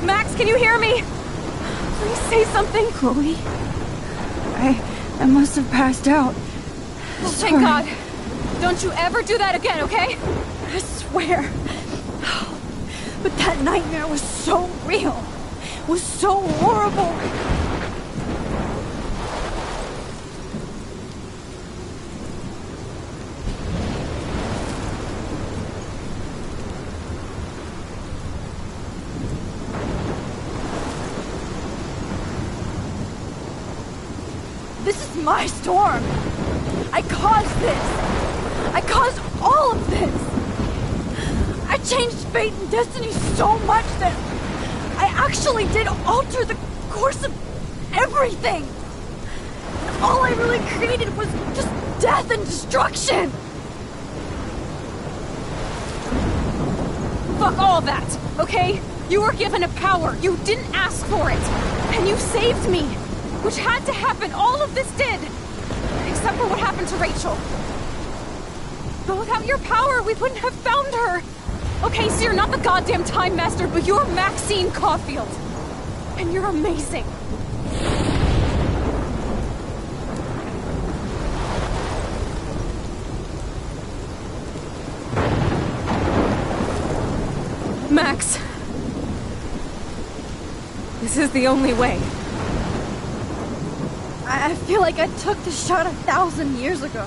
Max, can you hear me? Please say something. Chloe? I must have passed out. Oh, thank God. Don't you ever do that again, okay? I swear. But that nightmare was so real. It was so horrible. This is my storm. I caused this. I caused all of this. I changed fate and destiny so much that I actually did alter the course of everything. And all I really created was just death and destruction. Fuck all of that, okay? You were given a power. You didn't ask for it. And you saved me. Which had to happen. All of this did. Except for what happened to Rachel. But without your power, we wouldn't have found her. Okay, so you're not the goddamn Time Master, but you're Maxine Caulfield. And you're amazing. Max. This is the only way. I feel like I took the shot 1,000 years ago.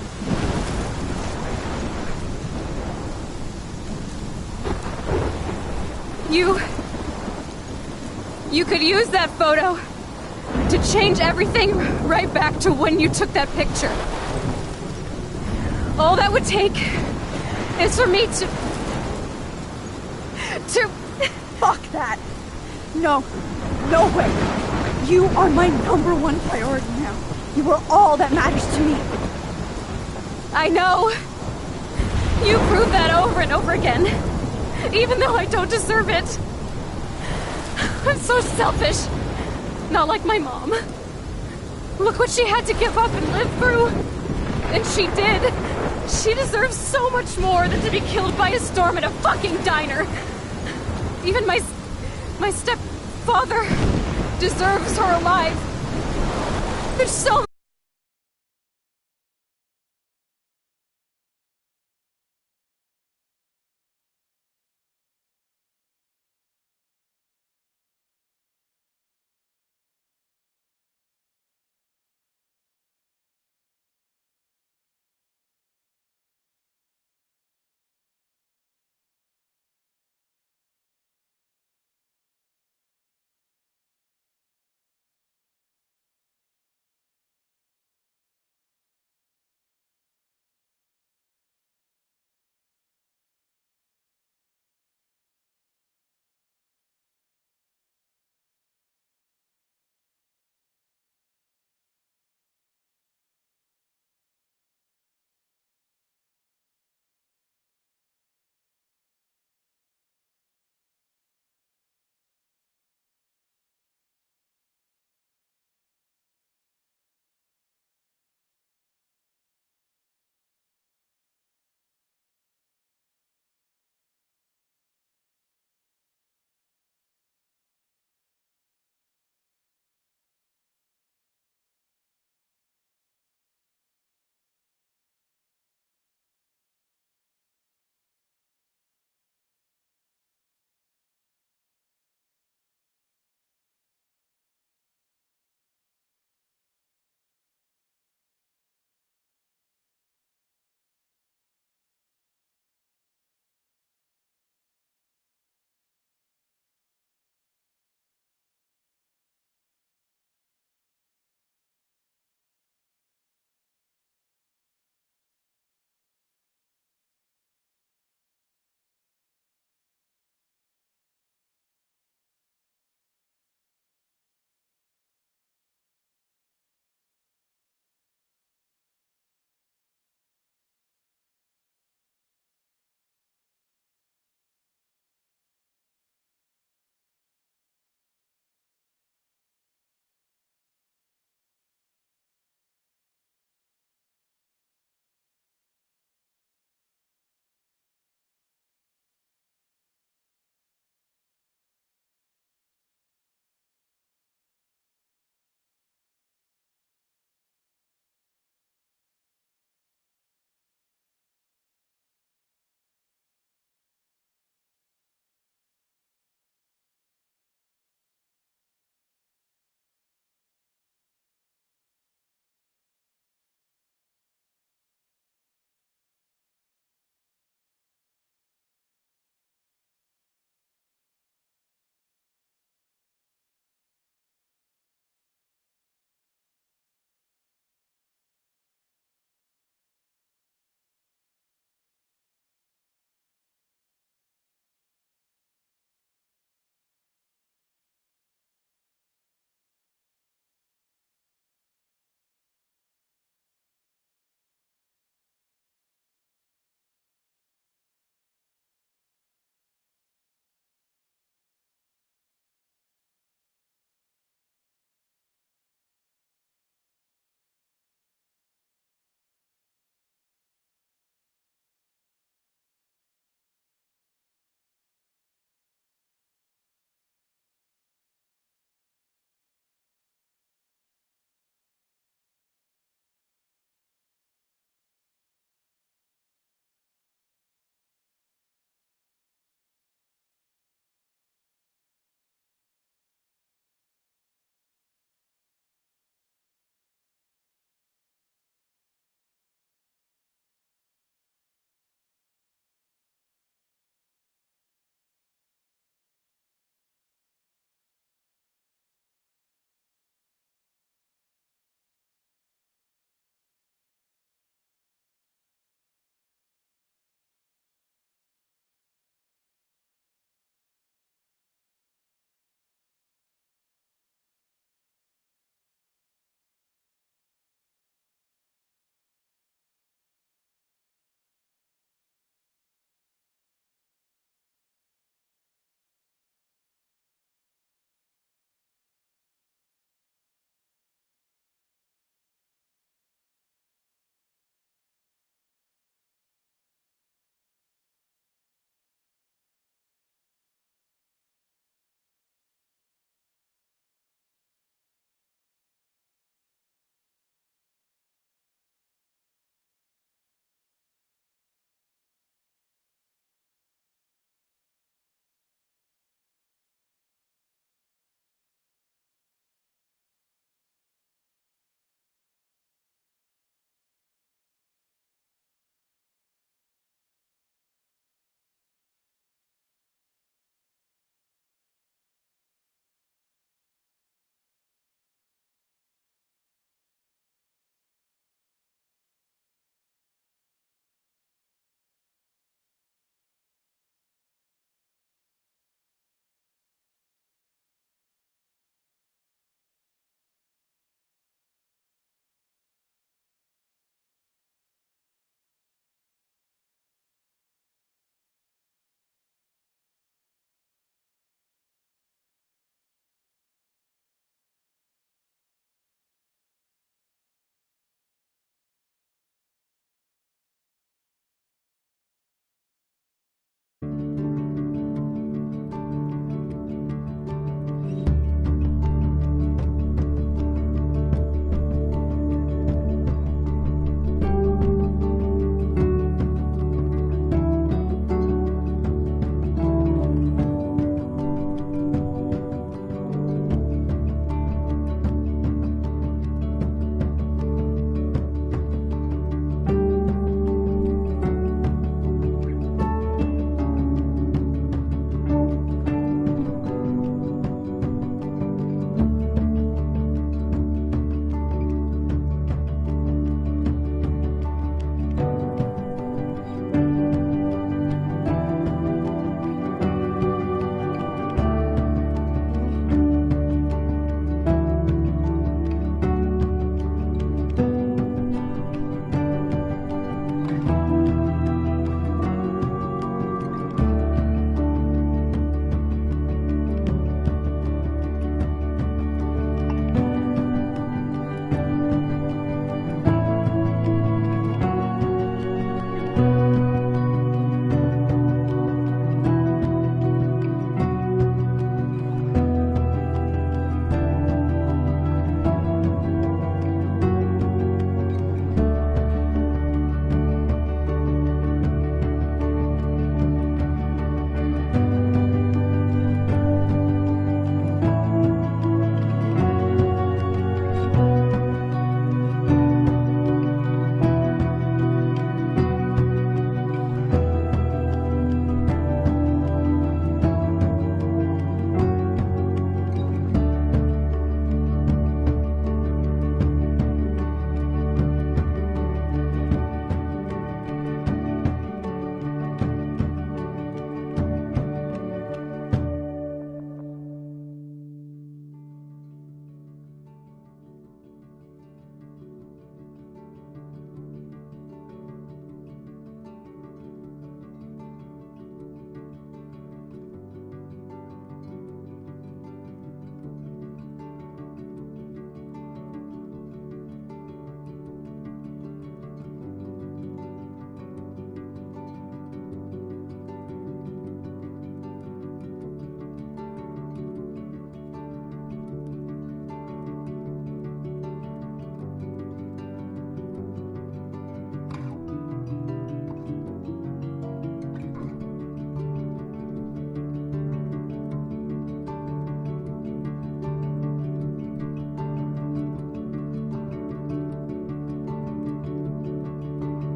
You could use that photo to change everything right back to when you took that picture. All that would take is for me to... Fuck that! No. No way! You are my #1 priority now. You are all that matters to me. I know. You prove that over and over again. Even though I don't deserve it. I'm so selfish. Not like my mom. Look what she had to give up and live through. And she did. She deserves so much more than to be killed by a storm at a fucking diner. Even my stepfather deserves her alive. There's so